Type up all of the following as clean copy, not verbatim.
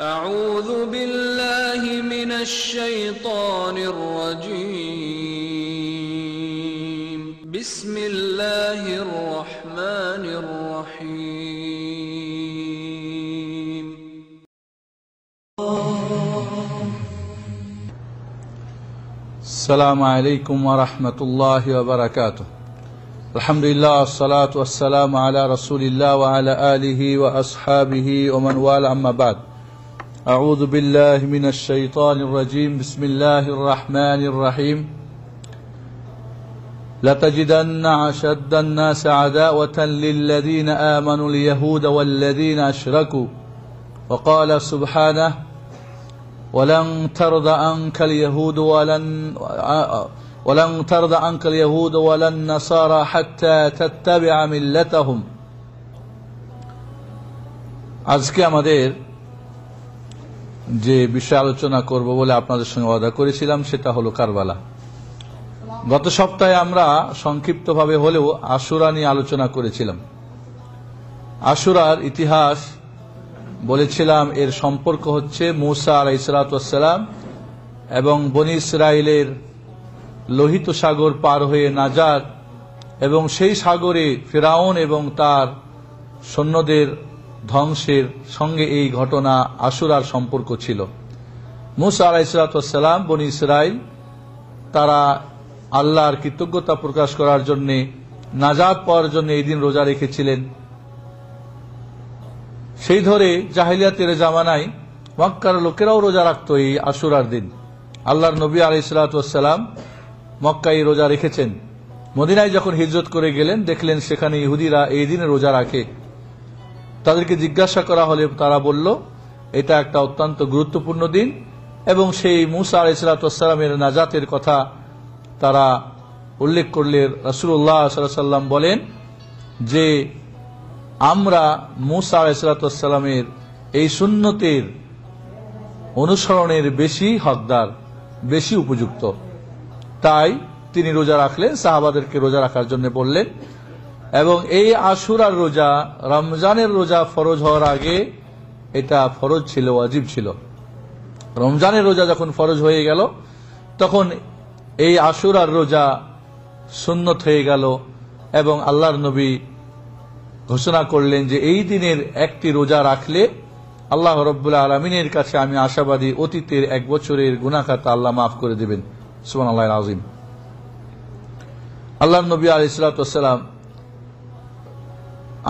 أعوذ بالله من الشيطان الرجيم بسم الله الرحمن الرحيم السلام عليكم ورحمة الله وبركاته. الحمد لله والصلاة والسلام على رسول الله وعلى آله وأصحابه ومن والاه أما بعد. أعوذ بالله من الشيطان الرجيم بسم الله الرحمن الرحيم لتجدن أشد الناس عداوة للذين آمنوا اليهود والذين أشركوا وقال سبحانه ولن ترضى عنك اليهود ولا النصارى حتى تتبع ملتهم. আজকে আমাদের যে বিষয় আলোচনা করব বলে আপনাদের সঙ্গে ওয়াদা করেছিলাম সেটা হলো কারবালা। গত সপ্তাহে আমরা সংক্ষিপ্তভাবে হলেও আশুরা নিয়ে আলোচনা করেছিলাম। আশুরার ইতিহাস বলেছিলাম এর সম্পর্ক হচ্ছে মূসা আলাইহিস সালাম এবং বনী ইসরাইলের লোহিত সাগর পার হয়ে নাজাত এবং সেই সাগরে ফিরাউন এবং তার সৈন্যদের ধ্বংসের সঙ্গে এই ঘটনা আশুরার সম্পর্ক ছিল। মূসা আলাইহিস সালাম বনী ইসরাইল তারা আল্লাহর কৃতজ্ঞতা প্রকাশ করার জন্য নাজাত পাওয়ার জন্য এই দিন রোজা রেখেছিলেন। সেই ধরে জাহিলিয়াতের জামানায় মক্কার লোকেরাও রোজা রাখত এই আশুরার দিন। আল্লাহর নবী আলাইহিস সালাম মক্কায় রোজা রেখেছেন। মদিনায় যখন হিজরত করে গেলেন দেখলেন সেখানে ইহুদিরা এই দিনে রোজা রাখে। তাদেরকে জিজ্ঞাসা করা হলে তারা বলল এটা একটা অত্যন্ত গুরুত্বপূর্ণ দিন এবং সেই মূসা আলাইহিস সালামের নাজাতের কথা তারা উল্লেখ করলে রাসূলুল্লাহ সাল্লাল্লাহু আলাইহি ওয়াসাল্লাম বলেন যে আমরা মূসা আলাইহিস সালামের এই সুন্নতের অনুসরণের বেশি হকদার, বেশি উপযুক্ত। তাই তিনি রোজা রাখলেন, সাহাবাদেরকে রোজা রাখার জন্য বললেন। এবং এই আশুরার রোজা রমজানের রোজা ফরজ হওয়ার আগে এটা ফরজ ছিল, ওয়াজিব ছিল। রমজানের রোজা যখন ফরজ হয়ে গেল তখন এই আশুরার রোজা সুন্নত হয়ে গেল এবং আল্লাহর নবী ঘোষণা করলেন যে এই দিনের একটি রোজা রাখলে আল্লাহ রাব্বুল আলামিনের কাছে আমি আশাবাদী অতীতের এক বছরের গুনাহ খাতা আল্লাহ মাফ করে দিবেন। সুবহানাল্লাহিল আযীম। আল্লাহর নবী আলাইহিস সালাম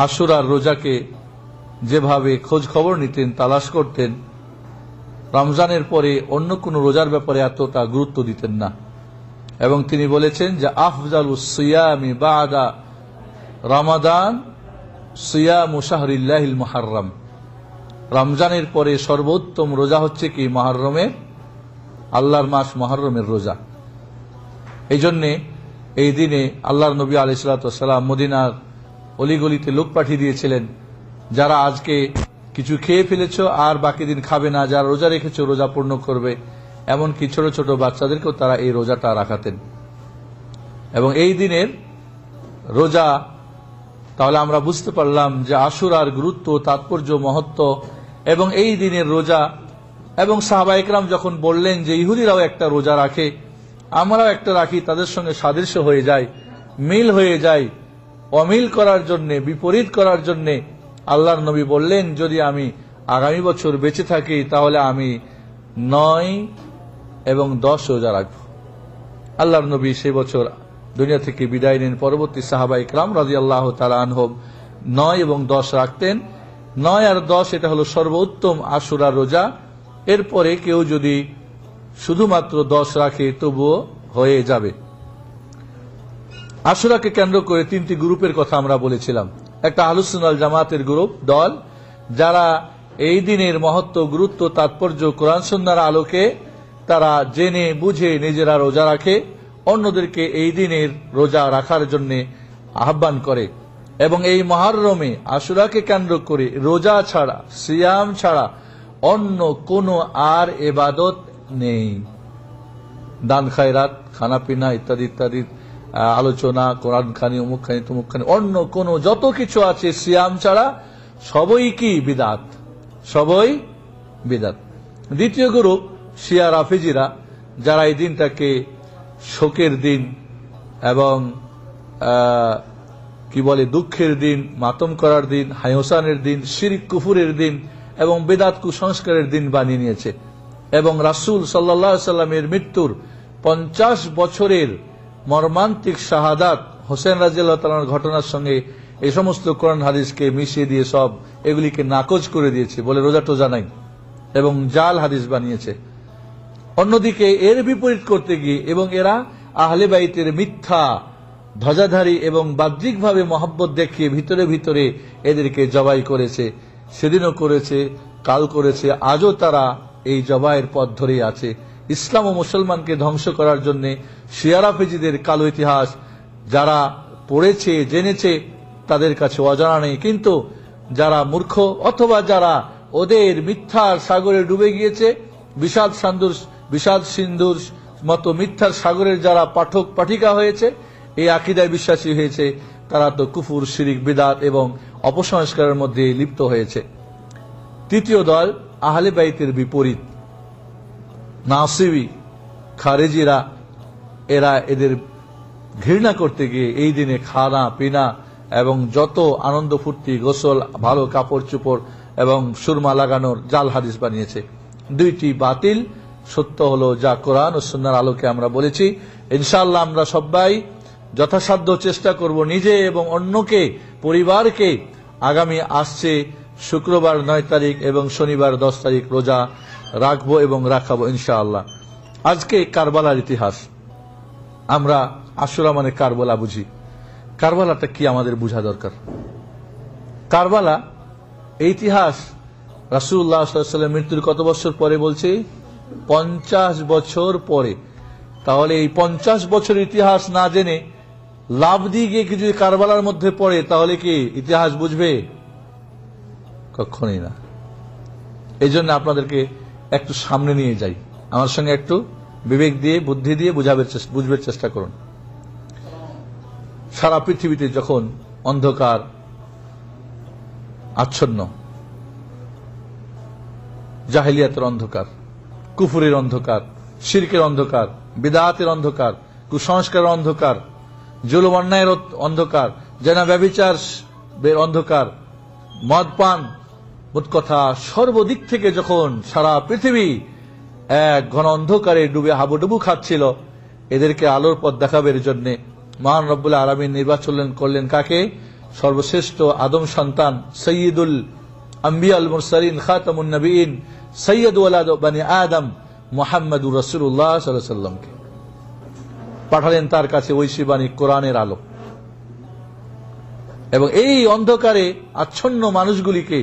আশুরার রোজাকে যেভাবে খোঁজ খবর নিতেন, তালাশ করতেন, রমজানের পরে অন্য কোন রোজার ব্যাপারে এতটা গুরুত্ব দিতেন না। এবং তিনি বলেছেন যে আফজালুস সিয়ামি বাদা রমাদান সিয়ামু শাহরিল্লাহিল মুহাররম। রমজানের পরে সর্বোত্তম রোজা হচ্ছে কি মুহররমের, আল্লাহর মাস মুহররমের রোজা। এই জন্য এই দিনে আল্লাহর নবী আলাইহিস সালাম মদিনার অলিগলিতে লোক পাঠিয়ে দিয়েছিলেন, যারা আজকে কিছু খেয়ে ফেলেছ আর বাকি দিন খাবে না, যারা রোজা রেখেছ রোজা পূর্ণ করবে। এমনকি ছোট ছোট বাচ্চাদেরকেও তারা এই রোজাটা রাখাতেন। এবং এই দিনের রোজা তাহলে আমরা বুঝতে পারলাম যে আশুরার গুরুত্ব, তাৎপর্য, মহত্ব এবং এই দিনের রোজা। এবং সাহাবা ইকরাম যখন বললেন যে ইহুদিরাও একটা রোজা রাখে, আমরাও একটা রাখি, তাদের সঙ্গে সাদৃশ্য হয়ে যায়, মিল হয়ে যায়, অমিল করার জন্য, বিপরীত করার জন্য আল্লাহর নবী বললেন যদি আমি আগামী বছর বেঁচে থাকি তাহলে আমি 9 এবং 10 রোজা রাখব। আল্লাহর নবী সেই বছর দুনিয়া থেকে বিদায় নেন। পরবর্তী সাহাবা ইকরাম রাদিয়াল্লাহু তাআলা আনহুম 9 এবং 10 রাখতেন। 9 আর 10 এটা হলো সর্বোত্তম আশুরার রোজা। এরপরে কেউ যদি শুধুমাত্র 10 রাখে তবুও হয়ে যাবে। আশুরাকে কেন্দ্র করে 3টি গ্রুপের কথা আমরা বলেছিলাম। একটা আহলুস সুন্নাহ ওয়াল জামাতের গ্রুপ, দল, যারা এই দিনের মহত্ব, গুরুত্ব, তাৎপর্য কোরআন সুন্নাহর আলোকে তারা জেনে বুঝে নিজেরা রোজা রাখে, অন্যদেরকে এই দিনের রোজা রাখার জন্য আহ্বান করে। এবং এই মুহররমে আশুরাকে কেন্দ্র করে রোজা ছাড়া, সিয়াম ছাড়া অন্য কোনো আর ইবাদত নেই। দান খায়রাত, খানা পিনা ইত্যাদি ইত্যাদি আলোচনা, কোরআন খানি, অমুক খানি, তমুক খানি, অন্য কোন যত কিছু আছে সিয়াম ছাড়া সবই কি বিদআত, সবই বিদাত। দ্বিতীয় গ্রুপ শিয়া রাফিজিরা, যারা এই দিনটাকে শোকের দিন এবং কি বলে দুঃখের দিন, মাতম করার দিন, হায়সানের দিন, শিরক কুফুরের দিন এবং বেদাত কুসংস্কারের দিন বানিয়ে নিয়েছে। এবং রাসূল সাল্লাল্লাহু আলাইহি সাল্লামের মৃত্যুর 50 বছরের মর্মান্তিক শাহাদাত হোসেন রাদিয়াল্লাহু তাআলার ঘটনার সঙ্গে এই সমস্ত কোরআন হাদিসকে মিশিয়ে দিয়ে সব এগুলিকে নাকচ করে দিয়েছে, বলে রোজা টোজা নাই এবং জাল হাদিস বানিয়েছে। অন্যদিকে এর বিপরীত করতে গিয়ে এবং এরা আহলে বাইতের মিথ্যা ধ্বজাধারী এবং বাহ্যিকভাবে মহব্বত দেখিয়ে ভিতরে ভিতরে এদেরকে জবাই করেছে, সেদিনও করেছে, কাল করেছে, আজও তারা এই জবাইয়ের পথ ধরেই আছে। ইসলাম ও মুসলমানকে ধ্বংস করার জন্য শিয়া রাফিজিদের কালো ইতিহাস যারা পড়েছে জেনেছে তাদের কাছে অজানা নেই, কিন্তু যারা মূর্খ অথবা যারা ওদের মিথ্যার সাগরে ডুবে গিয়েছে, বিষাদ সিন্ধুর মতো মিথ্যার সাগরের যারা পাঠক পাঠিকা হয়েছে, এই আকীদায় বিশ্বাসী হয়েছে, তারা তো কুফুর, শিরিক, বিদআত এবং অপসংস্কারের মধ্যে লিপ্ত হয়েছে। তৃতীয় দল আহলে বাইতের বিপরীত নাসিবি খারেজিরা, এরা এদের ঘৃণা করতে গিয়ে এই দিনে খানা পিনা এবং যত আনন্দ ফুর্তি, গোসল, ভালো কাপড় চোপড় এবং সুরমা লাগানোর জাল হাদিস বানিয়েছে। দুইটি বাতিল, সত্য হলো যা কোরআন ও সুন্নাহর আলোকে আমরা বলেছি। ইনশাআল্লাহ আমরা সবাই যথাসাধ্য চেষ্টা করব নিজে এবং অন্যকে, পরিবারকে আগামী আসছে শুক্রবার 9 তারিখ এবং শনিবার 10 তারিখ রোজা রাখবো এবং রাখাবো ইনশাআল্লাহ। আজকে কারবালার ইতিহাস, আমরা আশুরা মানে কারবালা বুঝি, কারবালাটা কি আমাদের বোঝা দরকার। কারবালা এই ইতিহাস রাসূলুল্লাহ সাল্লাল্লাহু আলাইহি ওয়াসাল্লাম মৃত্যুর কত বছর পরে বলছে? 50 বছর পরে। তাহলে এই 50 বছর ইতিহাস না জেনে লাভ দিয়ে গিয়ে কিছু কারবালার মধ্যে পড়ে, তাহলে কি ইতিহাস বুঝবে? কখনোই না। এই জন্য আপনাদেরকে একটু সামনে নিয়ে যাই, আমার সঙ্গে একটু বিবেক দিয়ে বুদ্ধি দিয়ে বুঝবার চেষ্টা করুন। সারা পৃথিবীতে যখন অন্ধকার আচ্ছন্ন, জাহেলিয়াতের অন্ধকার, কুফুরের অন্ধকার, শিরকের অন্ধকার, বিদআতের অন্ধকার, কুসংস্কারের অন্ধকার, জুলুম অন্যায়ের অন্ধকার, জেনা ব্যভিচারের অন্ধকার, মদ পান, মোট কথা সর্বদিক থেকে যখন সারা পৃথিবী এক ঘন অন্ধকারে ডুবে হাবুডুবু খাচ্ছিল, এদেরকে আলোর পথ দেখাবের জন্য মহান রব্বুল আলামিন নির্বাচন করলেন কাকে? সর্বশ্রেষ্ঠ আদম সন্তান, সৈয়দুল আম্বিয়া আল মুরসালিন, খাতামুন নবীন, সৈয়দ ওয়ালাদ বানি আদম মুহাম্মদুর রাসূলুল্লাহ সাল্লাল্লাহু আলাইহি ওয়াসাল্লামকে পাঠালেন তার কাছে ঐশী বাণী কোরআনের আলো। এবং এই অন্ধকারে আচ্ছন্ন মানুষগুলিকে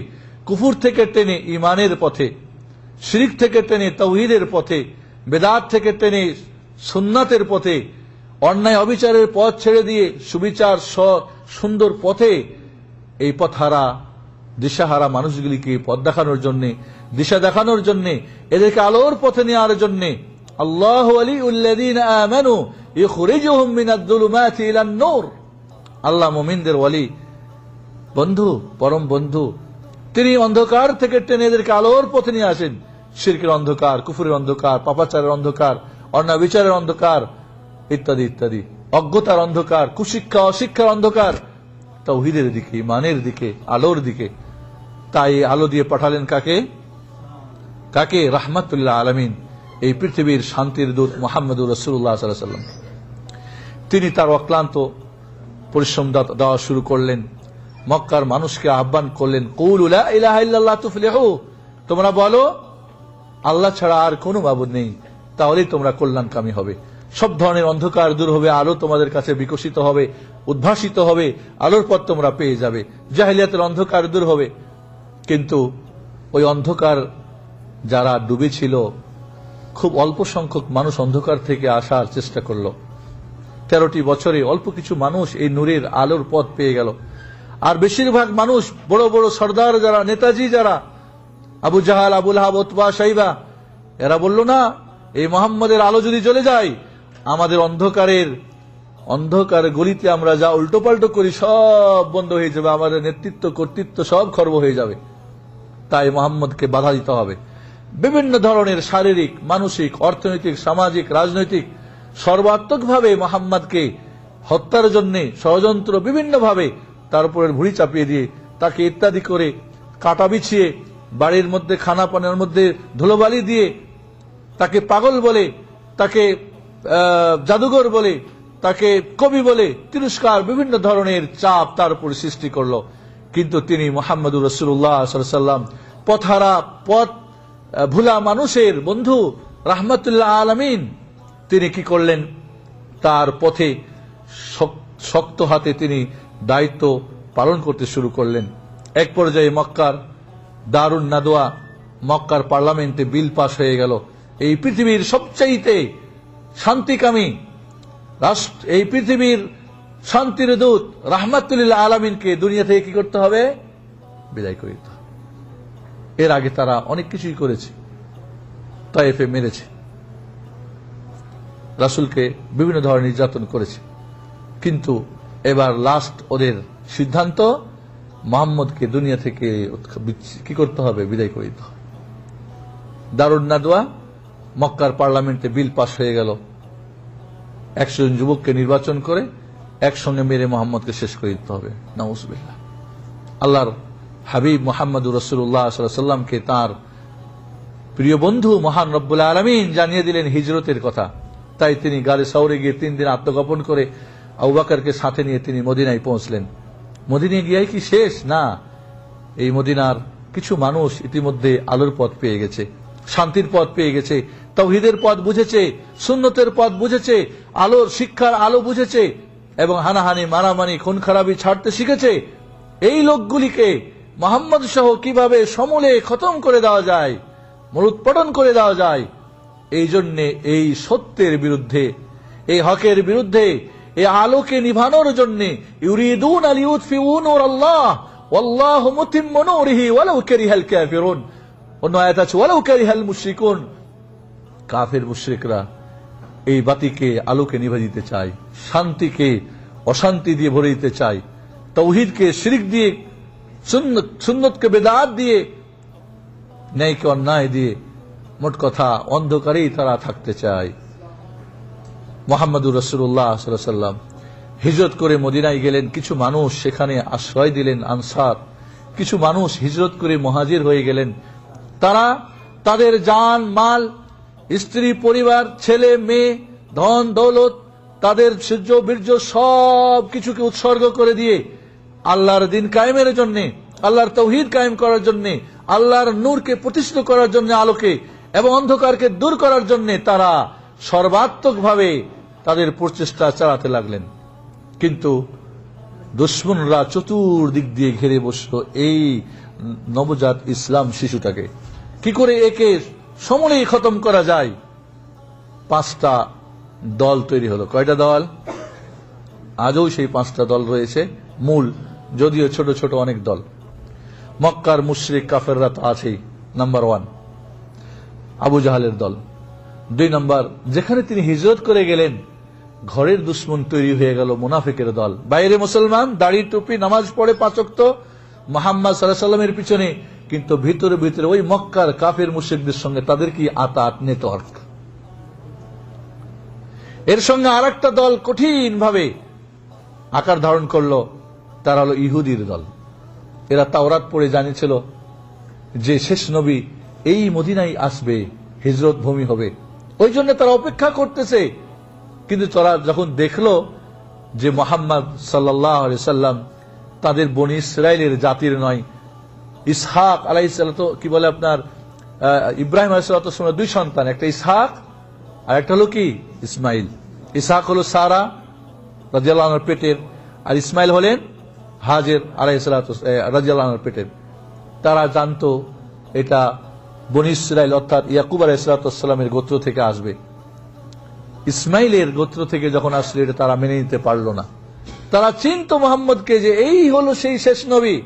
কুফুর থেকে টেনে ইমানের পথে, শিরক থেকে টেনে তাওহীদের পথে, বেদাত থেকে টেনে সুন্নাতের পথে, অন্যায় অবিচারের পথ ছেড়ে দিয়ে সুবিচার সুন্দর পথে এই পথহারা দিশাহারা মানুষগুলিকে পথ দেখানোর জন্য, দিশা দেখানোর জন্য, এদেরকে আলোর পথে নেওয়ার জন্য আল্লাহু ওয়ালিউল্লাযীনা আমানু ইখরিজুহুম মিনাজ-যুলুমাতি ইলান-নূর। আল্লাহ মুমিনদের ওয়ালি, বন্ধু, পরম বন্ধু, তিনি অন্ধকার থেকে টেনে এদেরকে আলোর পথে নিয়ে আসেন। শিরকের অন্ধকার, কুফরের অন্ধকার, পাপাচারের অন্ধকার, অন্যায় বিচারের অন্ধকার ইত্যাদি ইত্যাদি, অজ্ঞতার অন্ধকার, কুশিক্ষা অশিক্ষার অন্ধকার, তাওহীদের দিকে, ইমানের দিকে, আলোর দিকে। তাই আলো দিয়ে পাঠালেন কাকে? কাকে? রাহমাতুল্লাহ আলামিন, এই পৃথিবীর শান্তির দূত মুহাম্মদুর রাসূলুল্লাহ সাল্লাল্লাহু আলাইহি ওয়াসাল্লাম। তিনি তার অক্লান্ত পরিশ্রম দেওয়া শুরু করলেন, মক্কার মানুষকে আহ্বান করলেন, কুলু লা ইলাহা ইল্লাল্লাহ তুফলিহু, তোমরা বলো আল্লাহ ছাড়া আর কোনো মাবুদ নেই, তাহলেই তোমরা কল্যাণকামী হবে। সব ধরনের অন্ধকার দূর হবে, আলো তোমাদের কাছে বিকশিত হবে, উদ্ভাসিত হবে, আলোর পথ তোমরা পেয়ে যাবে, জাহেলিয়াতের অন্ধকার দূর হবে। কিন্তু ওই অন্ধকার যারা ডুবেছিল, খুব অল্প সংখ্যক মানুষ অন্ধকার থেকে আসার চেষ্টা করল। 13টি বছরে অল্প কিছু মানুষ এই নূরের আলোর পথ পেয়ে গেল। আর বেশিরভাগ মানুষ, বড় বড় সর্দার যারা, নেতাজি যারা, আবু জাহাল, আবু লাহাব, উতবা, শাইবা, এরা বলল না, এই মোহাম্মদের আলো যদি জ্বলে যায়, আমাদের অন্ধকার গলিতে আমরা যা উল্টো পাল্টো করি সব বন্ধ হয়ে যাবে, আমাদের নেতৃত্ব কর্তৃত্ব সব খর্ব হয়ে যাবে। তাই মোহাম্মদকে বাধা দিতে হবে। বিভিন্ন ধরনের শারীরিক, মানসিক, অর্থনৈতিক, সামাজিক, রাজনৈতিক সর্বাত্মকভাবে মুহাম্মদকে হত্যার জন্য ষড়যন্ত্র বিভিন্নভাবে তার উপরে ভুঁড়ি চাপিয়ে দিয়ে তাকে ইত্যাদি করে কাটা বিছিয়ে বাড়ির মধ্যে খানা পানের মধ্যে ধুলোবালি দিয়ে তাকে পাগল বলে, তাকে জাদুঘর বলে, তাকে কবি বলে তিরস্কার, বিভিন্ন ধরনের চাপ তার উপর সৃষ্টি করলো। কিন্তু তিনি মুহাম্মদুর রাসূলুল্লাহ সাল্লাল্লাহু আলাইহি ওয়াসাল্লাম পথহারা, পথ ভুলা মানুষের বন্ধু, রাহমাতুল্লাহ আলামিন, তিনি কি করলেন? তার পথে শক্ত হাতে তিনি দায়িত্ব পালন করতে শুরু করলেন। এক পর্যায়ে মক্কার দারুন নাদওয়া, মক্কার পার্লামেন্টে বিল পাস হয়ে গেল। এই পৃথিবীর সবচাইতে শান্তিকামী রাষ্ট্র, এই পৃথিবীর শান্তির দূত রাহমাতুল আলামিনকে দুনিয়া থেকে কি করতে হবে? বিদায় করে দিতে হবে। এর আগে তারা অনেক কিছুই করেছে, তায়েফে মেরেছে, রাসূলকে বিভিন্ন ধরনের নির্যাতন করেছে, কিন্তু এবার লাস্ট ওদের সিদ্ধান্ত মুহাম্মদকে দুনিয়া থেকে কি করতে হবে? বিদায় করে দিতে হবে। দারুন নাদওয়া, মক্কার পার্লামেন্টে বিল পাস হয়ে গেল। 100 জন যুবককে নির্বাচন করে একসঙ্গে মেরে মুহাম্মদকে শেষ করে দিতে হবে। নাউজুবিল্লাহ। আল্লাহর হাবিব মুহাম্মদুর রাসূলুল্লাহ সাল্লাল্লাহু আলাইহি ওয়াসাল্লামকে তার প্রিয় বন্ধু মহান রব্বুল আলামিন জানিয়ে দিলেন হিজরতের কথা। তাই তিনি গারে সাউরে গিয়ে 3 দিন আত্মগোপন করে আবু বকরকে সাথে নিয়ে তিনি মদিনায় পৌঁছলেন। মদিনায় গিয়ে কি শেষ? না, এই মদিনার কিছু মানুষ ইতিমধ্যে আলোর পথ পেয়ে গেছে, শান্তির পথ পেয়ে গেছে, তাওহীদের পথ বুঝেছে, সুন্নতের পথ বুঝেছে, আলোর শিক্ষার আলো বুঝেছে এবং হানাহানি, মারামারি, খুন খারাপি ছাড়তে শিখেছে। এই লোকগুলিকে মুহাম্মদ সহ কিভাবে সমূলে খতম করে দেওয়া যায়, মূলোৎপাটন করে দেওয়া যায়, এই জন্যে এই সত্যের বিরুদ্ধে, এই হকের বিরুদ্ধে, এই আলোকে নিভানোর জন্য ইউরিদুন আলিউতফিউ নূরাল্লাহ ওয়াল্লাহু মুতিম্মু নূরিহি ওয়ালাউ কারিহাল কাফিরুন। অন্য আয়াত আছে ওয়ালাউ কারিহাল মুশরিকুন। কাফের মুশরিকরা এই বাতিকে আলোকে নিভে দিতে চায়, শান্তিকে অশান্তি দিয়ে ভরে দিতে চায়, তাওহীদকে শিরক দিয়ে, সুন্নতকে বেদাত দিয়ে, ন্যায়কে অন্যায় দিয়ে, মোট কথা অন্ধকারেই তারা থাকতে চায়। মুহাম্মদুর রাসূলুল্লাহ সাল্লাল্লাহু আলাইহি ওয়াসাল্লাম হিজরত করে মদিনায় গেলেন। কিছু মানুষ সেখানে আশ্রয় দিলেন, আনসার। কিছু মানুষ হিজরত করে মুহাজির হয়ে গেলেন। তারা তাদের জান মাল, স্ত্রী পরিবার, ছেলে মেয়ে, ধন দৌলত, তাদের সূর্য বীর্য সব কিছুকে উৎসর্গ করে দিয়ে আল্লাহর দিন কায়েমের জন্য, আল্লাহর তাওহীদ কায়েম করার জন্য, আল্লাহর নূরকে প্রতিষ্ঠিত করার জন্য, আলোকে এবং অন্ধকারকে দূর করার জন্য তারা সর্বাত্মকভাবে তাদের প্রচেষ্টা চালাতে লাগলেন। কিন্তু দুশমনরা চতুর্দিক দিয়ে ঘিরে বসল এই নবজাত ইসলাম শিশুটাকে। কি করে একে সমূলেই খতম করা যায়? 5টা দল তৈরি হলো। কয়টা দল? আজও সেই 5টা দল রয়েছে মূল, যদিও ছোট ছোট অনেক দল। মক্কার মুশরিক কাফেররা তো আছেই। নাম্বার 1 আবু জাহালের দল। 2 নম্বর, যেখানে তিনি হিজরত করে গেলেন ঘরের দুশ্মন তৈরি হয়ে গেল মুনাফিকের দল। বাইরে মুসলমান, দাড়ি টুপি, নামাজ পড়ে 5 ওয়াক্ত, মুহাম্মদ সাল্লাল্লাহু আলাইহি ওয়াসাল্লামের পিছনে, কিন্তু ভিতরে ভিতরে ওই মক্কার কাফের মুশরিকদের সঙ্গে তাদের কি আতাত নেটওয়ার্ক। এর সঙ্গে আরেকটা দল কঠিন ভাবে আকার ধারণ করলো, তারা হলো ইহুদির দল। এরা তাওরাত পড়ে জানিয়েছিল যে শেষ নবী এই মদিনায় আসবে, হিজরত ভূমি হবে, ওই জন্য তারা অপেক্ষা করতেছে। কিন্তু তারা যখন দেখলো যে মুহাম্মদ সাল্লাল্লাহু আলাইহি সাল্লাম তাদের বনি ইসরাইলের জাতির নয়, ইসহাক আলাইহিস সালাতু, কি বলে আপনার ইব্রাহিম আলাইহিস সালাতু ওয়াস সালামের 2 সন্তান, একটা ইসহাক আর একটা হলো কি ইসমাইল। ইসহাক হলো সারা রাদিয়াল্লাহু আনহার পেটের, আর ইসমাইল হলেন হাজের আলাইহিস সালাতু রাদিয়াল্লাহু আনহার পেটের। তারা জানতো এটা বনি ইসরাইল অর্থাৎ ইয়াকুব আলাইহিস সালাতু ওয়াস সালামের গোত্র থেকে আসবে। ইসমাইলের গোত্র থেকে যখন আসলে এটা তারা মেনে নিতে পারলো না। তারা চিনতো মুহাম্মদকে যে এই হলো সেই শেষ নবী,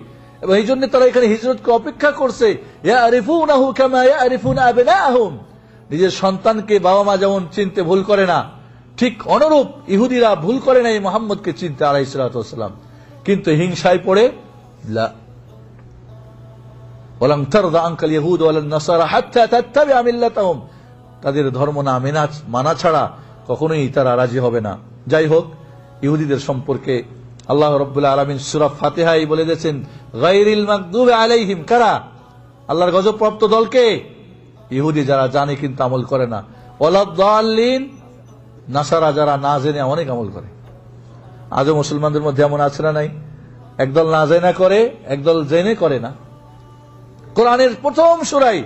এবং এই জন্য তারা এখানে হিজরতকে অপেক্ষা করছে। ইয়ারিফুনাহু কামা ইয়ারিফুনা আবনাআহুম। নিজের সন্তানকে বাবা মা যেমন চিনতে ভুল করে না, ঠিক অনুরূপ ইহুদিরা ভুল করে না এই মুহাম্মদকে চিনতে আলাইহিস সালাতু ওয়াস সালাম। কিন্তু হিংসায় পড়ে ওয়ালান তারদা আনকাল ইয়াহুদ ওয়ালান নাসারা হাত্তা তাত্তাবিআ মিল্লাতাহুম, তাদের ধর্ম না মানা ছাড়া কখনোই তারা রাজি হবে না। যাই হোক, ইহুদিদের সম্পর্কে আল্লাহ রাব্বুল আলামিন সূরা ফাতিহায় বলে দিয়েছেন গায়রিল মাগদুবি আলাইহিম, কারা? আল্লাহর গজবপ্রাপ্ত দলকে, ইহুদি যারা জানে কিন্তু আমল করে না, ওয়ালাদ-দাল্লিন, নাসারা যারা না জেনে অনেক আমল করে। আজও মুসলমানদের মধ্যে এমন আছে না নাই? একদল না জেনে করে, একদল জেনে করে না। কোরআনের প্রথম সূরায়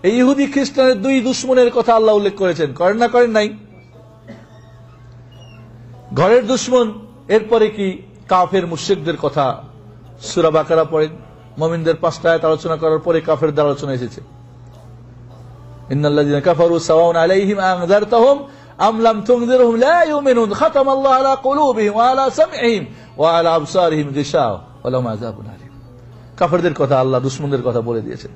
এই ইহুদি খ্রিস্টানের দুই দুশমনের কথা আল্লাহ উল্লেখ করেছেন, করেন না করেন নাই? ঘরের দুশমন, এরপরে কি কাফের মুশরিকদের কথা সূরা বাকারা পড়েন। মুমিনদের 5টা আয়াত আলোচনা করার পরে কাফেরদের আলোচনা এসেছে। ইন্নাল্লাযীনা কাফারু সাওয়াউন আলাইহিম আনযারতাহুম আম লাম তুনযিরহুম লা ইউমিনুন খাতামাল্লাহু আলা কুলুবিহিম ওয়া আলা সামঈহিম ওয়া আলা আবসারিহিম গিশাওয়া ওয়া লাহুম আযাবুন আলীম। কাফেরদের কথা আল্লাহ দুশমনদের কথা বলে দিয়েছেন।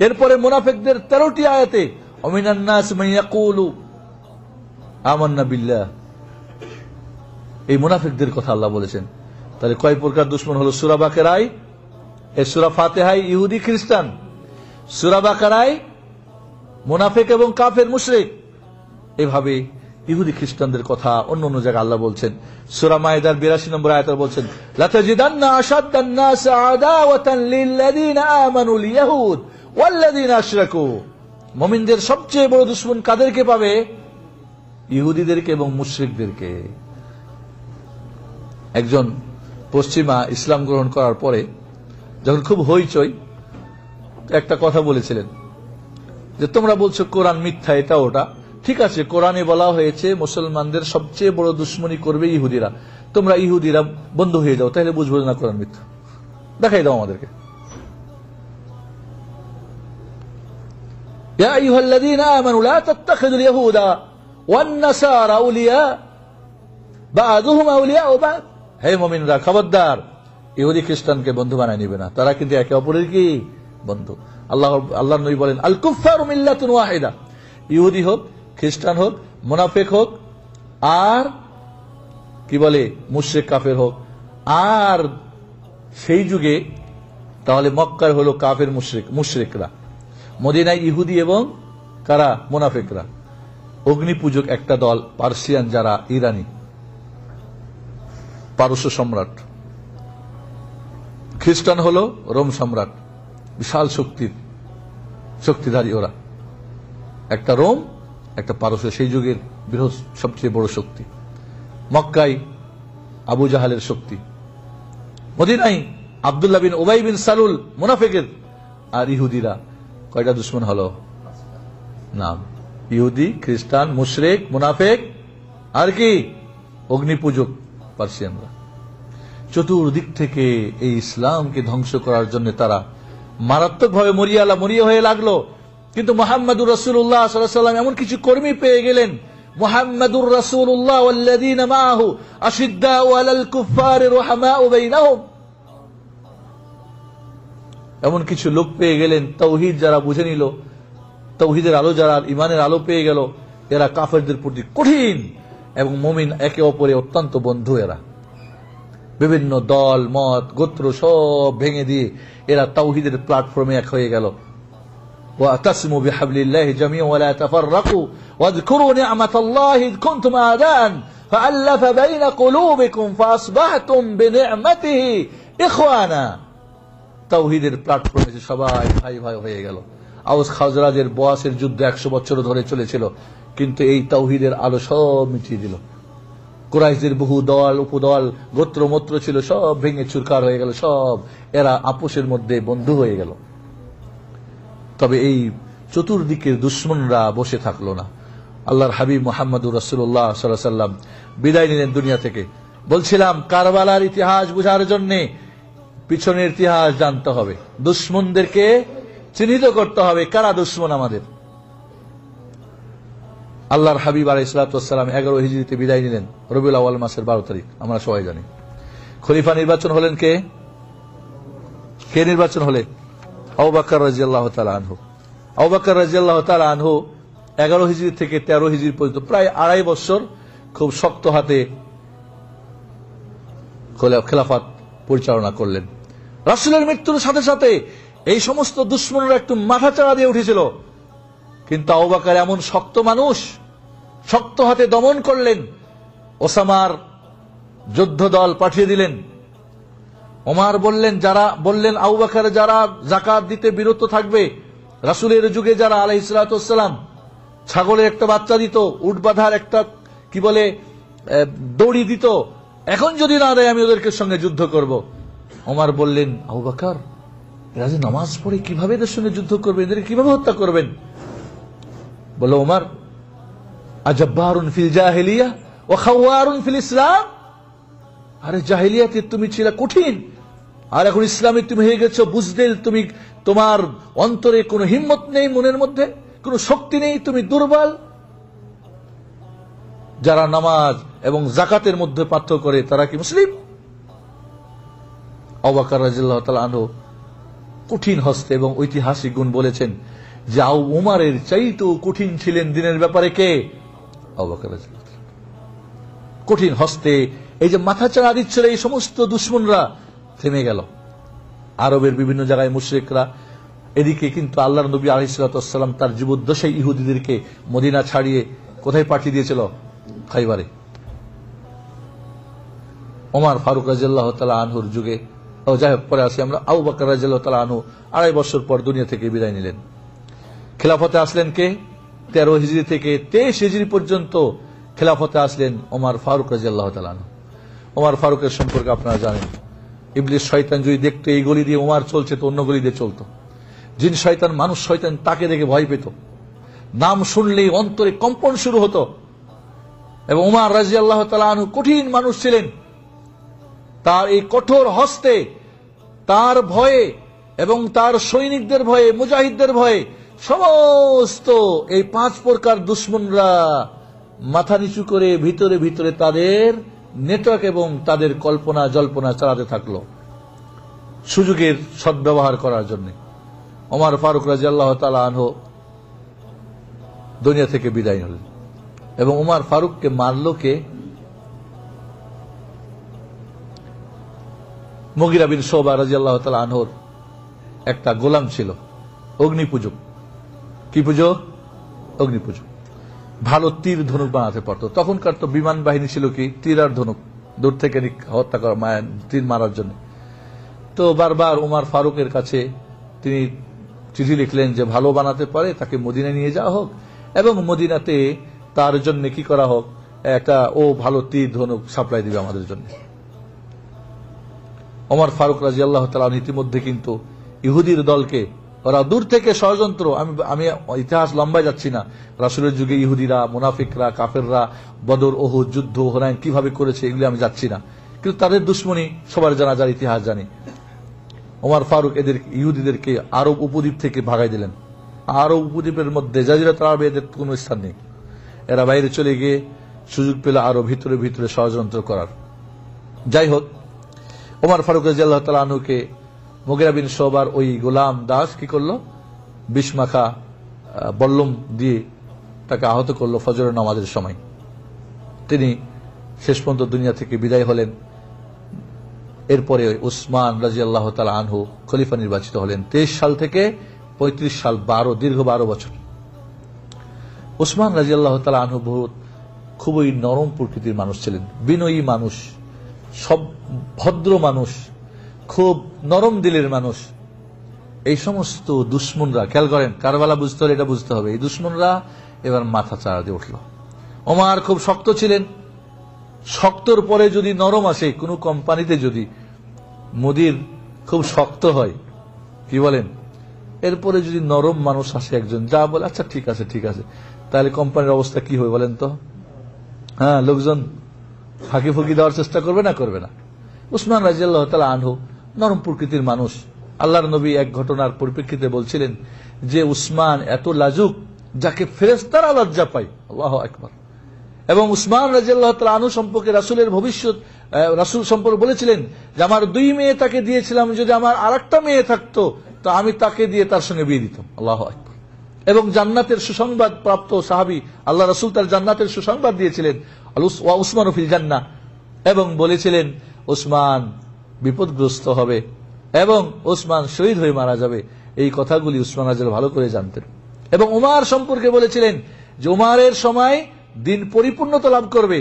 এরপরে মুনাফিকদের 13টি আয়াতে ওমিনান নাস মান ইয়াকুলু আমান্না বিল্লাহ, এই মুনাফিকদের কথা আল্লাহ বলেছেন। তাহলে কয় প্রকার দুশমন হলো? সূরা বাকারায়, এই সূরা ফাতিহায় ইহুদি খ্রিস্টান, সূরা বাকারায় মুনাফিক এবং কাফের মুশরিক, এভাবে ইহুদি খ্রিস্টানদের কথা অন্য অন্য জায়গায় আল্লাহ বলছেন। সূরা মায়েদার 82 নম্বর আয়াতে বলছেন লাতাজিদান্না আশাদ্দান নাস আদাওয়াতান লিল্লাযীনা আমানুল ইয়াহুদ ওয়াল্লাযীনা আশরাকু, মুমিনদের সবচেয়ে বড় দুশমন কাদেরকে পাবে? ইহুদিদেরকে এবং মুশরিকদেরকে। একজন পশ্চিমা ইসলাম গ্রহণ করার পরে যখন খুব হইচই, একটা কথা বলেছিলেন যে তোমরা বলছো কোরআন মিথ্যা, এটা ওটা ঠিক আছে, কোরআনে বলা হয়েছে মুসলমানদের সবচেয়ে বড় দুশমনী করবে ইহুদিরা, তোমরা ইহুদিরা বন্ধ হয়ে যাও, তাহলে বুঝবো না কোরআন মিথ্যা, দেখাই দাও আমাদেরকে। ইয়া আইয়ুহাল্লাযীনা আমানু লা তাত্তাখিযুল ইয়াহুদা ওয়ান নাসারা আউলিয়া বা'দুহুম আউলিয়াউ বা'দ, হে মুমিনরা খবরদার, ইহুদি খ্রিস্টানকে বন্ধু বানায় নিবে না, তারা কিন্তু একে অপরের কি বন্ধু। আল্লাহর নবী বলেন আল কুফফারু মিল্লাতুন ওয়াহিদা, ইহুদি হোক, খ্রিস্টান হোক, মুনাফিক হোক, আর কি বলে মুশরিক কাফের হোক। আর সেই যুগে তাহলে মক্কার হলো কাফের মুশরিকরা, মদিনায় ইহুদি এবং কারা? মুনাফিকরা। অগ্নি পূজক একটা দল পার্সিয়ান, যারা ইরানি, পারস্য সম্রাট। খ্রিস্টান হলো রোম সম্রাট, বিশাল শক্তিধারী ওরা, একটা রোম একটা পারস্য, সেই যুগের বৃহৎ সবচেয়ে বড় শক্তি। মক্কায় আবু জাহালের শক্তি, মদিনায় আব্দুল্লাহ বিন উবাই বিন সালুল মুনাফিকের। আর ইহুদিরা কয়টা দুশমন হলো? নাম, ইহুদি, খ্রিস্টান, মুশরিক, মুনাফিক, আর কি অগ্নিপূজক পার্সিয়ানরা। চতুর্দিক থেকে এই ইসলামকে ধ্বংস করার জন্য তারা মারাত্মকভাবে মরিয়া হয়ে লাগলো। কিন্তু মুহাম্মদুর রাসূলুল্লাহ সাল্লাল্লাহু আলাইহি ওয়াসাল্লাম এমন কিছু কর্মী পেয়ে গেলেন, মুহাম্মদুর রাসূলুল্লাহ ওয়াল্লাযীনা মাআহু আশিদ্দাউ আলাল কুফফারি রুহামাউ বাইনাহুম, এমন কিছু লোক পেয়ে গেলেন তাওহীদ যারা বুঝে নিল, তাওহীদের আলো যারা ঈমানের আলো পেয়ে গেল, এরা কাফেরদের প্রতি কঠিন এবং মুমিন একে অপরে অত্যন্ত বন্ধু। এরা বিভিন্ন দল মত গোত্র সব ভেঙে দিয়ে এরা তাওহীদের প্ল্যাটফর্মে এক হয়ে গেল। ওয়াতাসিমু বিহাবলিল্লাহি জামিআন ওয়া লা তাফাররাকু ওয়াযকুরু নি'মাতাল্লাহি ইয কুনতুম আ'দাআন ফাআল্লাফা বাইনা কুলুবিকুম ফাআসবাহতুম বিনি'মাতিহি ইখওয়ানা। তাওহীদের প্ল্যাটফর্মে সবাই ভাই ভাই হয়ে গেল। আউস খাজরাজের বয়াসের যুদ্ধ 100 বছর ধরে চলেছিল, কিন্তু এই তাওহীদের আলো সব মিটিয়ে দিল। কুরাইশদের বহু দল উপদল গোত্র মত্র ছিল, সব ভেঙে চুরকার হয়ে গেল, সব এরা আপোষের মধ্যে বন্ধু হয়ে গেল। তবে এই চতুর্দিকের দুশমনরা বসে থাকলো না। আল্লাহর হাবিব মুহাম্মদুর রাসূলুল্লাহ সাল্লাল্লাহু আলাইহি ওয়াসাল্লাম বিদায় নিলেন দুনিয়া থেকে। বলছিলাম কারবালার ইতিহাস বোঝার জন্য পিছনের ইতিহাস জানতে হবে, দুশমনদেরকে চিহ্নিত করতে হবে কারা দুশমন আমাদের। আল্লাহর হাবিব আলাইহিস সালাতু ওয়াস সালাম 11 হিজরিতে বিদায় নিলেন, রবিউল আউয়াল মাসের 12 তারিখ, আমরা সবাই জানি। খলিফা নির্বাচন হলেন কে? নির্বাচন হলেন আবু বকর রাদিয়াল্লাহু তাআলা আনহু। আবু বকর রাদিয়াল্লাহু তাআলা আনহু 11 হিজরি থেকে 13 হিজরি পর্যন্ত প্রায় 2.5 বছর খুব শক্ত হাতে খেলাফত পরিচালনা করলেন। রাসূলের মৃত্যুর সাথে সাথে এই সমস্ত দুশ্মনরা একটু মাথা চাড়া দিয়ে উঠেছিল, কিন্তু আবু বকর এমন শক্ত মানুষ, শক্ত হাতে দমন করলেন। ওসামার যুদ্ধ দল পাঠিয়ে দিলেন। ওমর বললেন আবু বকর যারা যাকাত দিতে বিরত থাকবে, রাসূলের যুগে যারা আলাইহিস সালাতু ওয়াস সালাম ছাগলের একটা বাচ্চা দিত, উট বাঁধার একটা দড়ি দিত, এখন যদি না দেয় আমি ওদেরকে সঙ্গে যুদ্ধ করব। ওমর বললেন আবু বকর এরা যে নামাজ পড়ে কিভাবে এদের সঙ্গে যুদ্ধ করবেন, এদের কিভাবে হত্যা করবেন? বলল ওমর আজব্বারুন ফিল জাহিলিয়া ওয়া খাওয়ারুন ফিল ইসলাম, আরে জাহিলিয়াতে তুমি ছিলে কঠিন, আর এখন ইসলামে তুমি হয়ে গেছো বুজদিল, তুমি তোমার অন্তরে কোনো হিম্মত নেই, মনের মধ্যে কোনো শক্তি নেই, তুমি দুর্বল। যারা নামাজ এবং যাকাতের মধ্যে পার্থক্য করে তারা কি মুসলিম? আবু বকর রাদিয়াল্লাহু তাআলা আনহু কঠিন হস্তে এবং ঐতিহাসিক গুণ বলেছেন যে উমরের চাইতেও কঠিন ছিলেন দিনের ব্যাপারে কে? আবু বকর রাদিয়াল্লাহু তাআলা। কঠিন হস্তে এই যে মাথা চাড়া দিচ্ছিল এই সমস্ত দুশমনরা থেমে গেল। আরবের বিভিন্ন জায়গায় মুশরিকরা, এদিকে কিন্তু আল্লাহর নবী আলাইহিস সালাতু ওয়াস সালাম তার জীবদ্দশায় ইহুদিদেরকে মদিনা ছাড়িয়ে কোথায় পাঠিয়ে দিয়েছিল? খাইবারে। ওমর ফারুক রাদিয়াল্লাহু তাআলা আনহুর যুগে, যাই হোক পরে আসি আমরা, আবু বকর রাদিয়াল্লাহু তাআলা আনহু 2.5 বছর পর দুনিয়া থেকে বিদায় নিলেন। খেলাফতে আসলেন কে? 13 হিজরি থেকে 23 হিজরি পর্যন্ত খেলাফতে আসলেন ওমর ফারুক রাদিয়াল্লাহু তাআলা আনহু। ওমর ফারুকের সম্পর্কে আপনারা জানেন, ইবলিস শয়তান যদি দেখতো এই গলি দিয়ে ওমর চলছে তো অন্য গলি দিয়ে চলতো। জিন শয়তান, মানুষ শয়তান তাকে দেখে ভয় পেত, নাম শুনলেই অন্তরে কম্পন শুরু হতো। এবং ওমর রাদিয়াল্লাহু তাআলা আনহু কঠিন মানুষ ছিলেন। তার এই কঠোর হস্তে, তার ভয়ে এবং তার সৈনিকদের ভয়ে, মুজাহিদদের ভয়ে সমস্ত এই 5 প্রকার দুশমনরা মাথা নিচু করে ভিতরে ভিতরে তাদের নেটওয়ার্ক এবং তাদের কল্পনা জল্পনা চালাতে থাকলো সুযোগের সদ্ব্যবহার করার জন্য। ওমর ফারুক রাদিয়াল্লাহু তাআলা আনহু দুনিয়া থেকে বিদায় হলেন। এবং ওমর ফারুককে মারল কে? মুগিরা বিন শুবা রাদিয়াল্লাহু তাআলা আনহুর একটা গোলাম ছিল, অগ্নিপূজক। কি পূজক? অগ্নিপূজক। ভালো তীর ধনুক বানাতে পারত। তখনকার তো বিমান বাহিনী ছিল কি তীর আর ধনুক, দূর থেকে হত্যা করা, তীর মারার জন্য। তো বারবার ওমর ফারুকের কাছে তিনি চিঠি লিখলেন যে ভালো বানাতে পারে তাকে মদিনায় নিয়ে যাওয়া হোক, এবং মদিনাতে তার জন্য কি করা হোক, একটা ভালো তীর ধনুক সাপ্লাই দিবে আমাদের জন্য। ওমর ফারুক রাদিয়াল্লাহু তাআলা ইতিমধ্যে কিন্তু ইহুদির দলকে, ওরা দূর থেকে ষড়যন্ত্র, আমি ইতিহাস লম্বায় যাচ্ছি না, রাসূলের যুগে ইহুদিরা, মুনাফিকরা, কাফেররা বদর, ওহুদ যুদ্ধ, হুনাইন কিভাবে করেছে এগুলো আমি যাচ্ছি না, কিন্তু তাদের দুশমনী সবার জানা, যার ইতিহাস জানি। ওমর ফারুক এদের ইহুদিদেরকে আরব উপদ্বীপ থেকে ভাগাই দিলেন। আরব উপদ্বীপের মধ্যে জাজিরাতুল আরবে এদের কোনো স্থান নেই। এরা বাইরে চলে গিয়ে সুযোগ পেল আরো ভিতরে ভিতরে ষড়যন্ত্র করার। যাই হোক, ওমর ফারুক রাদিয়াল্লাহু তাআলা আনহুকে মুগিরা বিন শুবার ওই গোলাম দাস কি করলো? বিশমাখা বল্লম দিয়ে তাকে আহত করলো ফজরের নামাজের সময়। তিনি শেষ পর্যন্ত দুনিয়া থেকে বিদায় হলেন। এরপরে উসমান রাদিয়াল্লাহু তাআলা আনহু খলিফা নির্বাচিত হলেন 23 সাল থেকে 35 সাল, দীর্ঘ 12 বছর। উসমান রাদিয়াল্লাহু তাআলা আনহু খুবই নরম প্রকৃতির মানুষ ছিলেন, বিনয়ী মানুষ, সব ভদ্র মানুষ, খুব নরম দিলের মানুষ। এই সমস্ত দুশমনরা, খেয়াল করেন, কারবালা বুঝতে হলে এটা বুঝতে হবে, এই দুশমনরা এবার মাথা চাড়া দিয়ে উঠল। ওমর খুব শক্ত ছিলেন, শক্তর পরে যদি নরম আসে, কোন কোম্পানিতে যদি মুদির খুব শক্ত হয়, কি বলেন, এরপরে যদি নরম মানুষ আসে একজন, যা বলে আচ্ছা ঠিক আছে ঠিক আছে, তাহলে কোম্পানির অবস্থা কি হবে বলেন তো? হ্যাঁ, লোকজন ফাঁকি ফুকি দেওয়ার চেষ্টা করবে না? করবে না। উসমান রাদিয়াল্লাহু তাআলা আনহু নরম প্রকৃতির মানুষ। আল্লাহর নবী এক ঘটনার পরিপ্রেক্ষিতে বলছিলেন যে উসমান এত লাজুক যাকে ফেরেশতারা লজ্জা পায়। আল্লাহু আকবার। এবং উসমান রাদিয়াল্লাহু তাআলা আনহু সম্পর্কে রাসূলের ভবিষ্যৎ, রাসূল সম্পর্কে বলেছিলেন যে আমার 2 মেয়ে তাকে দিয়েছিলাম, যদি আমার আরেকটা মেয়ে থাকতো তো আমি তাকে দিয়ে তার সঙ্গে বিয়ে দিতাম। আল্লাহু আকবার। এবং জান্নাতের সুসংবাদ প্রাপ্ত সাহাবী, আল্লাহ রাসূল তার জান্নাতের সুসংবাদ দিয়েছিলেন, উসমান ফিল জান্নাহ, এবং বলেছিলেন উসমান বিপদগ্রস্ত হবে, এবং ওসমান শহীদ হয়ে মারা যাবে। এই কথাগুলি উসমান রাদিয়াল্লাহু ভালো করে জানতেন এবং উমার সম্পর্কে বলেছিলেন যে উমারের সময় দিন পরিপূর্ণতা লাভ করবে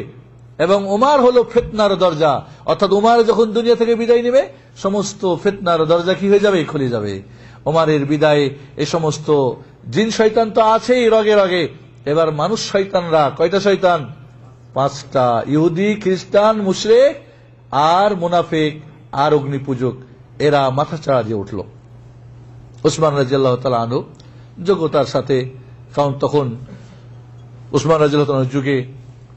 এবং উমার হলো ফিতনার দরজা, অর্থাৎ উমার যখন দুনিয়া থেকে বিদায় নেবে সমস্ত ফিতনার দরজা কি হয়ে যাবে, খুলে যাবে। উমারের বিদায়ে এ সমস্ত জিন শয়তান তো আছেই রগে রগে, এবার মানুষ শয়তানরা, কয়টা শয়তান? 5টা, ইহুদি, খ্রিস্টান, মুশরিক আর মুনাফিক আর অগ্নিপূজক, এরা মাথাচাড়া দিয়ে উঠল। উসমান রাদিয়াল্লাহু তাআলা আনহু যোগ্যতার সাথে, কারণ তখন উসমান রাদিয়াল্লাহু তাআলার যুগে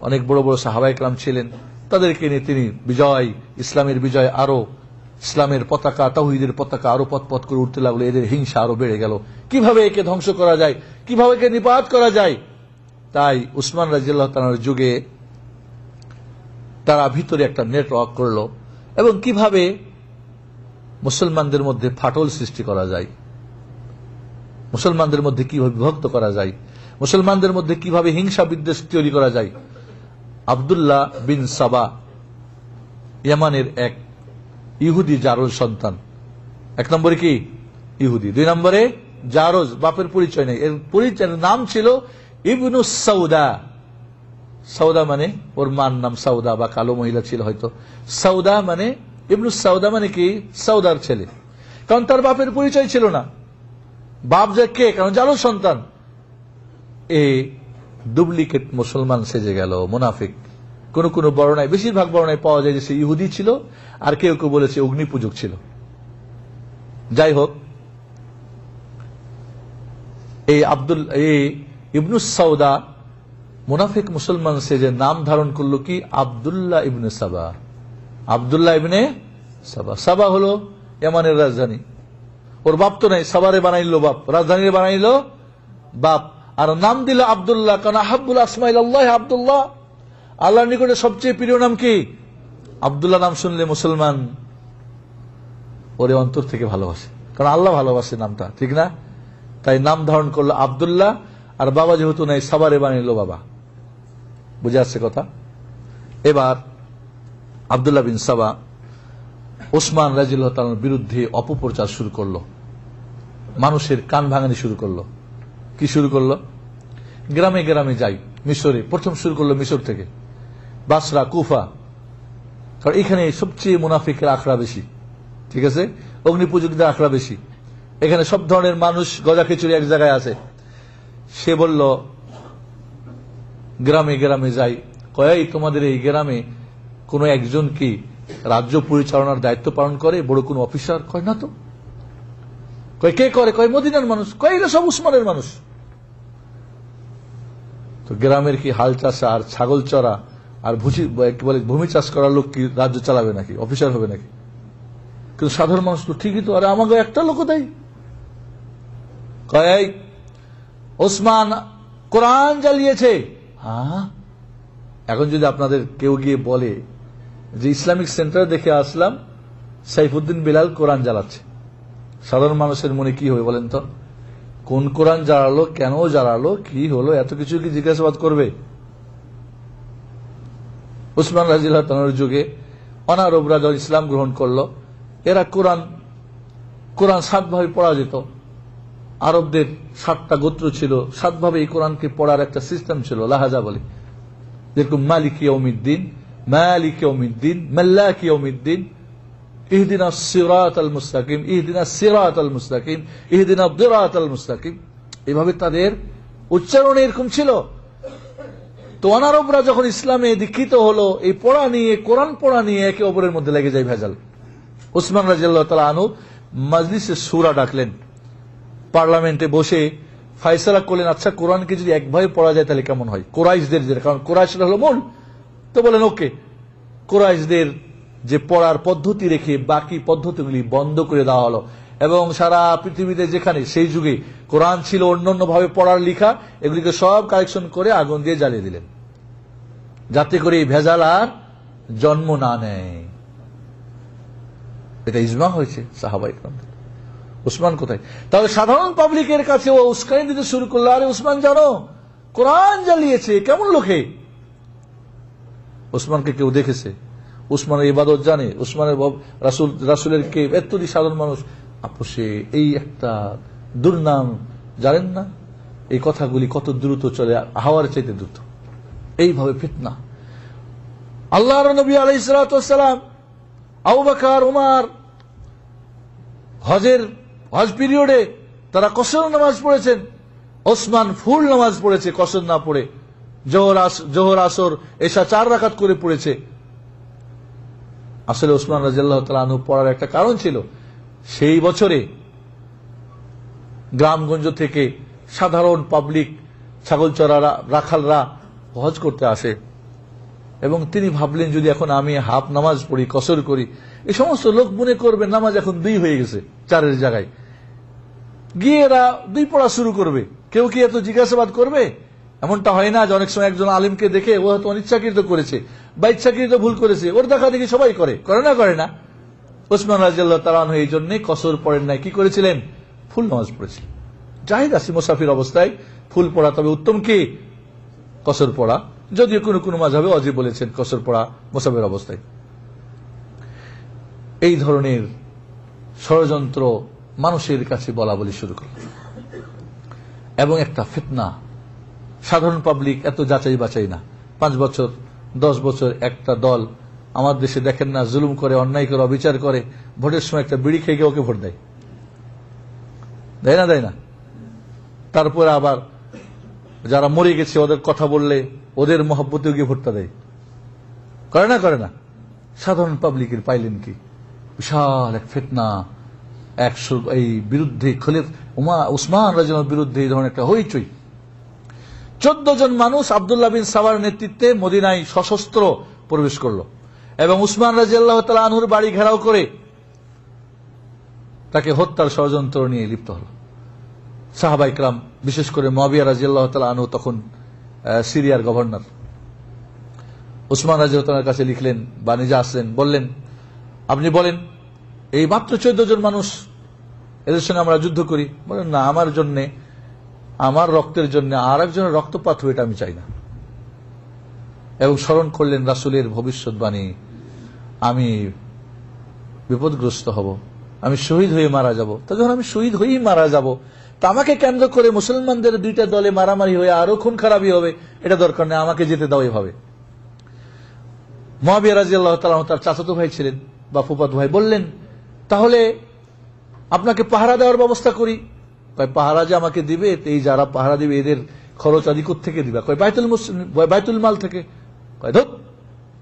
অনেক বড় বড় সাহাবায়ে কেরাম ছিলেন, তাদেরকে নিয়ে তিনি বিজয়, ইসলামের বিজয়, আরো ইসলামের পতাকা, তাওহীদের পতাকা আরো পথ করে উঠতে লাগলো। এদের হিংসা আরো বেড়ে গেল, কিভাবে একে ধ্বংস করা যায়, কিভাবে একে নিপাত করা যায়। তাই উসমান রাদিয়াল্লাহু তাআলার যুগে তারা ভিতরে একটা নেটওয়ার্ক করলো এবং কিভাবে মুসলমানদের মধ্যে ফাটল সৃষ্টি করা যায়, মুসলমানদের মধ্যে কিভাবে বিভক্ত করা যায়, মুসলমানদের মধ্যে কিভাবে হিংসা বিদ্বেষ তৈরি করা যায়। আব্দুল্লাহ বিন সাবা, ইয়ামানের এক ইহুদি জারজ সন্তান। 1 নম্বরে কি ইহুদি, 2 নম্বরে জারজ, বাপের পরিচয় নেই, এর পরিচয়ের নাম ছিল ইবনু সাউদা। সাউদা মানে ওর মার নাম সাউদা, বা কালো মহিলা ছিল হয়তো। সাউদা মানে, ইবনু সাউদা মানে কি সাউদার ছেলে, কারণ তার বাপের পরিচয় ছিল না। বাপ যে কে, কারণ জারজ সন্তান। এ ডুপ্লিকেট মুসলমান সেজে গেল, মুনাফিক। কোন কোন বর্ণনায়, বেশিরভাগ বর্ণনায় পাওয়া যায় যে সে ইহুদি ছিল, আর কেউ কেউ বলেছে অগ্নিপূজক ছিল। যাই হোক, এই ইবনু সাউদা মুনাফিক মুসলমান সেজে নাম ধারণ করলো কি আব্দুল্লাহ ইবনে সাবা। আব্দুল্লাহ ইবনে সাবা, সাবা হলো ইয়ামানের রাজধানী। ওর বাপ তো নাই, সাবারে বানাইলো বাপ, রাজধানী বানাইলো বাপ, আর নাম দিল আব্দুল্লাহ, কারণ আহাব্বুল আসমা ইলাল্লাহ আব্দুল্লাহ, আল্লাহর নিকটে সবচেয়ে প্রিয় নাম কি আব্দুল্লাহ। নাম শুনলে মুসলমান ওরে অন্তর থেকে ভালোবাসে, কারণ আল্লাহ ভালোবাসে নামটা, ঠিক না? তাই নাম ধারণ করলো আব্দুল্লাহ, আর বাবা যেহেতু নাই সাবারে বানাইলো বাবা। বুঝে আসছে কথা? এবার আব্দুল্লাহ বিন সাবা ওসমান রাদিয়াল্লাহু তাআলার বিরুদ্ধে অপপ্রচার শুরু করলো, মানুষের কান ভাঙানি শুরু করলো। কি শুরু করলো? গ্রামে গ্রামে যাই, মিশরে প্রথম শুরু করলো, মিশর থেকে, বাসরা, কুফা, কারণ এখানে সবচেয়ে মুনাফিকের আখড়া বেশি, ঠিক আছে, অগ্নিপূজকদের আখড়া বেশি, এখানে সব ধরনের মানুষ গজা খিচুড়ি এক জায়গায় আছে। সে বলল গ্রামে গ্রামে যাই, কয় তোমাদের এই গ্রামে কোন একজন কি রাজ্য পরিচালনার দায়িত্ব পালন করে, বড় কোন অফিসার? কয় না তো। কয় কে করে? কয় মদিনার মানুষ। কয় এরা সব উসমানের মানুষ। তো গ্রামের কি হাল চাষা আর ছাগল চড়া আর ভূমি চাষ করার লোক কি রাজ্য চালাবে নাকি, অফিসার হবে নাকি? কিন্তু সাধারণ মানুষ তো ঠিকই তো, আরে আমাকে একটা লোক দেয়। কয় ওসমান কোরআন জ্বালিয়েছে। হ্যাঁ, এখন যদি আপনাদের কেউ গিয়ে বলে যে ইসলামিক সেন্টার দেখে আসলাম সাইফুদ্দিন বিলাল কোরআন জ্বালাচ্ছে, সাধারণ মানুষের মনে কি হবে বলেন তো? কোন কোরআন জ্বালালো, কেন জ্বালালো, কি হলো, এত কিছু কি জিজ্ঞাসাবাদ করবে? উসমান রাদিয়াল্লাহু তাআলার যুগে অনারবরা যখন ইসলাম গ্রহণ করলো, এরা কোরআন 7 ভাবে পড়া যেত। আরবদের 7টা গোত্র ছিল, 7 ভাবে এই কোরআনকে পড়ার একটা সিস্টেম ছিল, লাহাজা বলে। যেরকম মালিক ইয়াউমিদ্দিন, মালিক ইয়াউমিদ্দিন, মাল্লাক ইয়াউমিদ্দিন, ইহদিনাস সিরাতাল মুস্তাকিম, ইহদিনাস সিরাতাল মুস্তাকিম, ইহদিনাদ দিরাতাল মুস্তাকিম। এভাবে তাদের উচ্চারণ এরকম ছিল। তো অনারবরা যখন ইসলামে দীক্ষিত হলো, এই পড়া নিয়ে, কোরআন পড়া নিয়ে একে অপরের মধ্যে লেগে যায় ভেজাল। উসমান রাদিয়াল্লাহু তাআলা আনহু মাজলিসে সূরা ডাকলেন, পার্লামেন্টে বসে ফয়সালা করলেন, আচ্ছা কোরআনকে যদি একভাবে পড়া যায় তাহলে কেমন হয়? কুরাইশদের, কারণ কুরাইশরা হলো মূল, তো বলেন ওকে, কুরাইশদের যে পড়ার পদ্ধতি রেখে বাকি পদ্ধতিগুলি বন্ধ করে দেওয়া হলো, এবং সারা পৃথিবীতে যেখানে সেই যুগে কোরআন ছিল অন্যান্য ভাবে পড়ার লিখা, এগুলিকে সব কালেকশন করে আগুন দিয়ে জ্বালিয়ে দিলেন, যাতে করে এই ভেজাল আর জন্ম না নেয়। এটা ইজমা হয়েছে সাহাবায়ে কেরাম। উসমান কোথায়? তাহলে সাধারণ পাবলিকের কাছে ও উস্কানি দিতে শুরু করলো, আরে উসমান জানো কোরআন জ্বালিয়েছে, কেমন লোকে? উসমানকে কেউ দেখেছে? উসমানের ইবাদত জানে, উসমানের রাসূলের কে, এতটি সাধারণ মানুষ আপোষে এই একটা দুর্নাম জানেন না? এই কথাগুলি কত দ্রুত চলে, হাওয়ার চাইতে দ্রুত। এইভাবে ফিতনা। আল্লাহর নবী আলাইহিস সালাতু ওয়াস সালাম, আবু বকর, ওমর হজ পিরিয়ডে তারা কসর নামাজ পড়েছেন, ওসমান ফুল নামাজ পড়েছে কসর না পড়ে, জোহর আসর এশা 4 রাকাত করে পড়েছে। আসলে ওসমান রাদিয়াল্লাহু তাআলা আনহু পড়ার একটা কারণ ছিল, সেই বছরে গ্রামগঞ্জ থেকে সাধারণ পাবলিক, ছাগল চড়ারা, রাখালরা হজ করতে আসে এবং তিনি ভাবলেন যদি এখন আমি হাফ নামাজ পড়ি, কসর করি, এই সমস্ত লোক মনে করবে নামাজ এখন 2 হয়ে গেছে 4-এর জায়গায়, গিয়ে এরা 2 পড়া শুরু করবে। কেউ কি এত জিজ্ঞাসাবাদ করবে? এমনটা হয় না যে অনেক সময় একজন আলিমকে দেখে ও হয়তো অনিচ্ছাকৃত করেছে বা ইচ্ছাকৃত ভুল করেছে, ওর দেখা দেখি সবাই করে না? ওসমান রাদিয়াল্লাহু তাআলা আনহু এই জন্য কসর পড়েন নাই, কি করেছিলেন? ফুল নামাজ পড়েছিলেন। জাহিদ আসি মুসাফির অবস্থায় ফুল পড়া, তবে উত্তম কি কসর পড়া, যদিও কোন কোন মাযহাবে ওয়াজিব বলেছেন কসর পড়া মুসাফির অবস্থায়। এই ধরনের ষড়যন্ত্র মানুষের কাছে বলা বলি শুরু করল এবং একটা ফিতনা। সাধারণ পাবলিক এত যাচাই বাছাই না। 5 বছর 10 বছর একটা দল আমার দেশে দেখেন না, জুলুম করে, অন্যায় করে, অবিচার করে, ভোটের সময় একটা বিড়ি খেয়ে গিয়ে ওকে ভোট দেয় না? তারপরে আবার যারা মরে গেছে ওদের কথা বললে ওদের মহব্বতে গিয়ে ভোটটা দেয়, করে না? সাধারণ পাবলিকের পাইলেন কি? বিশাল এক ফিতনা, এই বিরুদ্ধে উসমান রাদিয়াল্লাহু বিরুদ্ধে এই ধরনের একটা হইচই। 14 জন মানুষ আব্দুল্লাহ বিন সাওয়ার নেতৃত্বে মদিনায় সশস্ত্র প্রবেশ করলো এবং উসমান রাদিয়াল্লাহু তাআলা আনহুর বাড়ি ঘেরাও করে তাকে হত্যার ষড়যন্ত্র নিয়ে লিপ্ত হল। সাহাবা ইকরাম, বিশেষ করে মুআবিয়া রাদিয়াল্লাহু তাআলা আনহু তখন সিরিয়ার গভর্নর, উসমান রাদিয়াল্লাহু তাআলার কাছে লিখলেন বা নিজে আসলেন, বললেন আপনি বলেন এই মাত্র 14 জন মানুষ, এদের সঙ্গে আমরা যুদ্ধ করি? বলেন না, আমার জন্য, আমার রক্তের জন্য আর একজনের রক্তপাত হয়ে এটা আমি চাই না। এবং স্মরণ করলেন রাসূলের ভবিষ্যৎবাণী, আমি বিপদগ্রস্ত হব, আমি শহীদ হয়ে মারা যাব। তা যখন আমি শহীদ হয়েই মারা যাব, তা আমাকে কেন্দ্র করে মুসলমানদের 2টা দলে মারামারি হয়ে আরো খুন খারাপি হবে, এটা দরকার নেই, আমাকে যেতে দাও এভাবে। মুআবিয়া রাদিয়াল্লাহু তাআলা তার চাচাতো ভাই ছিলেন বা ফুফাতো ভাই, বললেন তাহলে আপনাকে পাহারা দেওয়ার ব্যবস্থা করি। পাহারা যে আমাকে দিবে, এই যারা পাহারা দিবে এদের খরচ আদি থেকে দিবা? বাইতুল মাল থেকে।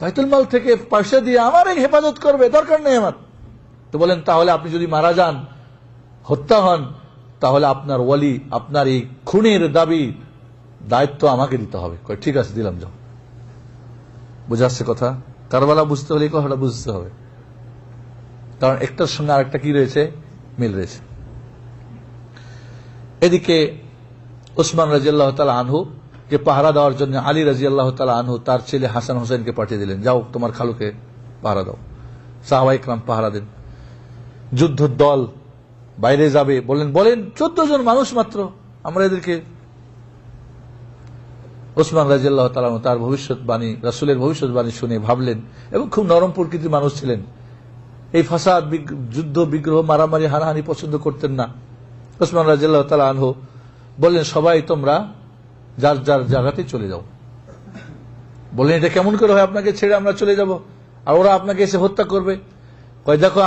বাইতুল মাল থেকে পয়সা দিয়ে আমার এই হেফাজত করবে? দরকার নেই আমার। তো বলেন তাহলে আপনি যদি মারা যান, হত্যা হন, তাহলে আপনার ওয়ালি, আপনার এই খুনের দায়িত্ব আমাকে দিতে হবে। ঠিক আছে, দিলাম, যাও। বুঝে আসছে কথা? কারবালা বুঝতে হলে এই কথাটা বুঝতে হবে, কারণ একটার সঙ্গে আরেকটা কি রয়েছে, মিল রয়েছে। এদিকে উসমান রাদিয়াল্লাহু তাআলা আনহু কে পাহারা দেওয়ার জন্য আলী রাদিয়াল্লাহু তাআলা আনহু তার ছেলে হাসান হোসেনকে পাঠিয়ে দিলেন, যাও তোমার খালুকে পাহারা দাও। সাহাবায়ে কেরাম পাহারা দেন। যুদ্ধের দল বাইরে যাবে, বলেন 14 জন মানুষ মাত্র, আমরা এদেরকে। উসমান রাদিয়াল্লাহু তাআলা তার ভবিষ্যৎবাণী, রাসূলের ভবিষ্যৎবাণী শুনে ভাবলেন, এবং খুব নরম প্রকৃতির মানুষ ছিলেন, এই ফাসাদ, যুদ্ধ, বিগ্রহ, মারামারি, হানাহানি পছন্দ করতেন না। উসমান রাদিয়াল্লাহু তাআলা আনহু বললেন, সবাই তোমরা যার যার জায়গাতে চলে যাও। বললেন এটা কেমন করে হয়, আপনাকে ছেড়ে আমরা চলে যাব আর ওরা আপনাকে এসে হত্যা করবে? দেখো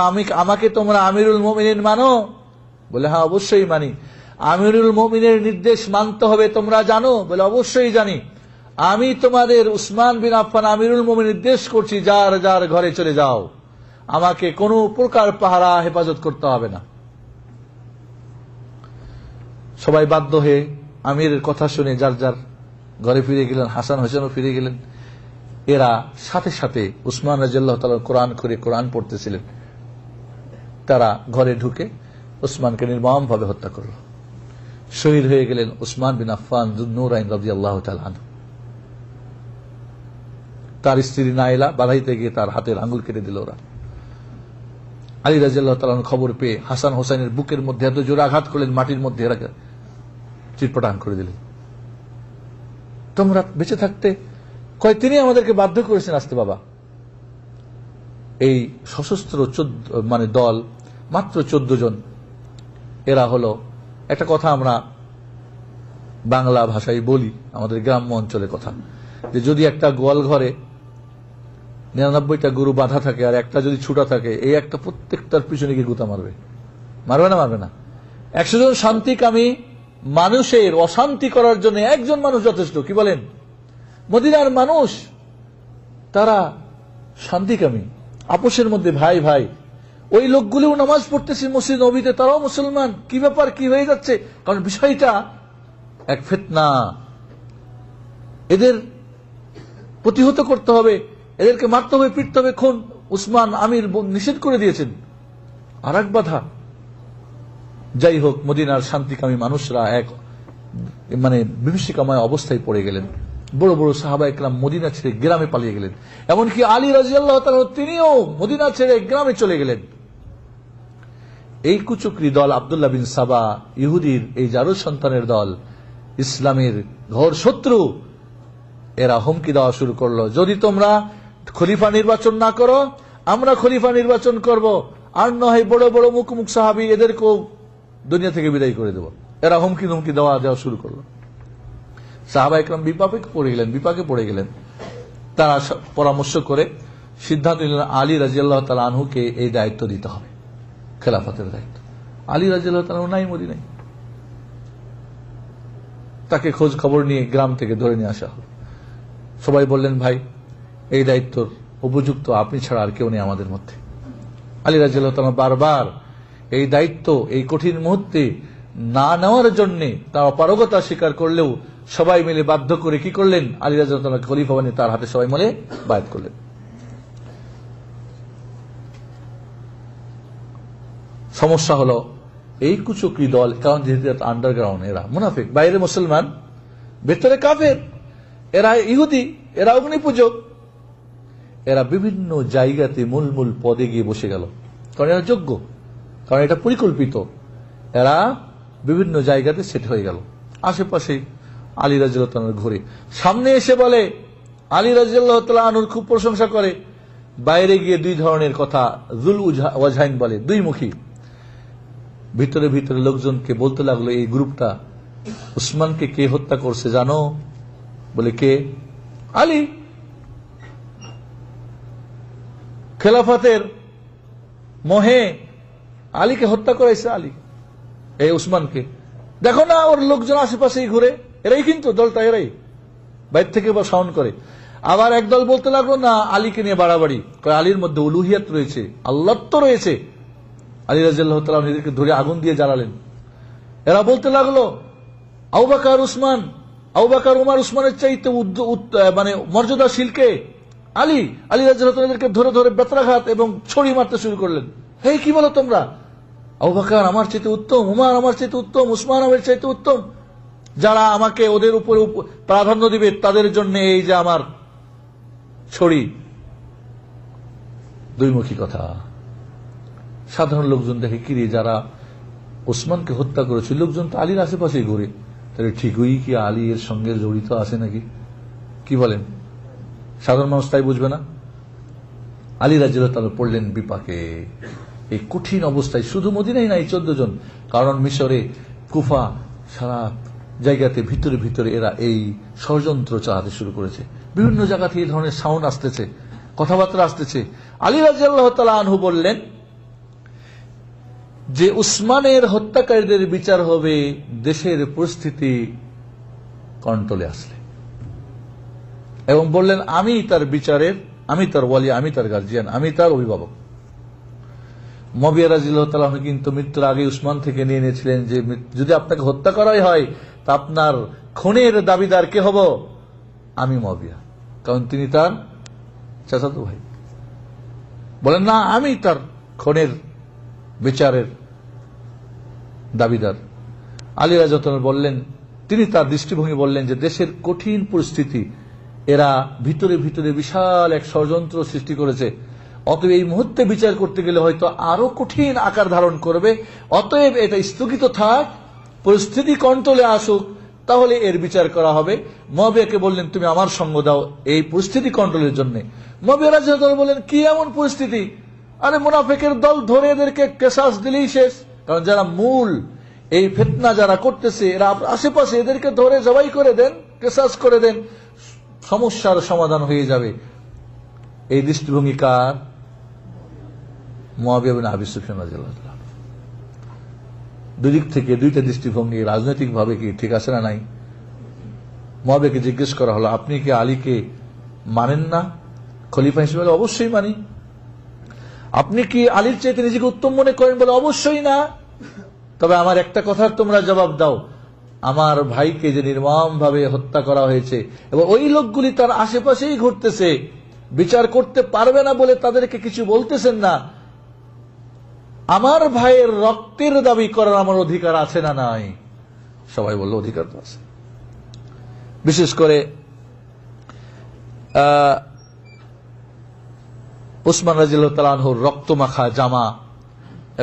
আমাকে তোমরা আমিরুল মুমিনিন মানো? বলে হ্যাঁ অবশ্যই মানি। আমিরুল মুমিনের নির্দেশ মানতে হবে তোমরা জানো? বলে অবশ্যই জানি। আমি তোমাদের উসমান বিন আফফান আমিরুল মুমিন নির্দেশ করছি, যার যার ঘরে চলে যাও, আমাকে কোনো প্রকার পাহারা হেফাজত করতে হবে না। সবাই বাধ্য হয়ে আমিরের কথা শুনে যার যার ঘরে ফিরে গেলেন। হাসান হোসেনও ফিরে গেলেন। এরা সাথে সাথে উসমান রাদিয়াল্লাহু তাআলা কোরআন পড়তেছিলেন, তারা ঘরে ঢুকে উসমানকে নির্মমভাবে হত্যা করল। শহীদ হয়ে গেলেন উসমান বিন আফফান যুন-নূরাইন রাদিয়াল্লাহু তাআলা আনহু। তার স্ত্রী নাইলা বাধাইতে গিয়ে তার হাতের আঙ্গুল কেটে দিল ওরা। আলী রাদিয়াল্লাহু তাআলা খবর পেয়ে হাসান হোসেনের বুকের মধ্যে এত জোরে আঘাত করলেন, মাটির মধ্যে এরা চিটপটাং করে দিলেন। তোমরা বেঁচে থাকতে, তিনি আমাদেরকে বাধ্য করেছেন আসতে বাবা। এই সশস্ত্র দল মাত্র 14 জন। এরা হলো, একটা কথা আমরা বাংলা ভাষায় বলি, আমাদের গ্রাম্য অঞ্চলের কথা, যে যদি একটা গোয়াল ঘরে 99টা গরু বাঁধা থাকে আর একটা যদি ছুটা থাকে, এই একটা প্রত্যেকটার পিছনে গিয়ে গুতা মারবে। মারবে না? মারবে না? 100 জন শান্তিকামী মানুষের অশান্তি করার জন্য একজন মানুষ যথেষ্ট। কি বলেন? মদিনার মানুষ তারা শান্তিকামী, আপোষের মধ্যে ভাই ভাই। ওই লোকগুলিও নামাজ পড়তেছে মসজিদ নবীতে, তারাও মুসলমান। কি ব্যাপার, কি হয়ে যাচ্ছে? কারণ বিষয়টা এক ফিতনা। এদের প্রতিহত করতে হবে, এদেরকে মারতে হবে, পিটতে হবে, খুন। উসমান আমির নিষেধ করে দিয়েছেন। আর এক বাধা। যাই হোক, মদিনার শান্তিকামী মানুষরা এক বিভীষিকাময় অবস্থায় পড়ে গেলেন। বড় বড় সাহাবা একরাম মদিনা ছেড়ে গ্রামে পালিয়ে গেলেন। এমনকি আলী রাদিয়াল্লাহু তাআলা তিনিও মদিনা ছেড়ে গ্রামে চলে গেলেন। এই কুচক্রী দল আব্দুল্লাহ বিন সাবা, ইহুদির এই জারুদ সন্তানের দল, ইসলামের ঘোর শত্রু, এরা হুমকি দেওয়া শুরু করলো, যদি তোমরা খলিফা নির্বাচন না করো, আমরা খলিফা নির্বাচন করব, আর নয় বড় বড় মুখ সাহাবী এদেরকেও দুনিয়া থেকে বিদায় করে দেব। এরা হুমকি দেওয়া শুরু করলো। সাহাবা একরাম বিপাকে পড়ে গেলেন। তারা পরামর্শ করে সিদ্ধান্ত নিলেন আলী রাদিয়াল্লাহু তাআলা আনহুকে এই দায়িত্ব দিতে হবে, খেলাফতের দায়িত্ব। আলী রাদিয়াল্লাহু তাআলা নাই মদিনায়। তাকে খোঁজ খবর নিয়ে গ্রাম থেকে ধরে নিয়ে আসা হলো। সবাই বললেন, ভাই, এই দায়িত্বর উপযুক্ত আপনি ছাড়া আর কেউ নেই আমাদের মধ্যে। আলী রাদিয়াল্লাহু তাআলা বারবার এই দায়িত্ব এই কঠিন মুহূর্তে না নেওয়ার জন্য তার অপারগতা স্বীকার করলেও সবাই মিলে বাধ্য করে কি করলেন? আলী রাদিয়াল্লাহু তাআলা খলিফা বানিয়ে তার হাতে সবাই মিলে বায়াত করলেন। সমস্যা হলো এই কুচক্রী দল, কারণ যেহেতু আন্ডারগ্রাউন্ড, এরা মুনাফিক, বাইরে মুসলমান, ভেতরে কাফের, এরা ইহুদি, এরা অগ্নিপূজক, এরা বিভিন্ন জায়গাতে মূল পদে গিয়ে বসে গেল। কারণ এরা যোগ্য, কারণ এটা পরিকল্পিত। এরা বিভিন্ন জায়গাতে সেট হয়ে গেল। আশেপাশে আলী রাদিয়াল্লাহু তাআলার ঘরে সামনে এসে বলে, আলী রাদিয়াল্লাহু তাআলা আনহুর খুব প্রশংসা করে, বাইরে গিয়ে দুই ধরনের কথা, যুল ওয়াজহাইন বলে, দুই মুখী। ভিতরে ভিতরে লোকজনকে বলতে লাগলো, এই গ্রুপটা উসমানকে কে হত্যা করছে জানো? বলে, কে? আলী। খেলাফতের মোহে আলীকে হত্যা করাইছে আলী, এই উসমানকে। দেখো না, ওর লোকজন আশেপাশেই ঘুরে, এরাই কিন্তু দলটা, এরাই বাইরে থেকে বা সাউন্ড করে। আবার একদল বলতে লাগলো, না, আলীকে নিয়ে বাড়াবাড়ি, আলীর মধ্যে উলুহিয়াত রয়েছে, আল্লাহত্ব রয়েছে। আলী রাদিয়াল্লাহু তাআলা নিজেকে ধরে আগুন দিয়ে জ্বালালেন। এরা বলতে লাগলো, আবু বকর উমর উসমানের চাইতে মর্যাদাশীল কে? আলী। আলী রাদিয়াল্লাহু তাআলা এদেরকে ধরে ধরে বেত্রাঘাত এবং ছড়ি মারতে শুরু করলেন। হে, কি বলো তোমরা? আবু বকর আমার চাইতে উত্তম, উমর আমার চাইতে উত্তম, উসমান আমার চাইতে উত্তম। যারা আমাকে ওদের উপর প্রাধান্য দিবে তাদের জন্য এই যে আমার ছড়ি। দুইমুখী কথা। সাধারণ লোকজন দেখে, কিরে, যারা ওসমানকে হত্যা করেছে লোকজন তো আলীর আশেপাশেই ঘুরে, তাহলে ঠিকই কি আলী এর সঙ্গে জড়িত আছে নাকি? কি বলেন? সাধারণ মানুষ তাই বুঝবে না। আলী রাদিয়াল্লাহু তাআলা পড়লেন বিপাকে। এই কঠিন অবস্থায় শুধু মদিনায় নাই, 14 জন, কারণ মিশরে, কুফা, সারা জায়গাতে ভিতরে ভিতরে এরা এই ষড়যন্ত্র চালাতে শুরু করেছে। বিভিন্ন জায়গা থেকে এই ধরনের সাউন্ড আসতেছে, কথাবার্তা আসতেছে। আলী রাদিয়াল্লাহু তাআলা আনহু বললেন যে উসমানের হত্যাকারীদের বিচার হবে দেশের পরিস্থিতি কন্ট্রোলে আসলে, এবং বললেন, আমি তার বিচারের, আমি তার ওয়ালি, আমি তার গার্জিয়ান, আমি তার অভিভাবক। মুআবিয়া রাদিয়াল্লাহু তাআলা কিন্তু মৃত্যুর আগে উসমান থেকে নিয়ে নিয়েছিলেন যে যদি আপনাকে হত্যা করাই হয় তা আপনার খুনের দাবিদার কে হব? আমি মুআবিয়া, কারণ তিনি তার চাচাতো ভাই। বলেন না, আমি তার খুনের বিচারের দাবিদার। আলী রাদিয়াল্লাহু তাআলা বললেন, তিনি তার দৃষ্টিভঙ্গি বললেন যে দেশের কঠিন পরিস্থিতি, এরা ভিতরে ভিতরে বিশাল এক ষড়যন্ত্র সৃষ্টি করেছে, অতএব এই মুহূর্তে বিচার করতে গেলে হয়তো আরো কঠিন আকার ধারণ করবে। অতএব এটা স্থগিত থাক, পরিস্থিতি কন্ট্রোলে আসুক, তাহলে এর বিচার করা হবে। মুয়াবিয়াকে বললেন তুমি আমার সঙ্গ দাও এই পরিস্থিতি কন্ট্রোলের জন্য। মুয়াবিয়া রাদিয়াল্লাহু আনহু বললেন কি এমন পরিস্থিতি, আরে মুনাফিকের দল ধরে এদেরকে কেসাস দিলেই শেষ। কারণ যারা মূল এই ফিতনা যারা করতেছে এরা আশেপাশে, এদেরকে ধরে জবাই করে দেন, কেসাস করে দেন, সমস্যার সমাধান হয়ে যাবে। এই দৃষ্টিভঙ্গি কার? মুয়াবিয়া বিন আবি সুফিয়ান রাদিয়াল্লাহু আনহু। দুই দিক থেকে দুইটা দৃষ্টিভঙ্গি রাজনৈতিক ভাবে কি ঠিক আছে না নাই? মুয়াবিয়াকে জিজ্ঞেস করা হলো আপনি কি আলীকে মানেন না খলিফা হিসেবে? অবশ্যই মানি। আপনি কি আলীর চাইতে নিজেকে উত্তম মনে করেন? বলে অবশ্যই না। তবে আমার একটা কথার তোমরা জবাব দাও, আমার ভাইকে যে নির্মম ভাবে হত্যা করা হয়েছে এবং ওই লোকগুলি তার আশেপাশেই ঘুরতেছে, বিচার করতে পারবে না বলে তাদেরকে কিছু বলতেছেন না, আমার ভাইয়ের রক্তের দাবি করার আমার অধিকার আছে না নাই? সবাই বলল অধিকার তো আছে। বিশেষ করে উসমান রাদিয়াল্লাহু তাআলা আনহুর রক্তমাখা জামা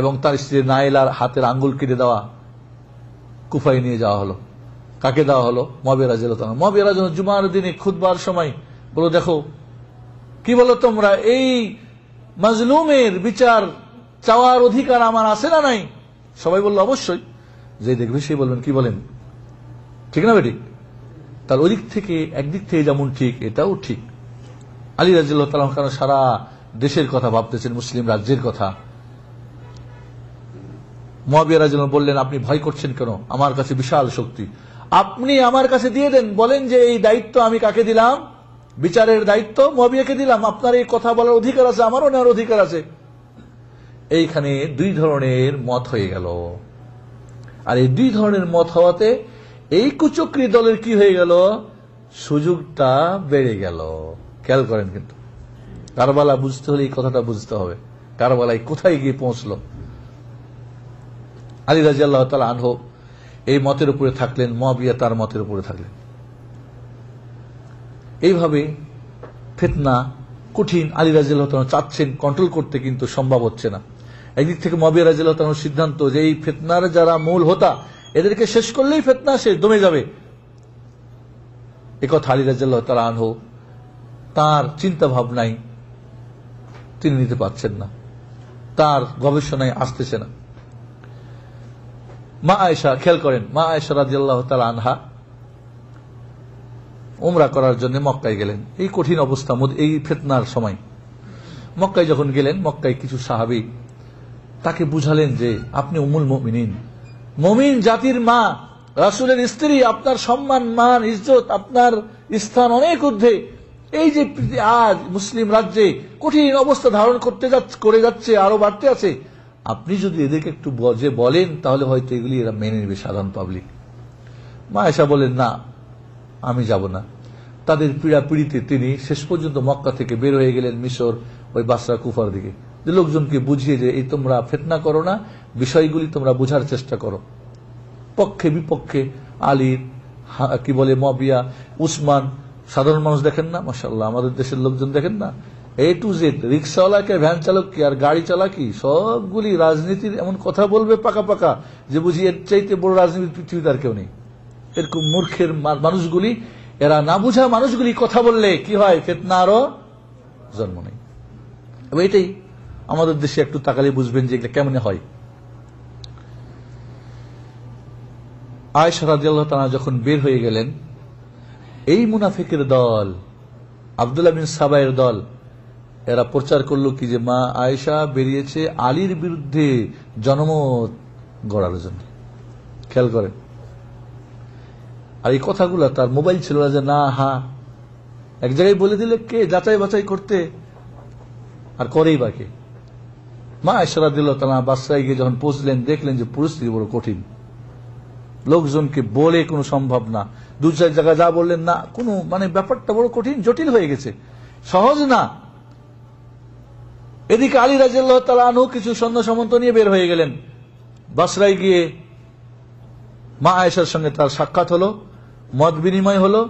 এবং তার স্ত্রী নাইলার হাতের আঙ্গুল কেটে দেওয়া কুফায় নিয়ে যাওয়া হলো। কাকে দেওয়া হলো? মুয়াবিয়া রাদিয়াল্লাহু তাআলা। মুয়াবিয়া রাদিয়াল্লাহু জুমার দিনে খুতবার সময় বলো, দেখো কি বলো তোমরা, এই মাজলুমের বিচার চাওয়ার অধিকার আমার আছে না নাই? সবাই বলল অবশ্যই। যে দেখবে সে বলবেন কি বলেন, ঠিক না বেঠিক? তার ওই দিক থেকে একদিক থেকে যেমন ঠিক এটাও ঠিক। আলী রাদিয়াল্লাহু তাআলা কারণ সারা দেশের কথা ভাবতেছেন, মুসলিম রাজ্যের কথা। মুয়াবিয়া রাদিয়াল্লাহু আনহু বললেন আপনি ভয় করছেন কেন? আমার কাছে বিশাল শক্তি, আপনি আমার কাছে দিয়ে দেন। বলেন যে এই দায়িত্ব আমি কাকে দিলাম? বিচারের দায়িত্ব মুয়াবিয়াকে দিলাম। আপনার এই কথা বলার অধিকার আছে, আমারও নেওয়ার অধিকার আছে। এইখানে দুই ধরনের মত হয়ে গেল। আর এই দুই ধরনের মত হওয়াতে এই কুচক্রী দলের কি হয়ে গেল? সুযোগটা বেড়ে গেল। খেয়াল করেন, কিন্তু কারবালা বুঝতে হলে এই কথাটা বুঝতে হবে। কারবালায় কোথায় গিয়ে পৌঁছলো? আলী রাদিয়াল্লাহু তাআলা আনহু এই মতের উপরে থাকলেন, মুয়াবিয়া তার মতের উপরে থাকলেন। এইভাবে ফিতনা কঠিন। আলী রাদিয়াল্লাহু তাআলা চাচ্ছেন কন্ট্রোল করতে, কিন্তু সম্ভব হচ্ছে না। একদিক থেকে মুয়াবিয়া রাদিয়াল্লাহু তাআলার সিদ্ধান্ত যে এই ফিতনার যারা মূল হোতা এদেরকে শেষ করলেই ফিতনা শেষ, দমে যাবে। একথা আলী রাদিয়াল্লাহু তাআলা আনহু তার চিন্তা ভাবনায় তিনি নিতে পারছেন না, তার গবেষণায় আসতেছে না। মা আয়েশা, খেয়াল করেন, মা আয়েশা রাদিয়াল্লাহু তাআলা আনহা উমরা করার জন্য মক্কায় গেলেন এই কঠিন অবস্থা, এই ফিতনার সময়। মক্কায় যখন গেলেন, মক্কায় কিছু সাহাবী তাকে বুঝালেন যে আপনি উম্মুল মুমিনিন, মুমিন জাতির মা, রাসূলের স্ত্রী, আপনার সম্মান, মান, ইজ্জত, আপনার স্থান অনেক ঊর্ধ্বে। এই যে আজ মুসলিম রাজ্যে কঠিন অবস্থা ধারণ করে যাচ্ছে, আরো বাড়তে আছে, আপনি যদি এদেরকে একটু বলেন তাহলে হয়তো এগুলি এরা মেনে নেবে, সাধারণ পাবলিক। মা আয়েশা বলেন না, আমি যাব না। তাদের পীড়াপিড়িতে তিনি শেষ পর্যন্ত মক্কা থেকে বের হয়ে গেলেন মিশর, ওই বাসরা কুফার দিকে, যে লোকজনকে বুঝিয়ে যে এই তোমরা ফিতনা করো না, বিষয়গুলি তোমরা বোঝার চেষ্টা করো। পক্ষে বিপক্ষে আলীর, কি বলে মুয়াবিয়া, উসমান, সাধারণ মানুষ দেখেন না, মাশাআল্লাহ আমাদের দেশের লোকজন দেখেন না, এ টু জেড, রিক্সাওয়ালাকে, ভ্যান চালক কি আর গাড়ি চালাকি, সবগুলি রাজনীতির এমন কথা বলবে পাকা পাকা যে বুঝি এর চাইতে বড় রাজনীতি পৃথিবীতে আর কেউ নেই। এরকম মূর্খের মানুষগুলি, এরা না বুঝা মানুষগুলি কথা বললে কি হয়? ফিতনা আরো জন্ম নেই। এবং এটাই আমাদের দেশে একটু তাকালে বুঝবেন যে এটা কেমনে হয়। আয়েশা রাদিয়াল্লাহু তাআলা যখন বের হয়ে গেলেন, এই মুনাফিকের দল, আব্দুল্লাহ বিন সাবায়ের দল, এরা প্রচার করলো কি যে মা আয়েশা বেরিয়েছে আলীর বিরুদ্ধে জনমত গড়ার জন্য। খেয়াল করেন, আর এই কথাগুলো তার মোবাইল ছিল না যে না হা এক জায়গায় বলে দিলে কে যাচাই বাছাই করতে, আর করেই বাকি। মা আয়েশা রাদিয়াল্লাহু তাআলা বাসরায় গিয়ে যখন পৌঁছলেন, দেখলেন যে পরিস্থিতি বড় কঠিন, লোকজনকে বলে কোনো সম্ভব না, দু চার জায়গায় যা বললেন না, কোনো ব্যাপারটা বড় কঠিন, জটিল হয়ে গেছে, সহজ না। এদিকে আলী রাদিয়াল্লাহু তাআলা আনহু কিছু সৈন্য সামন্ত নিয়ে বের হয়ে গেলেন। বাসরায় গিয়ে মা আয়েশার সঙ্গে তার সাক্ষাৎ হলো, মত বিনিময় হলো,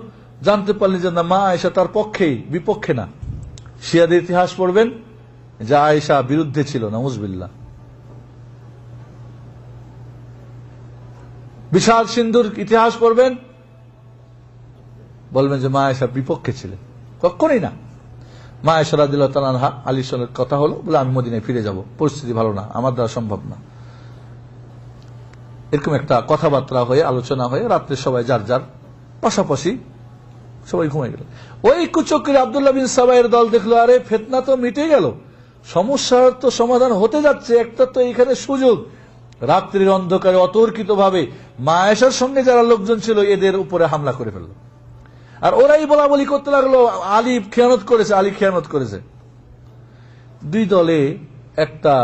জানতে পারলেন যে না, মা আয়েশা তার পক্ষেই, বিপক্ষে না। শিয়াদের ইতিহাস পড়বেন, যা আয়েশা বিরুদ্ধে ছিল, নাউজুবিল্লাহ। বিশাল সিন্ধুর ইতিহাস পড়বেন, বলবেন যে মা আয়েশার বিপক্ষে ছিলেন, কখনোই না। মা আয়েশা রাদিয়াল্লাহু তাআলা আনহা আলীর সঙ্গে কথা হলো, বলে আমি মদিনায় ফিরে যাব, পরিস্থিতি ভালো না, আমার দ্বারা সম্ভব না। এরকম একটা কথাবার্তা হয়ে আলোচনা হয়ে রাত্রে সবাই যার যার পাশাপাশি সবাই ঘুমাই গেল। ওই কুচক্রী আব্দুল্লাহ বিন সাবাইয়ের দল দেখলো, আরে ফিতনা তো মিটে গেল, সমস্যার তো সমাধান হতে যাচ্ছে, একটা তো এখানে সুযোগ। রাত্রির অন্ধকারে অতর্কিত ভাবে মা আয়েশার সঙ্গে যারা লোকজন ছিল এদের উপরে হামলা করে ফেললো। আর ওরাই বলা বলি করতে লাগলো আলী খেয়ানত করেছে, আলী খেয়ানত করেছে। দুই দলে একটা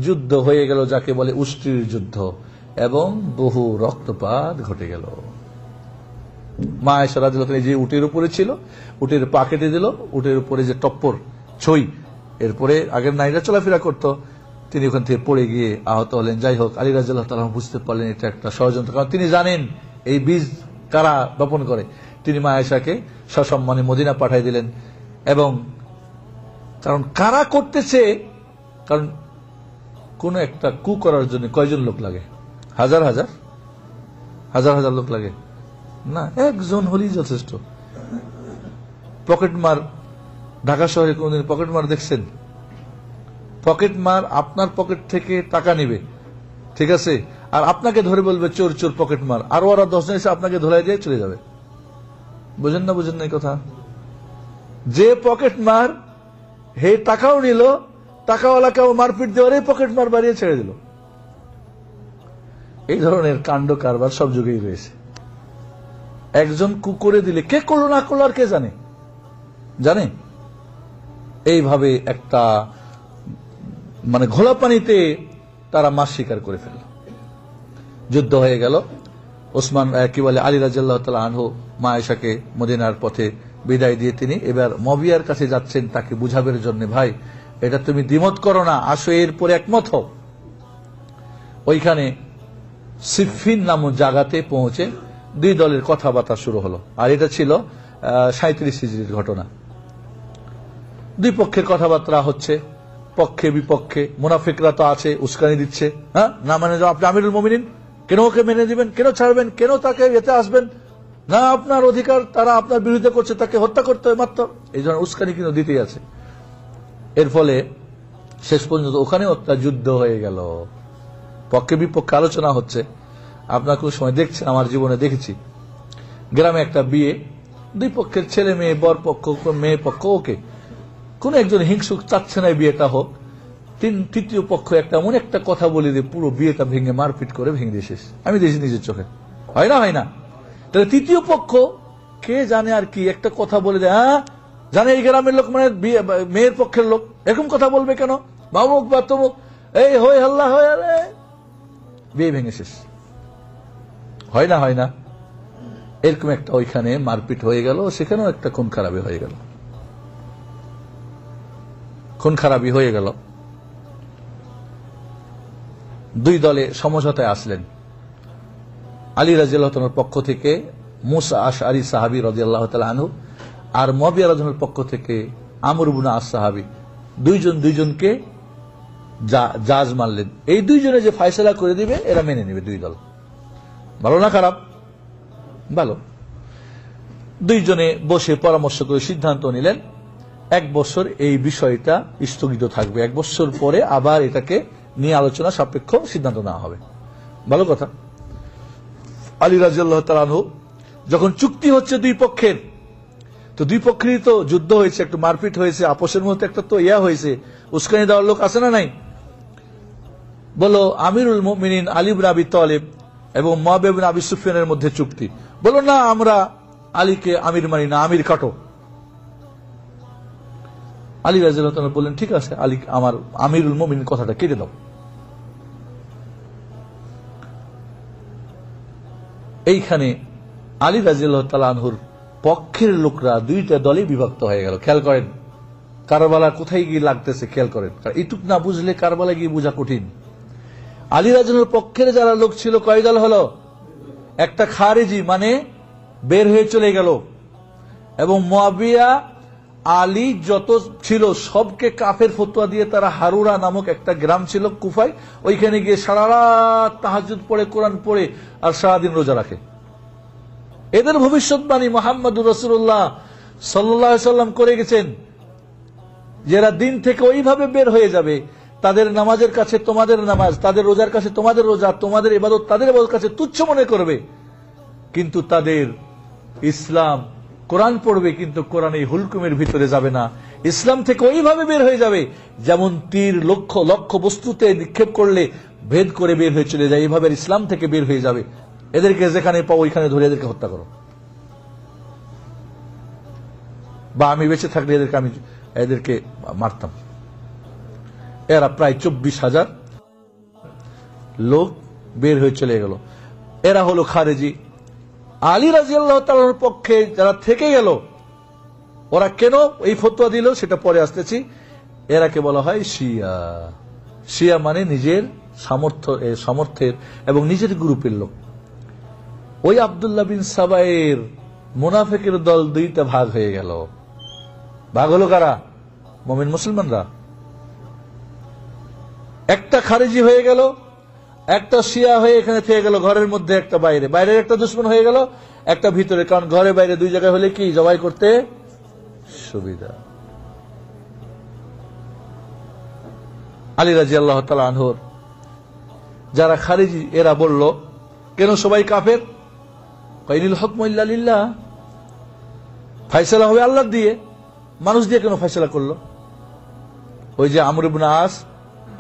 যুদ্ধ হয়ে গেল, যাকে বলে উষ্ট্রির যুদ্ধ, এবং বহু রক্তপাত ঘটে গেল। মা আয়েশা রাদিয়াল্লাহু তাআলা যে উটের উপরে ছিল, উটের পা কেটে দিল, উটের উপরে যে টপ্পর ছই, এরপরে আগের নারীরা চলাফেরা করত, তিনি ওখান থেকে পড়ে গিয়ে আহত হলেন। যাই হোক, আলী রাদিয়াল্লাহু তাআলা বুঝতে পারলেন এটা একটা ষড়যন্ত্র, কারণ তিনি জানেন এই বীজ কারা বপন করে। তিনি মা আয়েশাকে সসম্মানে মদিনা পাঠিয়ে দিলেন। এবং কারণ কারা করতেছে, কারণ কোন একটা কু করার জন্য কয়জন লোক লাগে? হাজার হাজার হাজার হাজার লোক লাগে না, একজন হলেই যথেষ্ট। পকেটমার, ঢাকা শহরে কোনদিন পকেটমার দেখছেন? পকেটমার আপনার পকেট থেকে টাকা নিবে, ঠিক আছে, আর আপনাকে ধরে বলবে চোর চোর পকেটমার, আর ওরা 10 জন এসে আপনাকে ধরাই দিয়ে চলে যাবে। বুঝেন না, বুঝেন না এই কথা? যে পকেটমার হে টাকাও নিল, টাকাওয়ালাকেও মারপিট দেওয়ার পকেটমার বাড়িয়ে ছেড়ে দিল। এই ধরনের কাণ্ড কারবার সব যুগেই রয়েছে। একজন কুকুরে দিলে কে করলো না করলো আর কে জানে, জানে? এইভাবে একটা মানে ঘোলা পানিতে তারা মাছ শিকার করে ফেলল। যুদ্ধ হয়ে গেল। ওসমান কি বলে আলী রাদিয়াল্লাহু তাআলা আনহু মা আয়েশাকে মদিনার পথে বিদায় দিয়ে তিনি এবার মুয়াবিয়ার কাছে যাচ্ছেন তাকে বুঝাবের জন্য, ভাই এটা তুমি দ্বিমত করো না, আসো এরপরে একমত হও। ওইখানে সিফিন নামক জায়গাতে পৌঁছে দুই দলের কথাবার্তা শুরু হলো। আর এটা ছিল 37 হিজরির ঘটনা। দুই পক্ষের কথাবার্তা হচ্ছে, পক্ষে বিপক্ষে। মুনাফিকরা তো আছে, উস্কানি দিচ্ছে, হ্যাঁ না মানে আপনি আমিরুল মুমিনিন, কেন ওকে মেনে দিবেন, কেন ছাড়বেন, কেন তাকে এতে আসবেন না, আপনার অধিকার, তারা আপনার বিরুদ্ধে করছে, তাকে হত্যা করতে হয় মাত্র। এই ধরনের উস্কানি কিন্তু দিতেই আছে। এর ফলে শেষ পর্যন্ত ওখানে একটা যুদ্ধ হয়ে গেল, পক্ষে বিপক্ষে আলোচনা হচ্ছে। আপনার কোন সময় দেখছেন, আমার জীবনে দেখেছি, গ্রামে একটা বিয়ে, দুই পক্ষের ছেলে মেয়ে, বর পক্ষ মেয়ে পক্ষ, ওকে কোন একজন হিংসুক চাচ্ছে না বিয়েটা হোক, তৃতীয় পক্ষ একটা এমন একটা কথা বলে দিয়ে পুরো বিয়েটা ভেঙে মারপিট করে ভেঙে দিয়ে শেষ। আমি দেখি নিজের চোখে, হয় না হয় না? তাহলে তৃতীয় পক্ষ কে জানে আর কি একটা কথা বলে দেয়, হ্যাঁ জানে এই গ্রামের লোক মানে মেয়ের পক্ষের লোক, এরকম কথা বলবে কেন, বামুক বা তমুক, এই হই হাল্লা হয়, আরে বিয়ে ভেঙে শেষ। হয় না হয় না? এরকম একটা ওইখানে মারপিট হয়ে গেল, সেখানেও একটা খুন খারাপি হয়ে গেল, খুন খারাপি হয়ে গেল। দুই দলে সমঝোতায় আসলেন। আলী রাদিয়াল্লাহু তাআলার পক্ষ থেকে মুসা আশআরী সাহাবী রাদিয়াল্লাহু তাআলা আনহু, আর মুয়াবিয়া রাদিয়াল্লাহু পক্ষ থেকে আমর ইবনে আস সাহাবী, দুইজনকে জাজ মানলেন। এই দুইজনে যে ফয়সালা করে দিবে এরা মেনে নেবে দুই দল। ভালো না খারাপ? ভালো। দুইজনে বসে পরামর্শ করে সিদ্ধান্ত নিলেন 1 বছর এই বিষয়টা স্থগিত থাকবে, 1 বছর পরে আবার এটাকে নিয়ে আলোচনা সাপেক্ষ সিদ্ধান্ত নেওয়া হবে। ভালো কথা। আলী রাদিয়াল্লাহু তাআলা আনহু যখন চুক্তি হচ্ছে দুই পক্ষের, তো দুই পক্ষেরই তো যুদ্ধ হয়েছে, একটু মারপিট হয়েছে, আপোষের মধ্যে একটা তো হয়েছে, উস্কানি দেওয়ার লোক আছে না নাই? বলো আমিরুল মুমিনিন আলী ইবনে আবি তালিব এবং মুয়াবিয়া ইবনে আবি সুফিয়ানের মধ্যে চুক্তি। বলো না আমরা আলীকে আমির মানি না, আমির কাটো। আলী রাদিয়াল্লাহু তাআলা বললেন ঠিক আছে, আলী আমার আমিরুল মুমিনিন কথাটা কেটে দাও। এইখানে আলী রাদিয়াল্লাহু তাআলা আনহুর পক্ষের লোকরা দুইটা দলে বিভক্ত হয়ে গেল। খেয়াল করেন কারবালা কোথায় গিয়ে লাগতেছে, খেয়াল করেন, কারণ এইটুক না বুঝলে কারবালা গিয়ে বোঝা কঠিন। আলী রাদিয়াল্লাহু পক্ষের যারা লোক ছিল কয় দল হলো? একটা খারেজি মানে বের হয়ে চলে গেল, এবং মুয়াবিয়া আলী যত ছিল সবকে কাফের ফতোয়া দিয়ে তারা হারুরা নামক একটা গ্রাম ছিল কুফায়, ওইখানে গিয়ে সারা রাত তাহাজ্জুদ পড়ে, কোরআন পড়ে আর সারাদিন রোজা রাখে। এদের ভবিষ্যৎবাণী মুহাম্মদুর রাসূলুল্লাহ সাল্লাল্লাহু আলাইহি সাল্লাম করে গেছেন, যারা দিন থেকে ওইভাবে বের হয়ে যাবে, তাদের নামাজের কাছে তোমাদের নামাজ, তাদের রোজার কাছে তোমাদের রোজা, তোমাদের ইবাদত তাদের ইবাদত কাছে তুচ্ছ মনে করবে, কিন্তু তাদের ইসলাম কোরআন পড়বে কিন্তু কোরআন এই হুলকুমের ভিতরে যাবে না। ইসলাম থেকে ওইভাবে বের হয়ে যাবে যেমন তীর লক্ষ্য লক্ষ্য বস্তুতে নিক্ষেপ করলে ভেদ করে বের হয়ে চলে যায়, এইভাবে ইসলাম থেকে বের হয়ে যাবে। এদেরকে যেখানে পাও ওইখানে ধরে এদেরকে হত্যা করো, বা আমি বেঁচে থাকলে এদেরকে মারতাম। এরা প্রায় 24,000 লোক বের হয়ে চলে গেল। এরা হলো খারেজি। আলী রাদিয়াল্লাহু তাআলার পক্ষে যারা থেকে গেল, ওরা কেন এই ফতোয়া দিল সেটা পরে আসতেছি। এরাকে বলা হয় শিয়া। শিয়া মানে নিজের সামর্থ্যের এবং নিজের গ্রুপের লোক। ওই আব্দুল্লাহ বিন সাবায়ের মুনাফিকের দল দুইটা ভাগ হয়ে গেল। ভাগ হলো কারা? মুমিন মুসলমানরা। একটা খারেজি হয়ে গেল, একটা শিয়া হয়ে এখানে থেকে গেল, ঘরের মধ্যে একটা বাইরে, বাইরের একটা দুশমন হয়ে গেল, একটা ভিতরে। কারণ ঘরে বাইরে দুই জায়গায় হলে কি জবাই করতে সুবিধা। আলী রাদিয়াল্লাহু তাআলা আনহুর যারা খারিজি এরা বলল, কেন সবাই কাফের? কাইনিল হুকমু ইল্লা লিল্লাহ, ফয়সালা হবে আল্লাহ দিয়ে, মানুষ দিয়ে কেন ফয়সালা করলো? ওই যে আমর ইবনে আস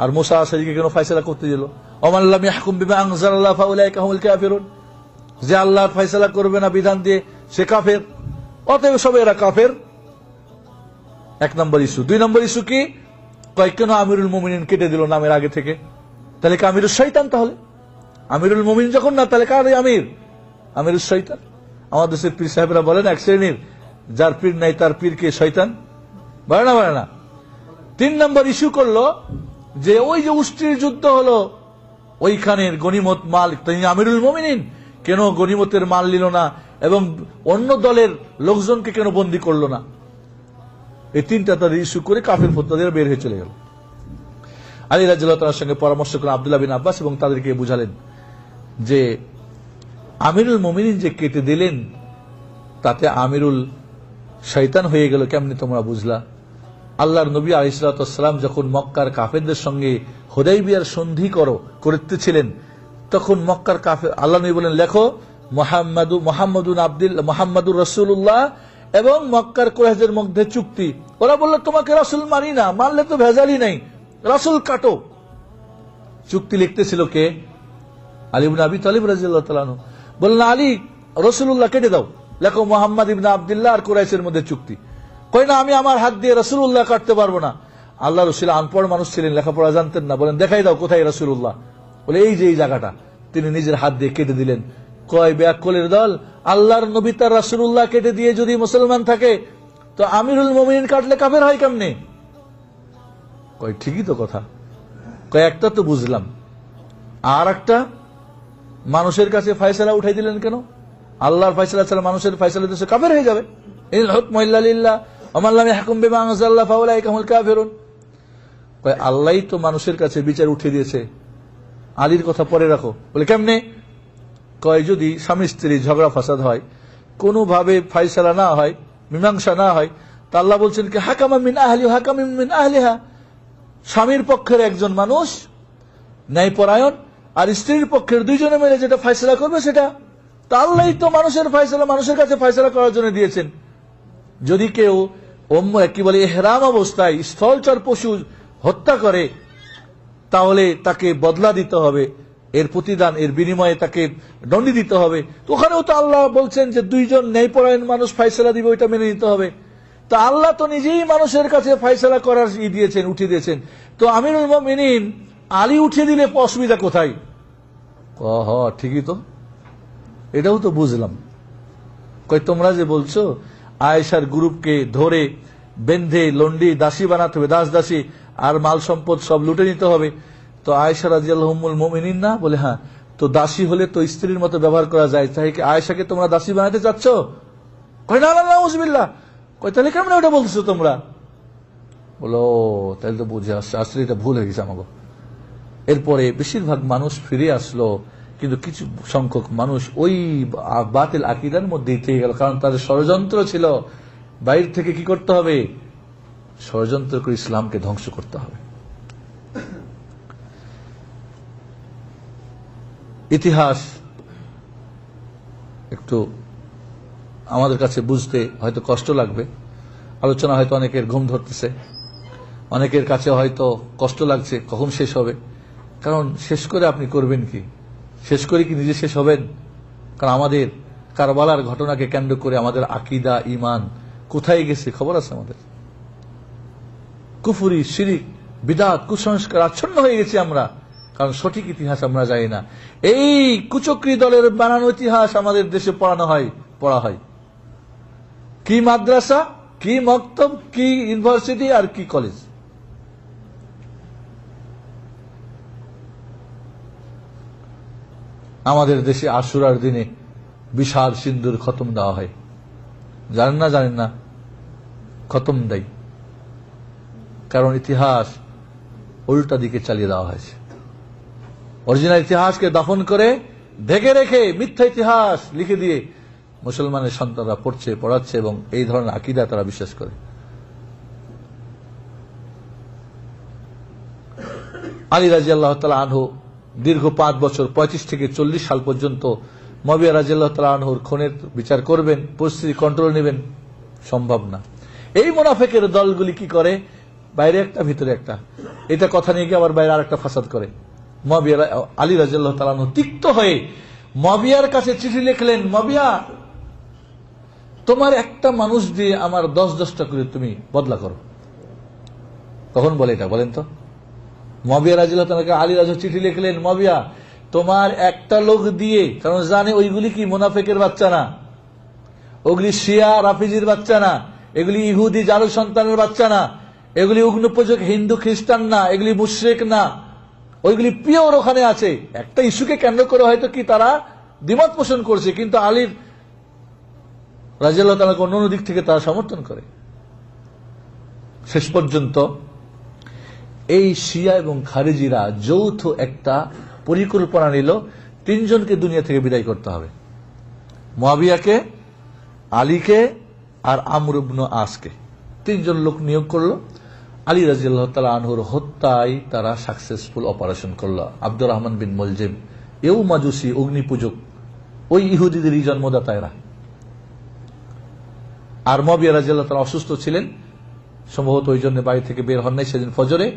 আর মুসা আশারিকে কেন ফয়সালা করতে দিল? ওমান লাম ইয়াহকুম বিমা আনজালাল্লাহু ফাউলাইকা হুমুল কাফিরুন, যে আল্লাহর ফয়সালা করবে না বিধান দিয়ে সে কাফের, অতএব সব এরা কাফের। এক নম্বর ইস্যু। দুই নম্বর ইস্যু কি? কয় কেন আমিরুল মুমিনিন কেটে দিল নামের আগে থেকে? তাহলে কি আমিরুল শয়তান? তাহলে আমিরুল মুমিনিন যখন না, তাহলে কার আমির? আমিরুল শয়তান। আমাদের দেশের পীর সাহেবরা বলেন এক শ্রেণীর, যার পীর নাই তার পীরকে শয়তান বলে না, বলে না। তিন নম্বর ইস্যু করলো যে ওই যে উষ্ট্রির যুদ্ধ হলো, ওইখানের গনিমত মাল তিনি আমিরুল মুমিনিন, কেন গনিমতের মাল নিল না এবং অন্য দলের লোকজনকে কেন বন্দী করলো না? এই তিনটা তাদের ইস্যু করে কাফির ফতোয়া বের হয়ে চলে গেল। আলী রাদিয়াল্লাহু তাআলার সঙ্গে পরামর্শ করে আব্দুল্লাহ বিন আব্বাস এবং তাদেরকে বুঝালেন যে আমিরুল মুমিনিন যে কেটে দিলেন তাতে আমিরুল শয়তান হয়ে গেল কেমনে তোমরা বুঝলা? আল্লাহর নবী আলাইহিস সালাতু ওয়াস সালাম যখন মক্কার কাফেরদের সঙ্গে হুদাইবিয়ার সন্ধি করতেছিলেন, তখন মক্কার কাফের আল্লাহ নবী বলেন, লেখো মুহাম্মাদুর রাসূলুল্লাহ এবং মক্কার কুরাইশদের মধ্যে চুক্তি। ওরা বলল তোমাকে রাসূল মানি না, মানলে তো ভেজালই নাই, রাসূল কাটো। চুক্তি লিখতেছিল কে? আলী ইবনে আবি তালিব রাদিয়াল্লাহু তাআলা আনহু। বললেন আলী, রাসূলুল্লাহ কেটে দাও, লেখো মুহাম্মদ ইবনে আব্দুল্লাহ আর কুরাইশের মধ্যে চুক্তি। কই না, আমি আমার হাত দিয়ে রাসূলুল্লাহ কাটতে পারবো না। আল্লাহ রাসূল আনপড় মানুষ ছিলেন, লেখাপড়া জানতেন না। বলেন দেখাই দাও কোথায় রাসূলুল্লাহ। বলে এই যে এই জায়গাটা। তিনি নিজের হাত দিয়ে কেটে দিলেন। কয় ব্যাককলের দল, আল্লাহর নবী তার রাসূলুল্লাহ কেটে দিয়ে যদি মুসলমান থাকে তো আমিরুল মুমিনিন কাটলে কাফের হয় কেমনে? কয় ঠিকই তো কথা। কয় একটা তো বুঝলাম, আর একটা মানুষের কাছে ফয়সালা উঠাই দিলেন কেন? আল্লাহর ফয়সালা ছাড়া মানুষের ফয়সালা তো কাফের হয়ে যাবে। ইল হুকমু ইল্লা লিল্লাহ ওয়া মান লাম ইয়াহকুম বিমা আনজালাল্লাহু ফাউলাইকা হুমুল কাফিরুন। কয় আল্লাহই তো মানুষের কাছে বিচার উঠিয়ে দিয়েছে, আলীর কথা পরে রাখো। বলে কেমনে? কয় যদি স্বামী স্ত্রী ঝগড়া ফাসাদ হয়, কোনোভাবে ফয়সালা না হয়, মীমাংসা না হয়, তা আল্লাহ বলছেন কি হাকামা মিন আহলি ওয়া হাকামা মিন আহলিহা, স্বামীর পক্ষের একজন মানুষ ন্যায়পরায়ণ আর স্ত্রীর পক্ষের দুইজনে মিলে যেটা ফয়সালা করবে সেটা। তা আল্লাহই তো মানুষের ফয়সালা মানুষের কাছে ফয়সালা করার জন্য দিয়েছেন। যদি কেউ কি বলে ইহরাম অবস্থায় স্থলচর পশু হত্যা করে, তাহলে তাকে বদলা দিতে হবে, এর প্রতিদান এর বিনিময়ে তাকে দণ্ডি দিতে হবে। তো ওখানেও তো আল্লাহ বলছেন যে দুইজন ন্যায়পরায়ণ মানুষ ফয়সালা দিবে, ওইটা মেনে নিতে হবে। তা আল্লাহ তো নিজেই মানুষের কাছে ফয়সালা করার দিয়েছেন, উঠিয়ে দিয়েছেন। তো আমিরুল মুমিনিন আলী উঠিয়ে দিলে অসুবিধা কোথায়? ঠিকই তো, এটাও তো বুঝলাম। কই তোমরা যে বলছো আয়েশার গ্রুপকে ধরে বেঁধে লন্ডি দাসী বানাতে হবে, দাস দাসী, আর মাল সম্পদ সব লুটে নিতে হবে, তো আয়েশা রাদিয়াল্লাহু উম্মুল মুমিনিন না? বলে হ্যাঁ। তো দাসী হলে তো স্ত্রীর মতো ব্যবহার করা যায়, তাই কি আয়েশাকে তোমরা দাসী বানাতে চাচ্ছ? কই না না নাউজুবিল্লাহ। কই তাহলে কেমন ওটা বলছো তোমরা? বলো তাহলে তো বুঝে আসছে, আসলে এটা ভুল হয়ে গেছে আমাকে। এরপরে বেশিরভাগ মানুষ ফিরে আসলো কিন্তু কিছু সংখ্যক মানুষ ওই বাতিল আকীদার মধ্যেই থেকে গেল, কারণ তাদের ষড়যন্ত্র ছিল বাইরে থেকে কি করতে হবে, ষড়যন্ত্র করে ইসলামকে ধ্বংস করতে হবে। ইতিহাস একটু আমাদের কাছে বুঝতে হয়তো কষ্ট লাগবে, আলোচনা হয়তো অনেকের ঘুম ধরতেছে, অনেকের কাছে হয়তো কষ্ট লাগছে কখন শেষ হবে। কারণ শেষ করে আপনি করবেন কি, শেষ করে কি নিজে শেষ হবেন? কারণ আমাদের কারবালার ঘটনাকে কেন্দ্র করে আমাদের আকীদা ঈমান কোথায় গেছে খবর আছে আমাদের। কুফরি, শিরিক, বিদআত, কুসংস্কার আচ্ছন্ন হয়ে গেছি আমরা, কারণ সঠিক ইতিহাস আমরা জানি না। এই কুচক্রী দলের বানানো ইতিহাস আমাদের দেশে পড়া হয়। কি মাদ্রাসা, কি মক্তব, কি ইউনিভার্সিটি আর কি কলেজ। আমাদের দেশে আশুরার দিনে বিশাল সিন্দুর খতম দেওয়া হয়, জানেন না খতম দেয়, কারণ ইতিহাস উল্টা দিকে চালিয়ে দেওয়া হয়েছে। অরিজিনাল ইতিহাসকে দাফন করে ঢেকে রেখে মিথ্যা ইতিহাস লিখে দিয়ে মুসলমানের সন্তানরা পড়াচ্ছে এবং এই ধরনের আকীদা তারা বিশ্বাস করে। আলী রাদিয়াল্লাহু তাআলা আনহু দীর্ঘ 5 বছর 35 থেকে 40 সাল পর্যন্ত মুআবিয়া রাদিয়াল্লাহু তাআলা আনহুর খুনের বিচার করবেন, পরিস্থিতি কন্ট্রোল নেবেন, সম্ভব না। এই মুনাফিকের দলগুলি কি করে, বাইরে একটা ভিতরে একটা, এটা কথা নিয়ে গিয়ে আবার বাইরে আরেকটা ফাসাদ করে। মুআবিয়া আলী রাদিয়াল্লাহু তাআলা আনহু তিক্ত হয়ে মুআবিয়ার কাছে চিঠি লিখলেন, মুআবিয়া তোমার একটা মানুষ দিয়ে আমার 10-10টা করে তুমি বদলা করো। কখন বলে এটা বলেন তো? মুআবিয়া রাদিয়াল্লাহু তাআলা আলী রাদিয়াল্লাহু চিঠি লিখলেন, মুআবিয়া তোমার একটা লোক দিয়ে, কারণ জানে ওইগুলি কি মুনাফিকের বাচ্চা না, ওগুলি শিয়া রাফিজির বাচ্চা না, এগুলি ইহুদি জারু সন্তানের বাচ্চা না, এগুলি উগ্নপূজক হিন্দু খ্রিস্টান না, এগুলি মুশরিক না, ওইগুলি পিওর ওখানে আছে। একটা ইস্যুকে কেন্দ্র করে হয়তো কি তারা দ্বিমত পোষণ করছে, কিন্তু আলীর রাদিয়াল্লাহু তাআলাকে অন্য দিক থেকে তারা সমর্থন করে। শেষ পর্যন্ত এই শিয়া এবং খারিজিরা যৌথ একটা পরিকল্পনা নিল, 3 জনকে দুনিয়া থেকে বিদায় করতে হবে, মুআবিয়াকে, আলীকে আর আমর ইবনে আসকে। 3 জন লোক নিয়োগ করলো। আলী রাদিয়াল্লাহু তাআলা আনহুর হত্যায় তারা সাকসেসফুল অপারেশন করলো। আব্দুর রহমান বিন মুলজিম, এও মাজুসি, অগ্নিপূজক, ওই ইহুদিদেরই জন্মদাতা এরা। আর মুআবিয়া রাদিয়াল্লাহু তাআলা অসুস্থ ছিলেন, সম্ভবত ওই জন্য বাড়ি থেকে বের হন নাই সেদিন ফজরে।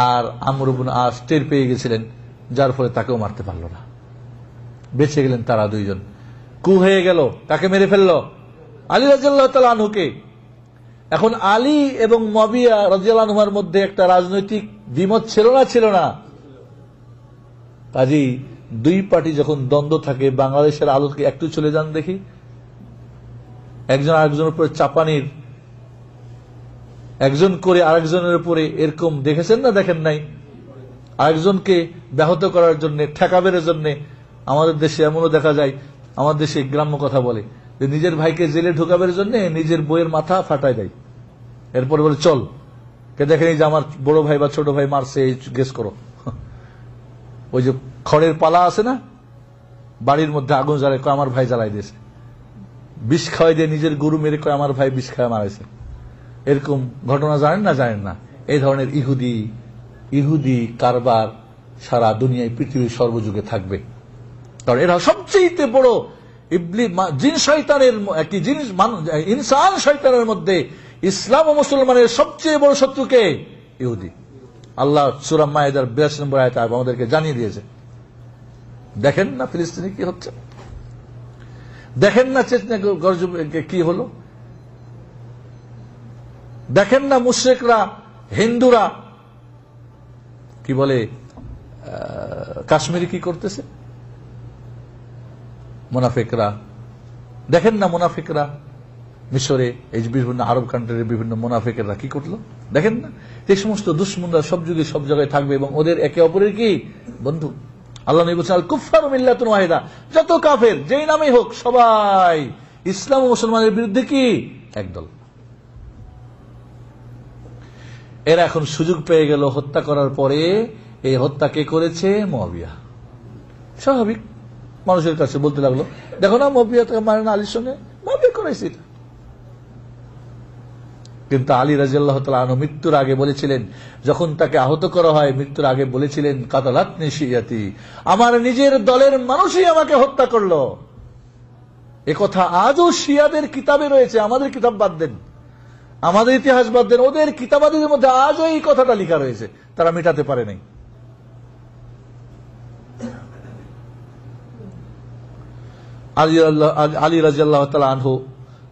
আর আমর ইবনে আস টের পেয়ে গেছিলেন, যার ফলে তাকেও মারতে পারল না, বেঁচে গেলেন তারা 2 জন। কু হয়ে গেল, তাকে মেরে ফেলল আলী রাদিয়াল্লাহু তাআলা আনহুকে। এখন আলী এবং মুআবিয়া রাদিয়াল্লাহু আনহুর মধ্যে একটা রাজনৈতিক দ্বিমত ছিল না। কাজেই 2 পার্টি যখন দ্বন্দ্ব থাকে, বাংলাদেশের আলোকে একটু চলে যান দেখি, একজন আরেকজনের উপরে চাপানির, একজন করে আরেকজনের উপরে এরকম দেখেছেন না দেখেন নাই? আরেকজনকে ব্যাহত করার জন্য, ঠেকাবের জন্য আমাদের দেশে এমনও দেখা যায়, আমাদের দেশে গ্রাম্য কথা বলে যে নিজের ভাইকে জেলে ঢোকাবের জন্য নিজের বইয়ের মাথা ফাটায় দেয়, এরপরে বলে চল কে দেখেনি যে আমার বড় ভাই বা ছোট ভাই মারছে, গেস করো। ওই যে খড়ের পালা আছে না, বাড়ির মধ্যে আগুন জ্বালায়, কয় আমার ভাই জ্বালাই দিয়েছে, বিষ খাওয়াই দিয়ে নিজের গরু মেরে কয় আমার ভাই বিষ খাওয়া মারাইছে। এরকম ঘটনা জানেন না? এই ধরনের ইহুদি কারবার সারা দুনিয়ায়, পৃথিবীর সর্বযুগে থাকবে। কারণ এরা সবচেয়ে বড় জিন শয়তানের, একটি জিনিস ইনসান শয়তানের মধ্যে ইসলাম ও মুসলমানের সবচেয়ে বড় শত্রুকে ইহুদি। আল্লাহ সূরা মায়েদার 82 নম্বর আয়াতে আমাদেরকে জানিয়ে দিয়েছে। দেখেন না ফিলিস্তিনে কি হচ্ছে, দেখেন না চেতনা কি হলো, দেখেন না মুশরিকরা, হিন্দুরা কি বলে কাশ্মীরে কি করতেছে, মুনাফিকরা দেখেন না, মুনাফিকরা মিশরে, এই বিভিন্ন আরব কান্ট্রির বিভিন্ন মুনাফিকরা কি করলো দেখেন না। এই সমস্ত দুশ্মনরা সব যুগে সব জায়গায় থাকবে এবং ওদের একে অপরের কি বন্ধু। আল্লাহ নবী বলেছেন, আল কুফফারু মিল্লাতুন ওয়াহিদা, যত কাফের যেই নামেই হোক সবাই ইসলাম ও মুসলমানের বিরুদ্ধে কি একদল। এরা এখন সুযোগ পেয়ে গেল হত্যা করার পরে। এই হত্যা কে করেছে? মুআবিয়া। স্বাভাবিক, মানুষের কাছে বলতে লাগলো, দেখো না মুয়াবিয়া তাকে মারে না আলীর সঙ্গে, মুয়াবিয়া করাইছে এটা। কিন্তু আলী রাদিয়াল্লাহু তাআলা আনহু মৃত্যুর আগে বলেছিলেন, যখন তাকে আহত করা হয় মৃত্যুর আগে বলেছিলেন, কাতালাতনি শিয়াতি, আমার নিজের দলের মানুষই আমাকে হত্যা করলো। এ কথা আজও শিয়াদের কিতাবে রয়েছে, আমাদের কিতাব বাদ দেন, আমাদের ইতিহাস বাদ দেন, ওদের কিতাবাদের মধ্যে আজও এই কথাটা লেখা রয়েছে, তারা মেটাতে পারে নাই। আলী রাদিয়াল্লাহু তাআলা আনহু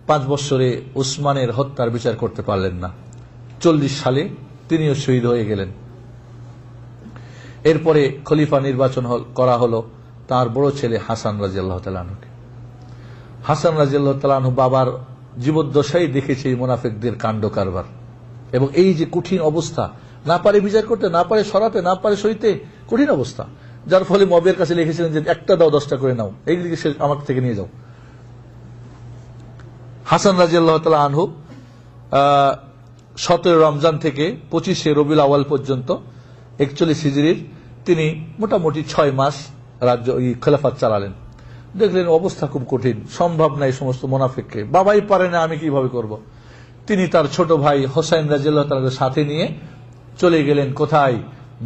5 বছরে উসমানের হত্যার বিচার করতে পারলেন না। 40 সালে তিনিও শহীদ হয়ে গেলেন। এরপরে খলিফা নির্বাচন করা হলো তার বড় ছেলে হাসান রাদিয়াল্লাহু তাআলা আনহুকে। হাসান রাদিয়াল্লাহু তাআলা আনহু বাবার জীবদ্দশায় দেখেছে এই মুনাফিকদের কাণ্ড কারবার, এবং এই যে কঠিন অবস্থা, না পারে বিচার করতে, না পারে সরাতে, না পারে সইতে, কঠিন অবস্থা, যার ফলে মুয়াবিয়ার কাছে লিখেছিলেন যে একটা দাও 10টা করে নাও, এইগুলিকে সে আমার থেকে নিয়ে যাও। হাসান রাদিয়াল্লাহু তাআলা আনহু 17 রমজান থেকে 25 রবিউল আউয়াল পর্যন্ত 41 হিজরির তিনি মোটামুটি 6 মাস রাজ্য খেলাফত চালালেন। দেখলেন অবস্থা খুব কঠিন, সম্ভব নাই সমস্ত মুনাফিককে, বাবাই পারে না, আমি কিভাবে করব। তিনি তার ছোট ভাই হোসাইন রাদিয়াল্লাহু তাআলাকে সাথে নিয়ে চলে গেলেন কোথায়,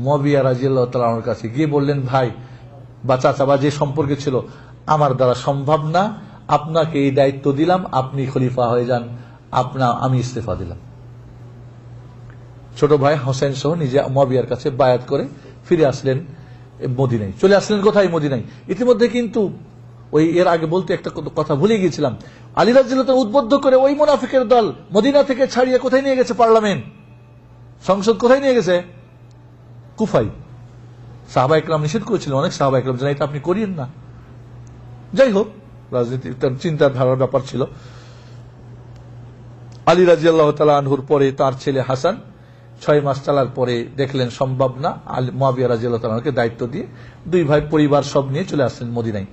মুয়াবিয়া রাদিয়াল্লাহু তাআলার কাছে গিয়ে বললেন, ভাই বা চাচা বা যে সম্পর্কে ছিল, আমার দ্বারা সম্ভব না, আপনাকে এই দায়িত্ব দিলাম, আপনি খলিফা হয়ে যান, আমি ইস্তেফা দিলাম। ছোট ভাই হোসেন সহ নিজে মুয়াবিয়ার কাছে বায়াত করে ফিরে আসলেন মদিনায়। চলে আসলেন কোথায়? মদিনায়। ইতিমধ্যে কিন্তু ওই এর আগে বলতে একটা কথা ভুলে গিয়েছিলাম, আলী রাদিয়াল্লাহু তাআলা উদ্বুদ্ধ করে ওই মুনাফিকের দল মদিনা থেকে ছাড়িয়ে কোথায় নিয়ে গেছে? পার্লামেন্ট, সংসদ কোথায় নিয়ে গেছে? কুফায়। সাহাবা ইকরাম নিষেধ করেছিলেন, অনেক সাহাবা ইকরাম জানেন এটা আপনি করিয়েন না। যাই হোক, রাজনীতি চিন্তাধারার ব্যাপার ছিল। আলী রাদিয়াল্লাহু তাআলা আনহুর পরে তার ছেলে হাসান 6 মাস চালার পরে দেখলেন সম্ভব না, মুয়াবিয়া রাদিয়াল্লাহু তাআলা আনহুকে দায়িত্ব দিয়ে 2 ভাই পরিবার সব নিয়ে চলে আসলেন মদিনায়।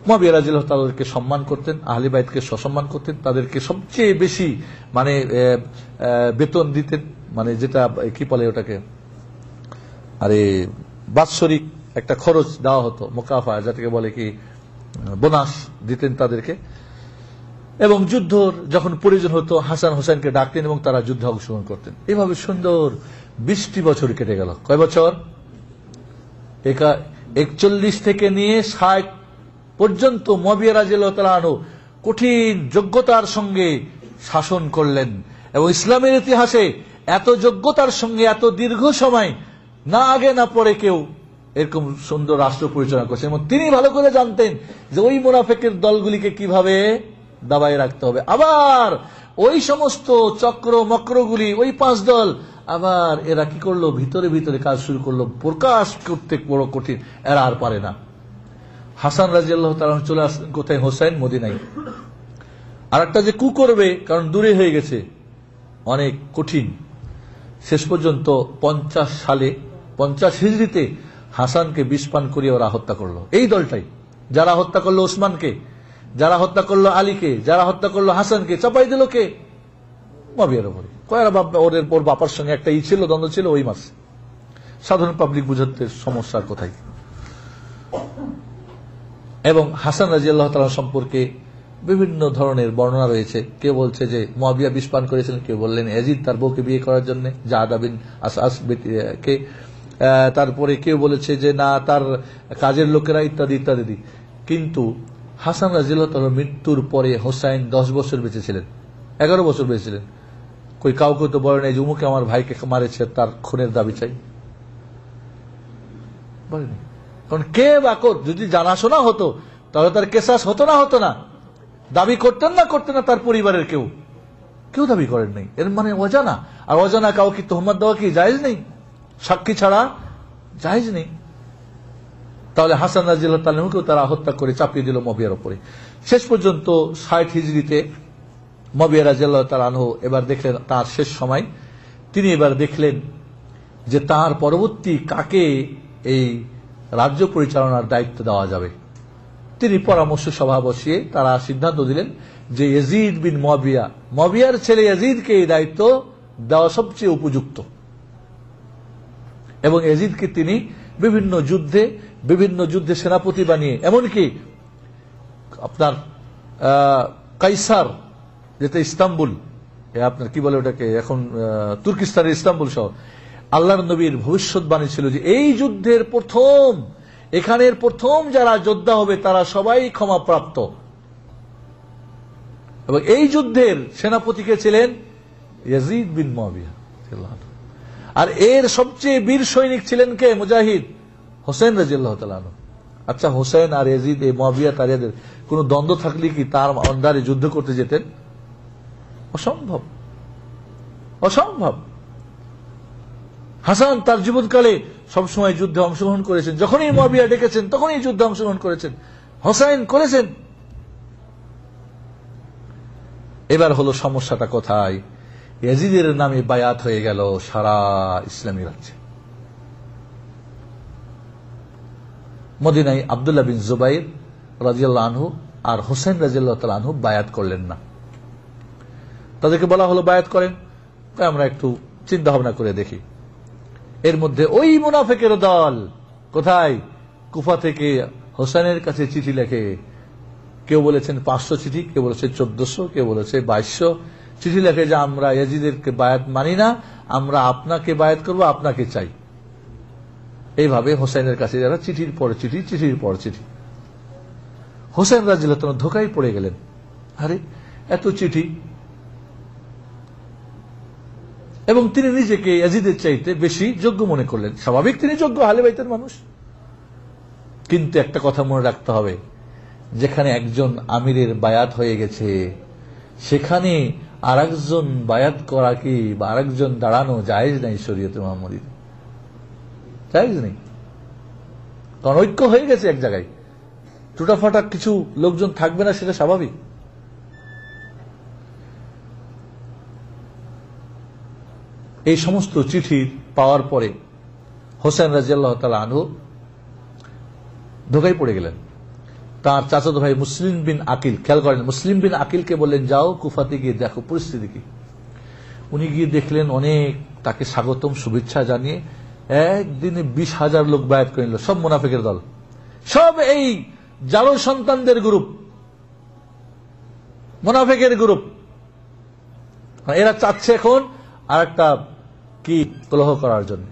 মুয়াবিয়া রাদিয়াল্লাহু তাআলাকে সম্মান করতেন, আহলে বাইতকে সসম্মান করতেন, তাদেরকে সবচেয়ে বেশি মানে বেতন দিতেন, মানে যেটা কি বলে ওটাকে, আরে বাৎসরিক একটা খরচ দেওয়া হতো, মুকাফা যেটাকে বলে কি, বোনাস দিতেন তাদেরকে। এবং যুদ্ধ যখন প্রয়োজন হতো হাসান হোসেনকে ডাকতেন এবং তারা যুদ্ধে অংশগ্রহণ করতেন। এভাবে সুন্দর 20টি বছর কেটে গেল। কয় বছর? 41 থেকে নিয়ে 60 পর্যন্ত মুয়াবিয়া রাদিয়াল্লাহু তাআলা আনহু কঠিন যোগ্যতার সঙ্গে শাসন করলেন, এবং ইসলামের ইতিহাসে এত যোগ্যতার সঙ্গে এত দীর্ঘ সময় না আগে না পরে কেউ এরকম সুন্দর রাষ্ট্র পরিচালনা করছেন। এবং তিনি ভালো করে জানতেন যে ওই মুনাফিকের দলগুলিকে কিভাবে দাবায় রাখতে হবে। আবার ওই সমস্ত চক্র মক্রগুলি, ওই 5 দল আবার এরা কি করলো, ভিতরে ভিতরে কাজ শুরু করলো, প্রকাশ করতে বড় কঠিন, এরা আর পারে না। হাসান রাদিয়াল্লাহু তাআলা চলে আসলেন কোথায়? হোসেন মদিনায়। আর একটা যে কু করবে, কারণ দূরে হয়ে গেছে, অনেক কঠিন। শেষ পর্যন্ত 50 সালে 50 হিজরিতে হাসানকে বিষ পান করিয়ে ওরা হত্যা করলো। এই দলটাই যারা হত্যা করলো ওসমানকে, যারা হত্যা করলো আলীকে, যারা হত্যা করলো হাসানকে, চাপাই দিল কে? মুয়াবিয়ার উপরে। কয়েরা ওর বাপার সঙ্গে একটা ছিল, দ্বন্দ্ব ছিল ওই মাসে। সাধারণ পাবলিক বুঝতে সমস্যার কোথায়। এবং হাসান রাদিয়াল্লাহু তাআলা সম্পর্কে বিভিন্ন ধরনের বর্ণনা রয়েছে। কেউ বলছে যে মুয়াবিয়া বিষ পান করেছিলেন, কেউ বললেন ইয়াজিদ তার বউকে বিয়ে করার জন্য, জাদা বিন আসআস কে, তারপরে কেউ বলেছে যে না তার কাজের লোকেরা, ইত্যাদি ইত্যাদি। কিন্তু হাসান রাদিয়াল্লাহু তাআলার মৃত্যুর পরে হোসাইন 10 বছর বেঁচেছিলেন, 11 বছর বেঁচেছিলেন। কই কাউকে তো বলে নাই যে উমুকে আমার ভাইকে মারেছে, তার খুনের দাবি চাই, বলেনি। কারণ কে বা যদি জানাশোনা হতো তাহলে তার কেসাস হতো না, দাবি করতেন না তার পরিবারের কেউ দাবি করেন নাই। এর মানে অজানা, আর অজানা কাউকে তোহমত দেওয়া কি জায়েজ নেই? সাক্ষী ছাড়া জায়েজ নেই। তাহলে হাসান রাদিয়াল্লাহু তাআলাকে তারা হত্যা করে চাপিয়ে দিল মুয়াবিয়ার উপরে। শেষ পর্যন্ত 60 হিজরিতে মুয়াবিয়া রাদিয়াল্লাহু তাআলা আনহু এবার দেখলেন তার শেষ সময়, তিনি এবার দেখলেন যে তার পরবর্তী কাকে এই রাজ্য পরিচালনার দায়িত্ব দেওয়া যাবে। তিনি পরামর্শ সভা বসিয়ে তারা সিদ্ধান্ত দিলেন যে ইয়াজিদ বিন মুয়াবিয়ার ছেলে ইয়াজিদকে এই দায়িত্ব দেওয়া সবচেয়ে উপযুক্ত, এবং ইয়াজিদকে তিনি বিভিন্ন যুদ্ধে সেনাপতি বানিয়ে, এমনকি আপনার কাইসার, যেটা ইস্তাম্বুল, আপনার কি বলে ওটাকে এখন, তুর্কিস্তানের ইস্তাম্বুল শহর, আল্লাহর নবীর ভবিষ্যৎবাণী ছিল যে এই যুদ্ধের এখানের প্রথম যারা যোদ্ধা হবে তারা সবাই ক্ষমাপ্রাপ্ত। এবং এই যুদ্ধের সেনাপতিকে ছিলেন ইয়াজিদ বিন মুআবিয়া। আর এর সবচেয়ে বীর সৈনিক ছিলেন কে? মুজাহিদ হোসেন রাদিয়াল্লাহু তাআলা আনহু। আচ্ছা, হোসেন আর ইয়াজিদ, এই মুআবিয়া তারিয়াদের কোন দ্বন্দ্ব থাকলে কি তার আন্ডারে যুদ্ধ করতে যেতেন? অসম্ভব, অসম্ভব। হাসান তার জীবনকালে সবসময় যুদ্ধে অংশগ্রহণ করেছেন, যখনই মুআবিয়া ডেকেছেন তখনই যুদ্ধে অংশগ্রহণ করেছেন, হোসেন করেছেন। এবার হলো সমস্যাটা কোথায়? ইয়াজিদের নামে বায়াত হয়ে গেল সারা ইসলামী রাজ্যে। মদিনায় আব্দুল্লাহ বিন জুবাইর রাদিয়াল্লাহু আনহু আর হোসেন রাদিয়াল্লাহু তাআলা আনহু বায়াত করলেন না। তাদেরকে বলা হলো বায়াত করেন, আমরা একটু চিন্তা ভাবনা করে দেখি। এর মধ্যে ওই মুনাফিকের দল কোথায়? কুফা থেকে হোসেনের কাছে চিঠি লেখে। কেউ বলেছেন 500 চিঠি, কেউ বলেছে 1400, কেউ বলেছে 2200 চিঠি লেখে যে আমরা ইয়াজিদেরকে বায়াত মানি না, আমরা আপনাকে বায়াত করব, আপনাকে চাই। এইভাবে হোসেনের কাছে যারা চিঠির পর চিঠি, চিঠির পর চিঠি। হোসেন রাদিয়াল্লাহু তাআলা ধোঁকায় পড়ে গেলেন। আরে এত চিঠি, এবং তিনি নিজেকে ইয়াজিদের চাইতে বেশি যোগ্য মনে করলেন। স্বাভাবিক, তিনি যোগ্য, আহলে বাইতের মানুষ। কিন্তু একটা কথা মনে রাখতে হবে, যেখানে একজন আমিরের বায়াত হয়ে গেছে সেখানে আরেকজন বায়াত করা কি বা আরেকজন দাঁড়ানো জায়েজ নাই শরীয়তে মুহাম্মদী, জায়েজ নেই। কারণ ঐক্য হয়ে গেছে এক জায়গায়, টুটাফাটা কিছু লোকজন থাকবে না, সেটা স্বাভাবিক। এই সমস্ত চিঠি পাওয়ার পরে হোসেন রাদিয়াল্লাহু তাআলা আনহু ধোঁকায় পড়ে গেলেন। তার চাচাতো ভাই মুসলিম বিন আকিল, খেয়াল করেন, মুসলিম বিন আকিলকে বললেন যাও কুফাতে গিয়ে দেখো পরিস্থিতি কি। উনি গিয়ে দেখলেন অনেক তাকে স্বাগতম শুভেচ্ছা জানিয়ে একদিনে 20,000 লোক বায়াত করে নিল, সব মুনাফিকের দল, সব এই জালো সন্তানদের গ্রুপ, মুনাফিকের গ্রুপ। এরা চাচ্ছে এখন আর একটা কি কলহ করার জন্য।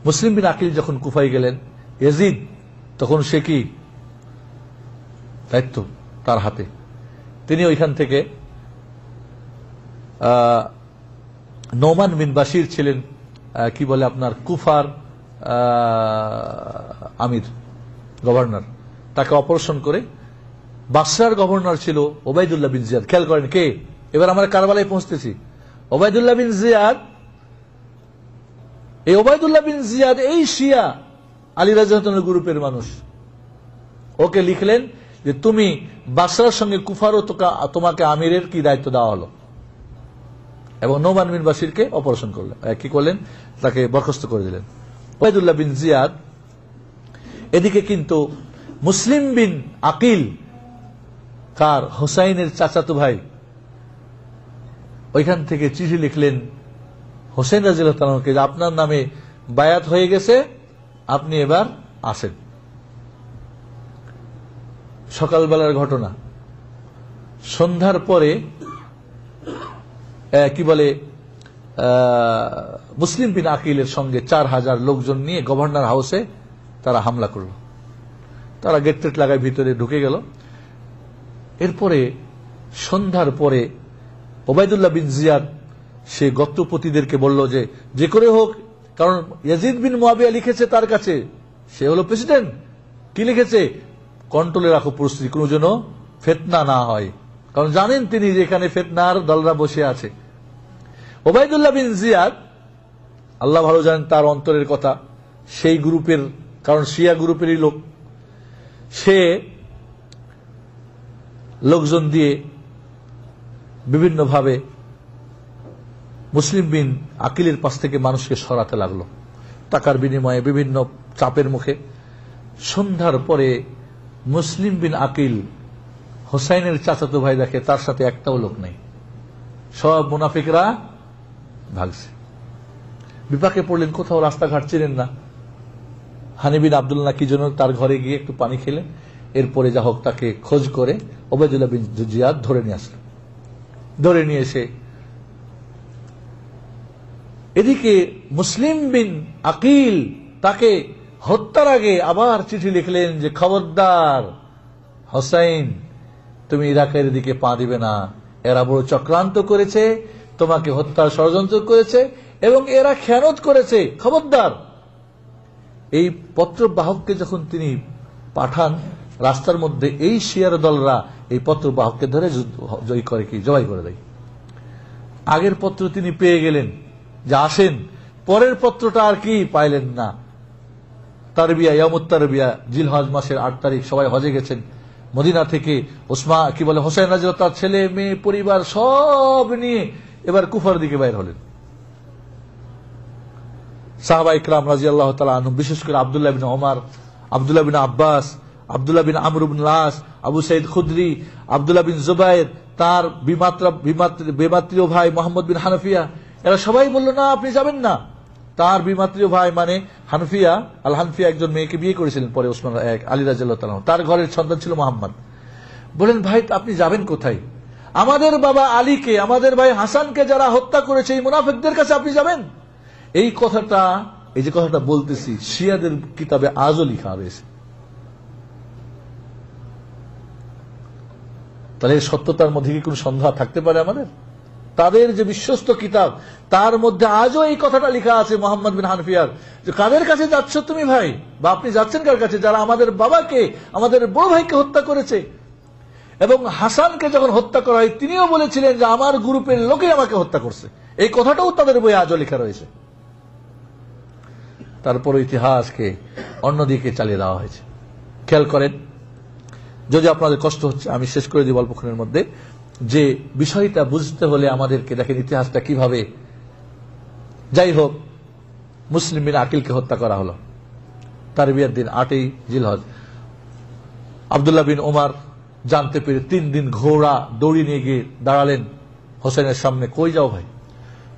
মুসলিম বিন আকিল যখন কুফায় গেলেন, ইয়াজিদ তখন সে কি দায়িত্ব তার হাতে। তিনি ওইখান থেকে নোমান বিন বাশির ছিলেন কি বলে আপনার কুফার আমির, গভর্নর, তাকে অপারেশন করে বাসরার গভর্নর ছিল ওবায়দুল্লাহ বিন জিয়াদ। খেয়াল করেন কে, এবার আমরা কারবালায় পৌঁছতেছি। ওবায়দুল্লাহ বিন জিয়াদ, এই ওবায়দুল্লাহ বিন জিয়াদ এই শিয়া আলী রাদিয়াল্লাহু আনহু গ্রুপের মানুষ। ওকে লিখলেন যে তুমি বাসরার সঙ্গে কুফারও তোমাকে আমিরের কি দায়িত্ব দেওয়া হলো, এবং নোমান বিন বাশিরকে অপারেশন করলেন, কি করলেন, তাকে বরখাস্ত করে দিলেন। ওবায়দুল্লাহ বিন জিয়াদ এদিকে কিন্তু মুসলিম বিন আকিল, কার হোসাইনের চাচাতো ভাই, ওইখান থেকে চিঠি লিখলেন হোসেন রাদিয়াল্লাহু তাআলা আনহুকে, আপনার নামে বায়াত হয়ে গেছে, আপনি এবার আসেন। সকালবেলার ঘটনা, সন্ধ্যার পরে কি বলে মুসলিম বিন আকিলের সঙ্গে 4,000 লোকজন নিয়ে গভর্নর হাউসে তারা হামলা করল। তারা গেট টেট লাগায় ভিতরে ঢুকে গেল। এরপরে সন্ধ্যার পরে ওবায়দুল্লাহ বিন জিয়াদ সে গোত্রপতিদেরকে বলল যে যে করে হোক, কারণ ইয়াজিদ বিন মুআবিয়া লিখেছে তার কাছে, সে হলো প্রেসিডেন্ট, কি লিখেছে, কন্ট্রোলে রাখো পরিস্থিতি, কোনো যেন ফিতনা না হয়, কারণ জানেন তিনি যে এখানে ফিতনার দলরা বসে আছে। ওবায়দুল্লাহ বিন জিয়াদ, আল্লাহ ভালো জানেন তার অন্তরের কথা, সেই গ্রুপের, কারণ শিয়া গ্রুপেরই লোক, সে লোকজন দিয়ে বিভিন্নভাবে মুসলিম বিন আকিলের পাশ থেকে মানুষকে সরাতে লাগলো, টাকার বিনিময়ে বিভিন্ন চাপের মুখে। সন্ধ্যার পরে মুসলিম বিন আকিল হোসাইনের চাচাতো ভাই দেখে তার সাথে একটাও লোক নেই, সব মুনাফিকরা ভাগছে। বিপাকে পড়লেন, কোথাও রাস্তাঘাট চিনেন না। হানি বিন আব্দুল্লাহ কি জন্য তার ঘরে গিয়ে একটু পানি খেলেন, এরপরে যা হোক তাকে খোঁজ করে ওবায়দুল্লাহ বিন জিয়াদ ধরে নিয়ে আসলেন। ধরে নিয়ে এসে এদিকে মুসলিম বিন আকিল তাকে হত্যার আগে আবার চিঠি লিখলেন যে খবরদার হোসাইন, তুমি ইরাকের দিকে পা দিবে না, এরা বড় চক্রান্ত করেছে, তোমাকে হত্যার ষড়যন্ত্র করেছে এবং এরা খেয়ানত করেছে, খবরদার। এই পত্র বাহককে যখন তিনি পাঠান রাস্তার মধ্যে, এই শিয়ার দলরা এই পত্র বাহককে ধরে জবাই করে দেয়। আগের পত্র তিনি পেয়ে গেলেন যে আসেন, পরের পত্রটা আর কি পাইলেন না। তারবিয়া, ইয়ামুত তারবিয়া, জিলহজ মাসের 8 তারিখ, সবাই হজে গেছেন। মদিনা থেকে হোসেন রাদিয়াল্লাহু তার ছেলে মেয়ে পরিবার সব নিয়ে এবার কুফার দিকে বাইর হলেন। সাহাবা ইকরাম রাদিয়াল্লাহু তাআলা আনহুম, বিশেষ করে আব্দুল্লাহ বিন ওমর, আব্দুল্লাহ বিন আব্বাস, আব্দুল্লাহ বিন আমর বিন লাস, আবু সাইদ খুদরি, আব্দুল্লাহ বিন জুবাইর, তার বিমাত্রীয় ভাই মোহাম্মদ বিন হানাফিয়া, এরা সবাই বলল না, আপনি যাবেন না। তার বিমাত্রীয় ভাই মানে হানফিয়া, আল হানফিয়া একজন মেয়েকে বিয়ে করেছিলেন পরে ওসমান আলী রাদিয়াল্লাহু তাআলা, তার ঘরের সন্তান ছিল মোহাম্মদ। বলেন ভাই আপনি যাবেন কোথায়? আমাদের বাবা আলীকে, আমাদের ভাই হাসানকে যারা হত্যা করেছে এই মুনাফিকদের কাছে আপনি যাবেন? এই কথাটা, এই যে কথাটা বলতেছি, শিয়াদের কিতাবে আজও লেখা রয়েছে। তাহলে সত্যতার মধ্যে কি কোন সন্দেহ থাকতে পারে আমাদের? তাদের যে বিশ্বস্ত কিতাব তার মধ্যে আজও এই কথাটা লেখা আছে মোহাম্মদ বিন হানফিয়ার, যে কাদের কাছে যাচ্ছ তুমি ভাই, বা আপনি যাচ্ছেন কার কাছে? যারা আমাদের বাবাকে, আমাদের বড় ভাইকে হত্যা করেছে। এবং হাসানকে যখন হত্যা করা হয় তিনিও বলেছিলেন যে আমার গ্রুপের লোকে আমাকে হত্যা করছে। এই কথাটাও তাদের বইয়ে আজও লেখা রয়েছে। তারপর ইতিহাসকে অন্যদিকে চালিয়ে দেওয়া হয়েছে। খেয়াল করেন, যদি আপনাদের কষ্ট হচ্ছে আমি শেষ করে দিব অল্পক্ষণের মধ্যে, যে বিষয়টা বুঝতে হলে আমাদেরকে দেখেন ইতিহাসটা কিভাবে। যাই হোক, মুসলিম বিন আকিলকে হত্যা করা হলো তারবিয়ার দিন 8ই জিলহজ। আব্দুল্লাহ বিন ওমর জানতে পেরে 3 দিন ঘোড়া দৌড়ি নিয়ে গিয়ে দাঁড়ালেন হোসেনের সামনে। কই যাও ভাই?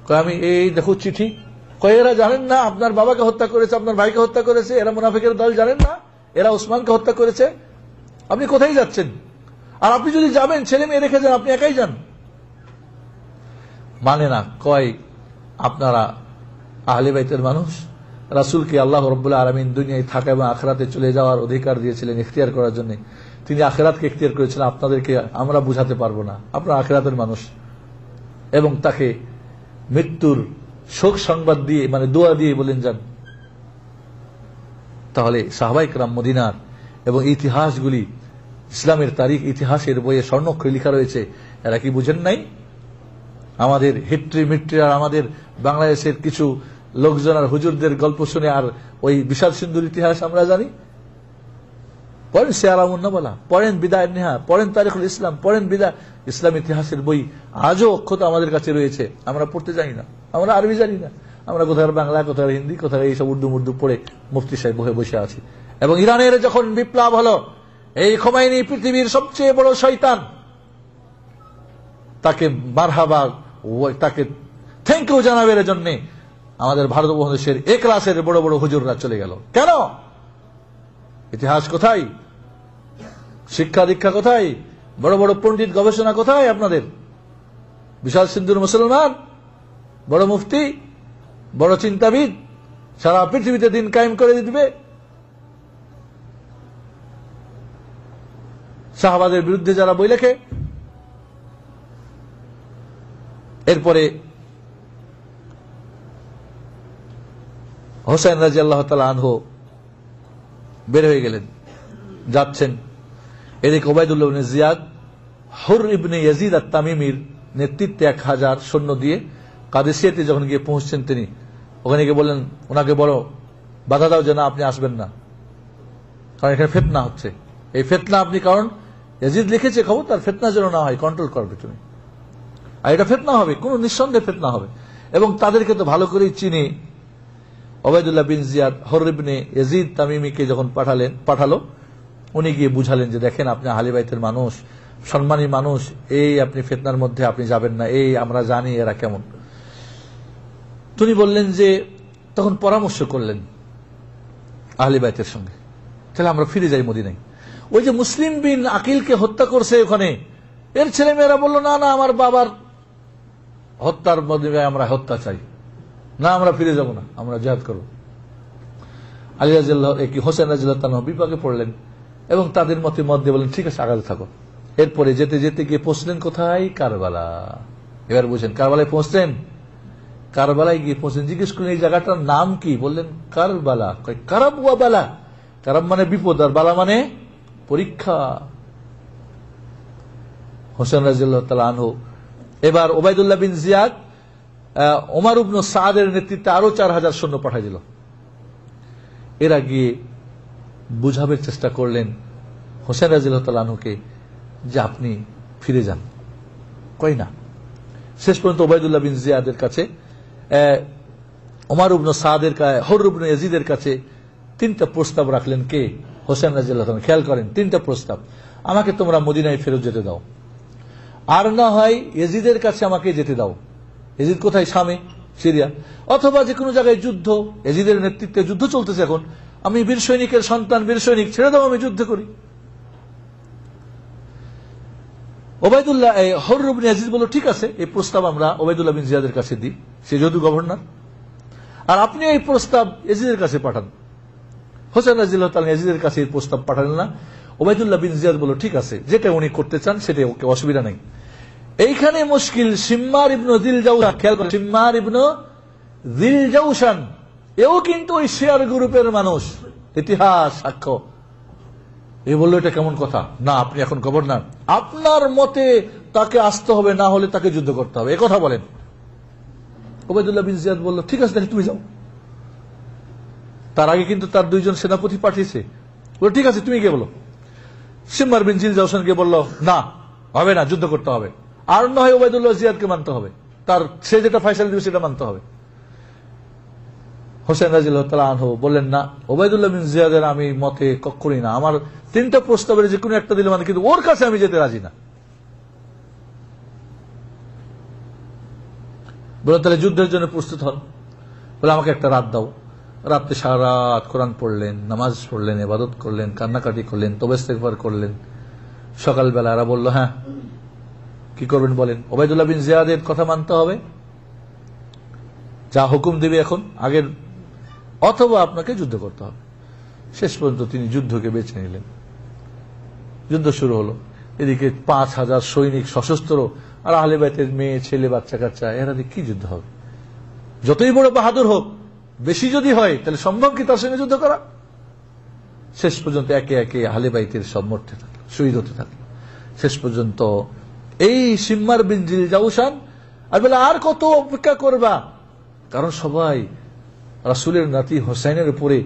কয় আমি এই দেখো চিঠি। কয় এরা জানেন না আপনার বাবাকে হত্যা করেছে, আপনার ভাইকে হত্যা করেছে, এরা মুনাফিকের দল, জানেন না এরা ওসমানকে হত্যা করেছে? আপনি কোথায় যাচ্ছেন? আর আপনি যদি যাবেন ছেলে মেয়ে রেখে যান, আপনি একাই যান। মানে না, কয় আপনারা আহলে বাইতের মানুষ, রাসূলকে আল্লাহ রাব্বুল আলামিন দুনিয়ায় থাকা এবং আখিরাতে চলে যাওয়ার অধিকার দিয়েছিলেন ইখতিয়ার করার জন্য। তিনি আখিরাতকে ইখতিয়ার করেছিলেন, আপনাদেরকে আমরা বুঝাতে পারবো না, আপনারা আখিরাতের মানুষ। এবং তাকে মৃত্যুর শোক সংবাদ দিয়ে, মানে দোয়া দিয়ে বলেন যান। তাহলে সাহাবায়ে কেরাম মদিনার এবং ইতিহাসগুলি, ইসলামের তারিখ ইতিহাসের বইয়ে স্বর্ণাক্ষরে লেখা রয়েছে, এরা কি বুঝেন নাই? আমাদের হিট্রি মিট্রি আর আমাদের বাংলাদেশের কিছু লোকজন আর হুজুরদের গল্প শুনে আর ওই বিষাদ সিন্ধুর ইতিহাস আমরা জানি। পড়েন সিয়ারামুন নবলা, পড়েন বিদায় নেহা, পড়েন তারিখুল ইসলাম, পড়েন ইসলাম ইতিহাসের বই আজও অক্ষত আমাদের কাছে রয়েছে। আমরা পড়তে জানি না, আমরা আরবি জানি না, আমরা কোথায় বাংলা, কোথায় হিন্দি, কোথায় এইসব উর্দু মুর্দু পড়ে মুফতি সাহেব বসে আছি। এবং ইরানের যখন বিপ্লব হলো, এই খোমাইনি পৃথিবীর সবচেয়ে বড় শয়তান, তাকে মারহাবা, তাকে থ্যাংক ইউ জানাবের জন্য আমাদের ভারত উপমহাদেশের এ ক্লাসের বড় বড় হুজুররা চলে গেল। কেন? ইতিহাস কোথায়? শিক্ষা দীক্ষা কোথায়? বড় বড় পণ্ডিত গবেষণা কোথায় আপনাদের? বিশাল সিন্ধুর মুসলমান, বড় মুফতি, বড় চিন্তাবিদ, সারা পৃথিবীতে দিন কায়েম করে দিবে। সাহাবাদের বিরুদ্ধে যারা বই লেখে। এরপরে হোসেন রাদিয়াল্লাহু তাআলা আনহু বের হয়ে গেলেন, যাচ্ছেন। এদিকে ওবায়দুল্লাহ ইবনে জিয়াদ হুর ইবনে ইয়াজিদ আত-তামিমির নেতৃত্বে 1000 সৈন্য দিয়ে কাদেসিয়াতে যখন গিয়ে পৌঁছছেন, তিনি ওখানে গিয়ে বললেন, ওনাকে বড় বাধা দাও যে না আপনি আসবেন না, কারণ এখানে ফিতনা হচ্ছে। এই ফিতনা আপনি, কারণ ইয়াজিদ লিখেছে খবর, তার ফিতনা যেন না হয়, কন্ট্রোল করবে তুমি। আর এটা ফিতনা হবে, কোন নিঃসন্দেহে ফিতনা হবে। এবং তাদেরকে তো ভালো করেই চিনি। ওবায়দুল্লাহ বিন জিয়াদ হুর ইবনে ইয়াজিদ তামিমিকে যখন পাঠালো, উনি গিয়ে বুঝালেন যে দেখেন আপনি আহলে বাইতের মানুষ, সম্মানী মানুষ, এই আপনি ফিতনার মধ্যে আপনি যাবেন না, এই আমরা জানি এরা কেমন। তিনি বললেন যে তখন পরামর্শ করলেন আহলে বাইতের সঙ্গে, তাহলে আমরা ফিরে যাই মদিনায়। ওই যে মুসলিম বিন আকিলকে হত্যা করছে ওখানে, এর ছেলেমেয়েরা বলল না না, আমার বাবার হত্যার বদলে আমরা হত্যা চাই না, আমরা ফিরে যাব না, আমরা জিহাদ করব। আলী রাদিয়াল্লাহু হোসেন রাদিয়াল্লাহু তাআলা বিপাকে পড়লেন এবং তাদের মতে মত দিয়ে বলেন ঠিক আছে আগাতে থাকো। এরপরে যেতে যেতে গিয়ে পৌঁছলেন কোথায়? কারবালা। এবার বুঝেন, কারবালায় পৌঁছলেন। কারবালায় গিয়ে পৌঁছলেন, জিজ্ঞেস করলেন এই জায়গাটার নাম কি? বললেন কারবালা। কারাব ওয়া বালা, কারাব মানে বিপদ আর বালা মানে পরীক্ষা। হোসেন রাদিয়াল্লাহু তাআলা আনহু এবার ওবাইদুল্লাহ বিন জিয়াদ ওমর ইবনে সাদের নেতৃত্বে আরো 4000 সৈন্য পাঠাই দিল। এরা গিয়ে বুঝাবার চেষ্টা করলেন হোসেন রাদিয়াল্লাহু তাআলা আনহুকে যে আপনি ফিরে যান। কই না। শেষ পর্যন্ত ওবাইদুল্লাহ বিন জিয়াদের কাছে, ওমর ইবনে সাদের কাছে, হুর ইবনে ইয়াজিদের কাছে 3টা প্রস্তাব রাখলেন কে? হোসেন রাদিয়াল্লাহু তাআলা। খেয়াল করেন 3টা প্রস্তাব। আমাকে তোমরা মদিনায় ফেরত যেতে দাও, আর না হয় ইয়াজিদের কাছে আমাকে যেতে দাও। ইয়াজিদ কোথায়? শামে, সিরিয়া, অথবা যে কোনো জায়গায় যুদ্ধ, ইয়াজিদের নেতৃত্বে যুদ্ধ চলতেছে এখন, আমি বীর সৈনিকের সন্তান, বীর সৈনিক, ছেড়ে দাও, আমি যুদ্ধ করি। ওবাইদুল্লাহ হুর ইবনে ইয়াজিদ বলল ঠিক আছে, এই প্রস্তাব আমরা ওবাইদুল্লাহ বিন জিয়াদের কাছে দিই, সে যেহেতু গভর্নর, আর আপনি এই প্রস্তাব ইয়াজিদের কাছে পাঠান। হোসেন রাদিয়াল্লাহু তাআলা ইয়াজিদের কাছে এই প্রস্তাব পাঠালেন না। ওবাইদুল্লাহ বিন জিয়াদ বলল ঠিক আছে, যেটা উনি করতে চান সেটা ওকে, অসুবিধা নাই। এইখানে মুশকিল সিম্মার ইবনে যিল জাওশান, খেয়াল করেন সিম্মার ইবনে যিল জাওশান, এও কিন্তু ওই শিয়ার গ্রুপের মানুষ, ইতিহাস সাক্ষ্য। এ বলল এটা কেমন কথা? না, আপনি এখন গভর্নর, আপনার মতে তাকে আসতে হবে, না হলে তাকে যুদ্ধ করতে হবে, এ কথা বলেন। ওবাইদুল্লাহ বিন জিয়াদ বলল ঠিক আছে, দেখি তুমি যাও। তার আগে কিন্তু তার 2জন সেনাপতি পাঠিয়েছে, বলল ঠিক আছে তুমি গিয়ে বলো। সিম্মার বিন যিল জাওশান গিয়ে বলল না, হবে না, যুদ্ধ করতে হবে, আর না হয় ওবাইদুল্লাহ জিয়াদকে মানতে হবে, তার সে যেটা ফয়সালা দিবে সেটা মানতে হবে। হোসেন রাদিয়াল্লাহু তাআলা আনহু বললেন না, ওবাইদুল্লাহ বিন জিয়াদের আমি মতে কখনোই না, আমার 3টা প্রস্তাবের যে কোনো একটা দিলে মানে, কিন্তু ওর কাছে আমি যেতে রাজি না। বলে তাহলে যুদ্ধের জন্য প্রস্তুত হন। বলে আমাকে একটা রাত দাও। রাত্রে সারা রাত কোরআন পড়লেন, নামাজ পড়লেন, ইবাদত করলেন, কান্নাকাটি করলেন, তওবা ইস্তেগফার করলেন। সকালবেলা এরা বলল হ্যাঁ কি করবেন বলেন। ওবাইদুল্লাহ বিন জিয়াদের কথা মানতে হবে, যা হুকুম দিবে এখন আগের, অথবা আপনাকে যুদ্ধ করতে হবে। শেষ পর্যন্ত তিনি যুদ্ধকে বেছে নিলেন। যুদ্ধ শুরু হলো। এদিকে 5000 সৈনিক সশস্ত্র, আর আহলে বাইতের মেয়ে ছেলে বাচ্চা কাচ্চা, এরা কি যুদ্ধ হবে? যতই বড় বাহাদুর হোক, বেশি যদি হয় তাহলে সম্ভব কি তার সঙ্গে যুদ্ধ করা? শেষ পর্যন্ত একে একে আহলে বাইতের সব মরতে থাকলো, শহীদ হতে থাকলো। শেষ পর্যন্ত এই সিম্মার বিন যিল জাওশান আর বলে আর কত অপেক্ষা করবা, কারণ সবাই রাসূলের নাতি হোসেনের উপরে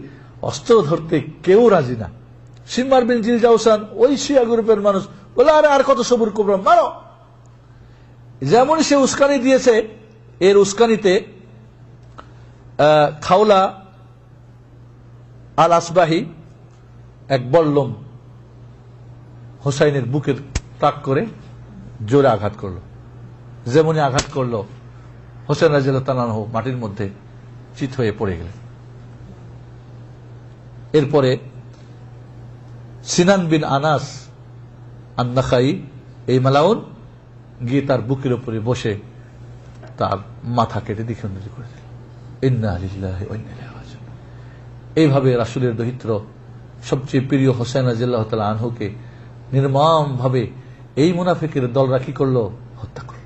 অস্ত্র ধরতে কেউ রাজি না। সিম্মার বিন যিল জাওশান ওই শিয়া গ্রুপের মানুষ বলে আরে আর কত সবুর করবো, মারো। যেমন সে উস্কানি দিয়েছে, এর উস্কানিতে খাওলা আল আসবাহি এক বল্লম হোসাইনের বুকের তাক করে জোরে আঘাত করলো। যেমনই আঘাত করলো, হোসেন রাদিয়াল্লাহু তাআলা আনহু মাটির মধ্যে চিত হয়ে পড়ে গেলেন। এরপরে সিনান বিন আনাস আন-নাখাই এই মালাউন গিয়ে তার বুকের উপরে বসে তার মাথা কেটে দ্বিখণ্ডিত করে দিল। ইন্না লিল্লাহি ওয়া ইন্না ইলাইহি রাজিউন। এইভাবে রাসূলের দহিত্র সবচেয়ে প্রিয় হোসেন রাদিয়াল্লাহু তাআলা আনহুকে নির্মম ভাবে এই মুনাফিকের দলরা কি করলো? হত্যা করল।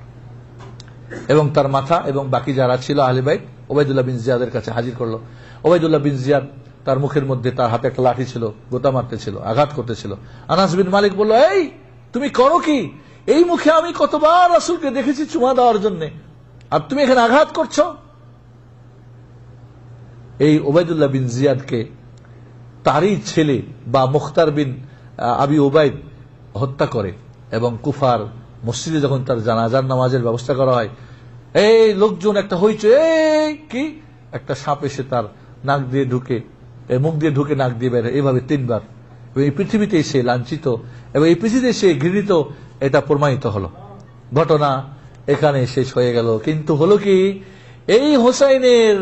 এবং তার মাথা এবং বাকি যারা ছিল আহলে বাইত ওবাইদুল্লাহ বিন জিয়াদের কাছে হাজির করলো। ওবাইদুল্লাহ বিন জিয়াদ তার মুখের মধ্যে, তার হাতে একটা লাঠি ছিল, গোতা মারতেছিল, আঘাত করতেছিল। আনাস বিন মালিক বলল এই তুমি করো কি? এই মুখে আমি কতবার রাসূলকে দেখেছি চুমা দেওয়ার জন্য, আর তুমি এখানে আঘাত করছো। এই ওবাইদুল্লাহ বিন জিয়াদকে তারই ছেলে বা মুখতার বিন আবি ওবাইদ হত্যা করে, এবং কুফার মসজিদে যখন তার জানাজার নামাজের ব্যবস্থা করা হয়, এই লোকজন একটা হইচই, এই কি একটা সাপ এসে তার নাক দিয়ে ঢুকে, মুখ দিয়ে ঢুকে নাক দিয়ে বের, এইভাবে 3 বার। এই পৃথিবীতে সে লাঞ্ছিত এবং এই পৃথিবীতে সে ঘৃণিত, এটা প্রমাণিত হলো। ঘটনা এখানে শেষ হয়ে গেল। কিন্তু হলো কি, এই হোসাইনের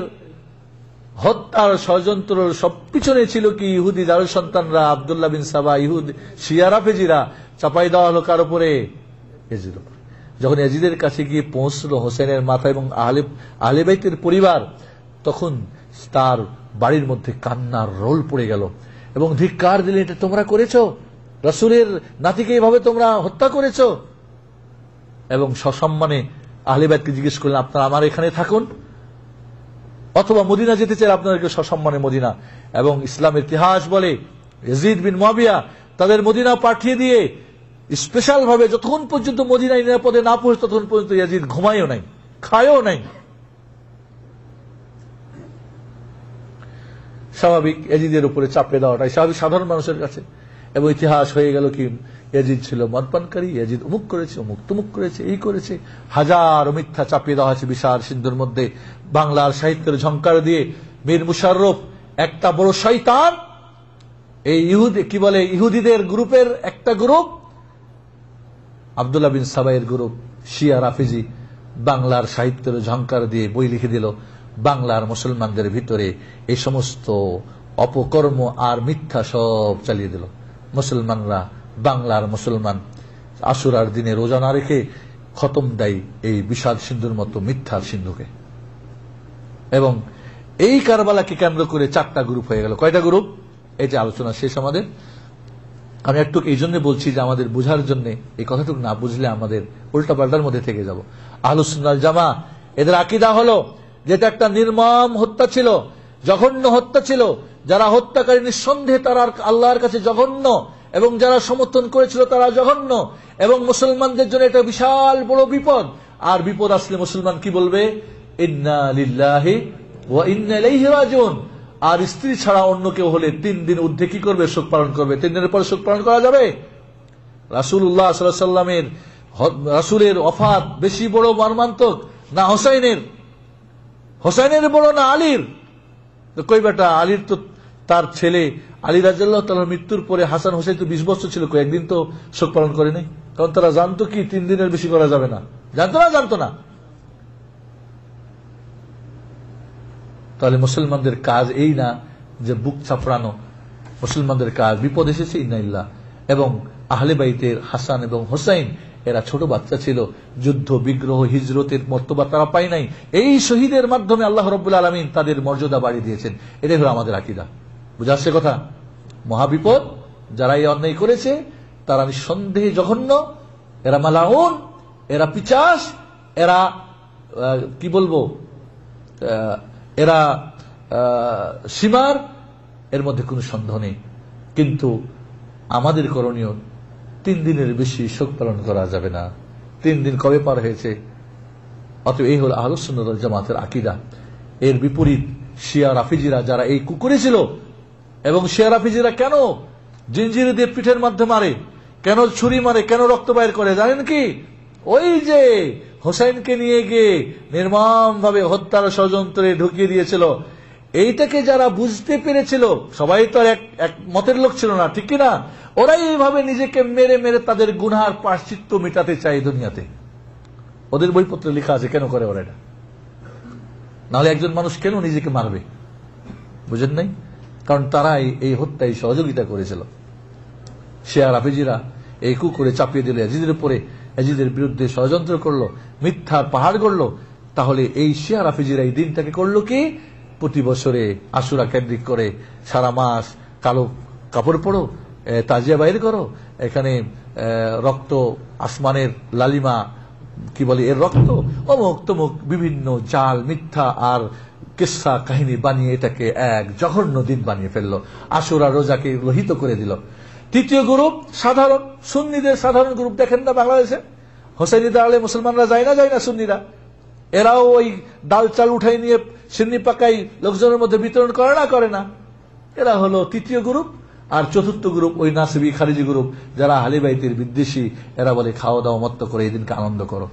হত্যার ষড়যন্ত্র সব পিছনে ছিল কি ইহুদি জারুল সন্তানরা, আব্দুল্লাহ বিন সাবা, ইহুদ শিয়া রাফেজিরা চাপাই দেওয়া হলো কার উপরে? ইয়াজিদের উপরে। যখন ইয়াজিদের কাছে গিয়ে পৌঁছলো হোসেনের মাথা এবং আহলে বাইতের পরিবার, তখন তার বাড়ির মধ্যে কান্নার রোল পড়ে গেল এবং ধিক্কার দিলে, এটা তোমরা করেছ? রাসূলের নাতিকে এইভাবে তোমরা হত্যা করেছ? এবং সসম্মানে আহলে বাইতকে জিজ্ঞেস করলেন, আপনারা আমার এখানে থাকুন অথবা মদিনা যেতে চাই, আপনাদেরকে সসম্মানে মদিনা। এবং ইসলামের ইতিহাস বলে ইয়াজিদ বিন মুয়াবিয়া তাদের মদিনা পাঠিয়ে দিয়ে স্পেশাল ভাবে যতক্ষণ পর্যন্ত মদিনায় নিরাপদে না পৌঁছে ততক্ষণ পর্যন্ত ইয়াজিদ ঘুমায়ও নাই, খায়ও নাই। স্বাভাবিক ইয়াজিদের উপরে চাপে দেওয়াটাই স্বাভাবিক সাধারণ মানুষের কাছে। এবং ইতিহাস হয়ে গেল কি ইয়াজিদ ছিল মদপানকারী, ইয়াজিদ অমুক করেছে, অমুক তমুক করেছে, এই করেছে, হাজার মিথ্যা চাপিয়ে দেওয়া হয়েছে বিশাল সিন্ধুর মধ্যে। বাংলার সাহিত্যের ঝংকার দিয়ে মীর মুশাররফ একটা বড় শয়তান, এই ইহুদিদের গ্রুপের একটা গ্রুপ, আব্দুল্লাহ বিন সাবাইয়ের গ্রুপ শিয়া রাফিজি, বাংলার সাহিত্যের ঝংকার দিয়ে বই লিখে দিল। বাংলার মুসলমানদের ভিতরে এই সমস্ত অপকর্ম আর মিথ্যা সব চালিয়ে দিল। মুসলমানরা, বাংলার মুসলমান আশুরার দিনে রোজা না রেখে খতম দেয় এই বিষাদ সিন্ধুর মতো মিথ্যার সিন্ধুকে। এবং এই কারবালাকে কেন্দ্র করে 4টা গ্রুপ হয়ে গেল। কয়টা গ্রুপ? এটা আলোচনা শেষ আমাদের। আমি একটু এই জন্য বলছি যে আমাদের বোঝার জন্য, এই কথাটুকু না বুঝলে আমাদের উল্টা পাল্টার মধ্যে থেকে যাব। আহলুস সুন্নাহ ওয়াল জামা এদের আকীদা হলো যেটা একটা নির্মম হত্যা ছিল, জঘন্য হত্যা ছিল। যারা হত্যাকারী নিঃসন্দেহে তারা আল্লাহর কাছে জঘন্য, এবং যারা সমর্থন করেছিল তারা জঘন্য, এবং মুসলমানদের জন্য এটা বিশাল বড় বিপদ। আর বিপদ আসলে মুসলমান কি বলবে? ইন্না লিল্লাহি ওয়া ইন্না ইলাইহি রাজিউন। আর স্ত্রী ছাড়া অন্য কেউ হলে 3 দিন ঊর্ধ্বে কি করবে? শোক পালন করবে। 3 দিনের পরে শোক পালন করা যাবে? রাসূলুল্লাহ সাল্লাল্লাহু আলাইহি সাল্লামের রাসূলের ওফাত বেশি বড় মর্মান্তিক না হোসাইনের বড় না আলীর? তো কই বেটা, আলীর তো তার ছেলে আলী রাদিয়াল্লাহু তাআলার মৃত্যুর পরে হাসান হোসেন তো 20 বছর ছিল, একদিন তো শোক পালন করেনি। কারণ তারা জানতো কি 3 দিনের বেশি করা যাবে না। জানতো না। তাহলে মুসলমানদের কাজ এই না যে বুক চাপড়ানো। মুসলমানদের কাজ, বিপদ এসেছে ইন্নালিল্লাহ। এবং আহলে বাইতের হাসান এবং হোসাইন এরা ছোট বাচ্চা ছিল, যুদ্ধ বিগ্রহ হিজরতের মর্তবা তারা পায় নাই। এই শহীদের মাধ্যমে আল্লাহ রাব্বুল আলামিন তাদের মর্যাদা বাড়িয়ে দিয়েছেন। এটাই হলো আমাদের আকীদা। বুঝা আসছে কথা? মহাবিপদ। যারা এই অন্যায় করেছে তারা নিঃসন্দেহে জঘন্য, এরা মালাউন, এরা পিচাস, এরা কি বলবো, এরা সীমার, এর মধ্যে কোনো সন্দেহ নেই। কিন্তু আমাদের করণীয় 3 দিনের বেশি শোক পালন করা যাবে না। 3 দিন কবে পার হয়েছে? অতএব এই হল আহলুস সুন্নাহ ওয়াল জামাতের আকীদা। এর বিপরীত শিয়া রাফিজিরা যারা এই কুকুরেছিল, এবং শিয়া রাফিজিরা কেন জিঞ্জির দিয়ে পিঠের মধ্যে মারে, কেন ছুরি মারে, কেন রক্ত বাইর করে জানেন কি? ওই যে হোসেনকে নিয়ে গিয়ে নির্মম ভাবে হত্যার ষড়যন্ত্রে ঢুকিয়ে দিয়েছিল, এইটাকে যারা বুঝতে পেরেছিল, সবাই তো আর এক মতের লোক ছিল না, ঠিক কিনা? ওরাই এইভাবে নিজেকে মেরে মেরে তাদের গুনার প্রায়শ্চিত্ত মেটাতে চায় দুনিয়াতে। ওদের বইপত্রে লেখা আছে কেন করে ওরা এটা। নাহলে একজন মানুষ কেন নিজেকে মারবে? বুঝেন নাই? কারণ তারাই এই হত্যায় সহযোগিতা করেছিল। শিয়া রাফিজিরা এই কুকুরে চাপিয়ে দিল ইয়াজিদের উপরে, ইয়াজিদের বিরুদ্ধে ষড়যন্ত্র করলো, মিথ্যার পাহাড় গড়লো। তাহলে এই শিয়া রাফিজিরা এই দিনটাকে করলো কি? প্রতি বছরে আশুরা কেন্দ্রিক করে সারা মাস কালো কাপড় পরো, তাজিয়া বাইর করো, এখানে রক্ত, আসমানের লালিমা, কি বলে এর রক্ত, অমুক তমুক বিভিন্ন জাল মিথ্যা আর কিসসা কাহিনী বানিয়ে এটাকে এক জঘন্য দিন বানিয়ে ফেললো। আশুরা রোজাকে লোহিত করে দিল। তৃতীয় গ্রুপ সাধারণ সুন্নিদের সাধারণ গ্রুপ, দেখেন না বাংলাদেশে হোসাইনি দাঁড়ালে মুসলমানরা যায় না সুন্নিরা, এরাও ওই ডাল চাল উঠাই নিয়ে সিন্নি পাকাই লোকজনের মধ্যে বিতরণ করে না। এরা হলো তৃতীয় গ্রুপ। আর চতুর্থ গ্রুপ ওই নাসিবি খারিজি গ্রুপ, যারা আহলে বাইতের বিদ্বেষী। এরা বলে খাওয়া দাওয়া মত্ত করে এই দিনকে আনন্দ করো।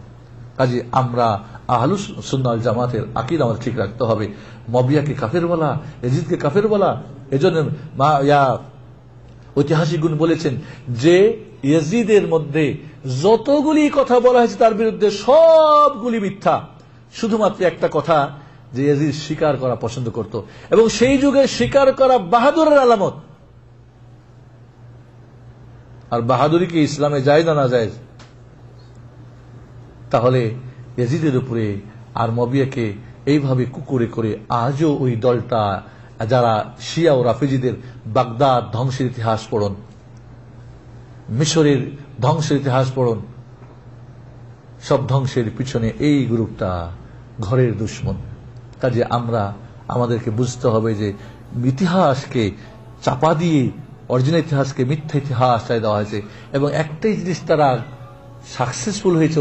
কাজে আমরা আহলুস সুন্নাহ ওয়াল জামাতের আকীদা আমাদের ঠিক রাখতে হবে। মুয়াবিয়াকে কাফের বলা, ইয়াজিদকে কাফের বলা, এজন্য ঐতিহাসিকগণ বলেছেন যে ইয়াজিদের মধ্যে যতগুলি কথা বলা হয়েছে তার বিরুদ্ধে সবগুলি মিথ্যা। শুধুমাত্র একটা কথা যে ইয়াজিদ শিকার করা পছন্দ করত, এবং সেই যুগে শিকার করা বাহাদুরের আলামত। আর বাহাদুরি কি ইসলামে যায় না যায়? তাহলে ইয়াজিদের উপরে আর মুয়াবিয়াকে এইভাবে কুকুরে করে আজও ওই দলটা, যারা শিয়া ও রাফিজিদের বাগদাদ ধ্বংসের ইতিহাস পড়ুন, মিশরের ধ্বংসের ইতিহাস পড়ুন, সব ধ্বংসের পিছনে এই গ্রুপটা ঘরের দুশ্মন। কাজে আমাদেরকে বুঝতে হবে যে ইতিহাসকে চাপা দিয়ে অরিজিনাল ইতিহাসকে মিথ্যা ইতিহাস দেওয়া হয়েছে, এবং একটাই জিনিস তারা সাকসেসফুল হয়েছে,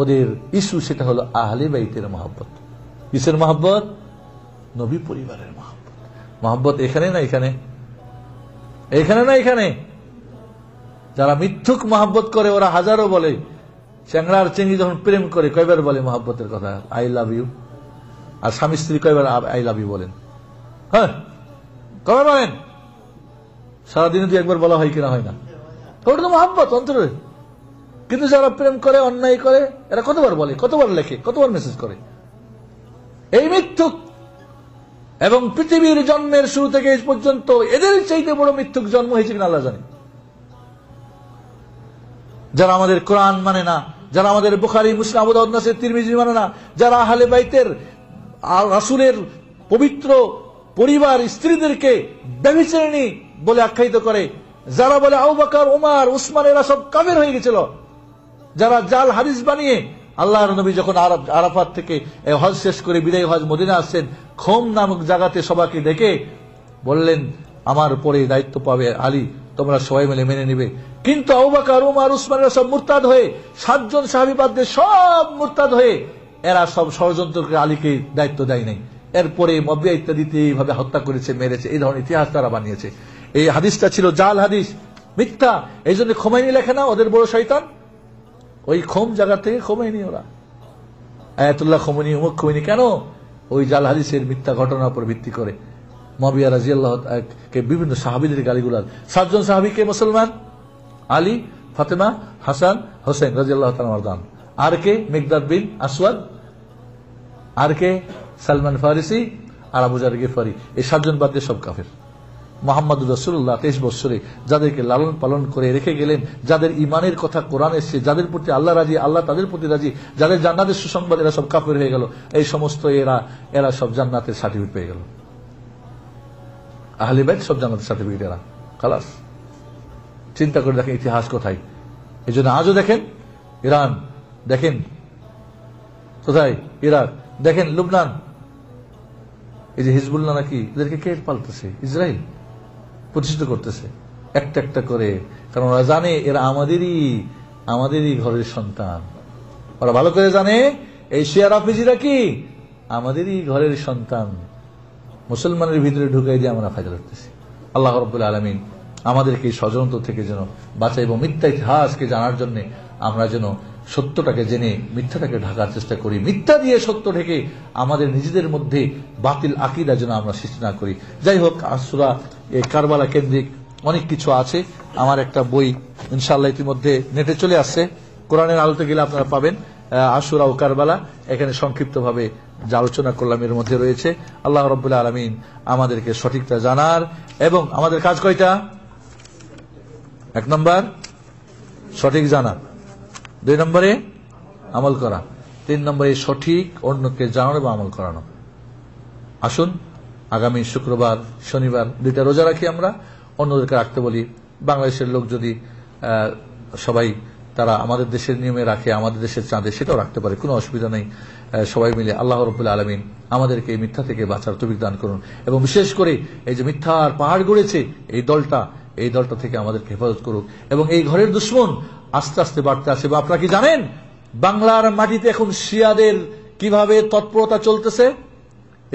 ওদের ইস্যু, সেটা হলো আহলে বাইতের মহব্বত। কিসের মহব্বত? নবী পরিবারের মহব্বত। মহব্বত এখানে না এখানে, এখানে না এখানে। যারা মিথ্যুক মহব্বত করে ওরা হাজারো বলে। চ্যাংড়ার চেঙ্গি যখন প্রেম করে কয়বার বলে মহব্বতের কথা, আই লাভ ইউ? আর স্বামী স্ত্রী কয়বার আই লাভ ইউ বলেন? হ্যাঁ, কবে বলেন? সারাদিনে দু একবার বলা হয় কিনা হয় না? ওটা তো মহব্বত অন্তরে। কিন্তু যারা প্রেম করে, অন্যায় করে, এরা কতবার বলে, কতবার লেখে, কতবার মেসেজ করে? এই মিথ্যুক। এবং পৃথিবীর জন্মের শুরু থেকে এই পর্যন্ত এদের চাইতে বড় মিথ্যুক জন্ম হয়েছে কিনা আল্লাহ জানে। যারা আমাদের কোরআন মানে না, যারা আমাদের বুখারী, মুসলিম, আবু দাউদ, নাসাই, তিরমিজি মানে না, যারা আহলে বাইতের রাসূলের পবিত্র পরিবার স্ত্রীদেরকে ব্যভিচারিণী বলে আখ্যায়িত করে, যারা বলে আবু বকর, ওমর, উসমান এরা সব কাফের হয়ে গেছিল, যারা জাল হাদিস বানিয়ে আল্লাহর নবী যখন আরাফাত থেকে হজ শেষ করে বিদায় হজ মদিনা আসছেন, খোম নামক জায়গাতে সবাইকে ডেকে বললেন, আমার পরে দায়িত্ব পাবে আলী, তোমরা সবাই মিলে মেনে নিবে। কিন্তু আবু বকর, ওমর, উসমান সব মুরতাদ হয়ে, 7 জন সাহাবী বাদ দিয়ে সব মুরতাদ হয়ে এরা সব ষড়যন্ত্র করে আলীকে দায়িত্ব দেয় নাই। এরপরে মুয়াবিয়া ইত্যাদিতে এইভাবে হত্যা করেছে, মেরেছে, এই ধরনের ইতিহাস তারা বানিয়েছে। এই হাদিসটা ছিল জাল হাদিস, মিথ্যা। এই জন্য খোমেনি লেখে না, ওদের বড় শয়তান। ওই খোম জায়গা থেকে খোমেনি, ওরা আয়াতুল্লাহ খোমেনি, উমুক খোমেনি। কেন? ওই জাল হাদিসের মিথ্যা ঘটনার উপর ভিত্তি করে মুয়াবিয়া রাদিয়াল্লাহু কে বিভিন্ন সাহাবীদের গালিগুলার। 7 জন সাহাবীকে মুসলমান, আলী, ফাতেমা, হাসান, হোসেন রাদিয়াল্লাহু তাআলা আনহুম। আর কে? মিকদাদ বিন আসওয়াদ, আর কে? সালমান ফারিসি, আর আবু জার গিফারি। এই 7 জন বাদ দিয়ে সব কাফের। মুহাম্মদুর রাসূলুল্লাহ 23 বছরে যাদেরকে লালন পালন করে রেখে গেলেন, যাদের ইমানের কথা কোরআন এসেছে, যাদের প্রতি আল্লাহ রাজি, আল্লাহ তাদের প্রতি রাজি, যাদের জান্নাতের সুসংবাদ, এরা সব কাফের হয়ে গেল। এই সমস্ত এরা সব জান্নাতের সার্টিফিকেট পেয়ে গেল। আহলে বাইত সব জান্নাতের সার্টিফিকেট এরা, খালাস। চিন্তা করে দেখেন ইতিহাস কোথায়। এই জন্য আজও দেখেন ইরান, দেখেন কোথায় ইরাক, দেখেন লুবনান, এই যে হিজবুল্লাহ নাকি, এদেরকে কে পালতেছে? ইসরায়েল প্রতিষ্ঠিত করতেছে একটা একটা করে। কারণ ওরা জানে এরা আমাদেরই ঘরের সন্তান। ওরা ভালো করে জানে এই শিয়া রাফিজিরা কি আমাদেরই ঘরের সন্তান। মুসলমানের ভিতরে ঢুকাই দিয়ে আমরা ফায়দা করতেছি। আল্লাহ রাব্বুল আলামিন আমাদেরকে এই ষড়যন্ত্র থেকে যেন বাঁচাই, এবং মিথ্যা ইতিহাসকে জানার জন্য আমরা যেন সত্যটাকে জেনে মিথ্যাটাকে ঢাকার চেষ্টা করি। মিথ্যা দিয়ে সত্য ঢেকে আমাদের নিজেদের মধ্যে বাতিল আকীদা যেন আমরা সৃষ্টি না করি। যাই হোক, সূরা কারবালা কেন্দ্রিক অনেক কিছু আছে। আমার একটা বই ইনশাআল্লাহ ইতিমধ্যে নেটে চলে আসছে, কোরআনের আলোতে গেলে আপনারা পাবেন। আশুরা ও কারবালা, এখানে সংক্ষিপ্তভাবে যা আলোচনা করলাম এর মধ্যে রয়েছে। আল্লাহ রাব্বুল আলামিন আমাদেরকে সঠিকটা জানার, এবং আমাদের কাজ কয়টা? 1 নম্বর সঠিক জানা, 2 নম্বরে আমল করা, 3 নম্বরে সঠিক অন্যকে জানানো বা আমল করানো। আসুন আগামী শুক্রবার, শনিবার 2টা রোজা রাখি আমরা, অন্যদেরকে রাখতে বলি। বাংলাদেশের লোক যদি সবাই তারা আমাদের দেশের নিয়মে রাখে, আমাদের দেশের চাঁদে, সেটাও রাখতে পারে, কোনো অসুবিধা নেই। সবাই মিলে আল্লাহ রাব্বুল আলামিন আমাদেরকে এই মিথ্যা থেকে বাঁচার তৌফিক দান করুন, এবং বিশেষ করে এই যে মিথ্যার পাহাড় গড়েছে এই দলটা থেকে আমাদেরকে হেফাজত করুক। এবং এই ঘরের দুশমন আস্তে আস্তে বাড়তে আসে। আপনারা কি জানেন বাংলার মাটিতে এখন শিয়াদের কিভাবে তৎপরতা চলতেছে?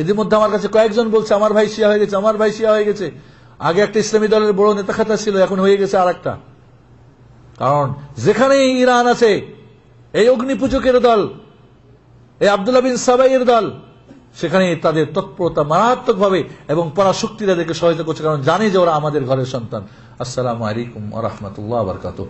এদের মধ্যে আমার কাছে কয়েকজন বলছে আমার ভাই শিয়া হয়ে গেছে, আমার ভাই শিয়া হয়ে গেছে। আগে একটা ইসলামী দলের বড় নেতা খাতা ছিল, এখন হয়ে গেছে আর একটা। কারণ যেখানে ইরান আছে, এই অগ্নিপূজকের দল, এই আব্দুল্লাহ বিন সাবাইয়ের দল, সেখানে তাদের তৎপরতা মারাত্মক ভাবে এবং পরাশক্তি তাদেরকে সহায়তা করছে, কারণ জানে যে ওরা আমাদের ঘরের সন্তান। আসসালামু আলাইকুম ওয়া রাহমাতুল্লাহি ওয়া বারাকাতুহু।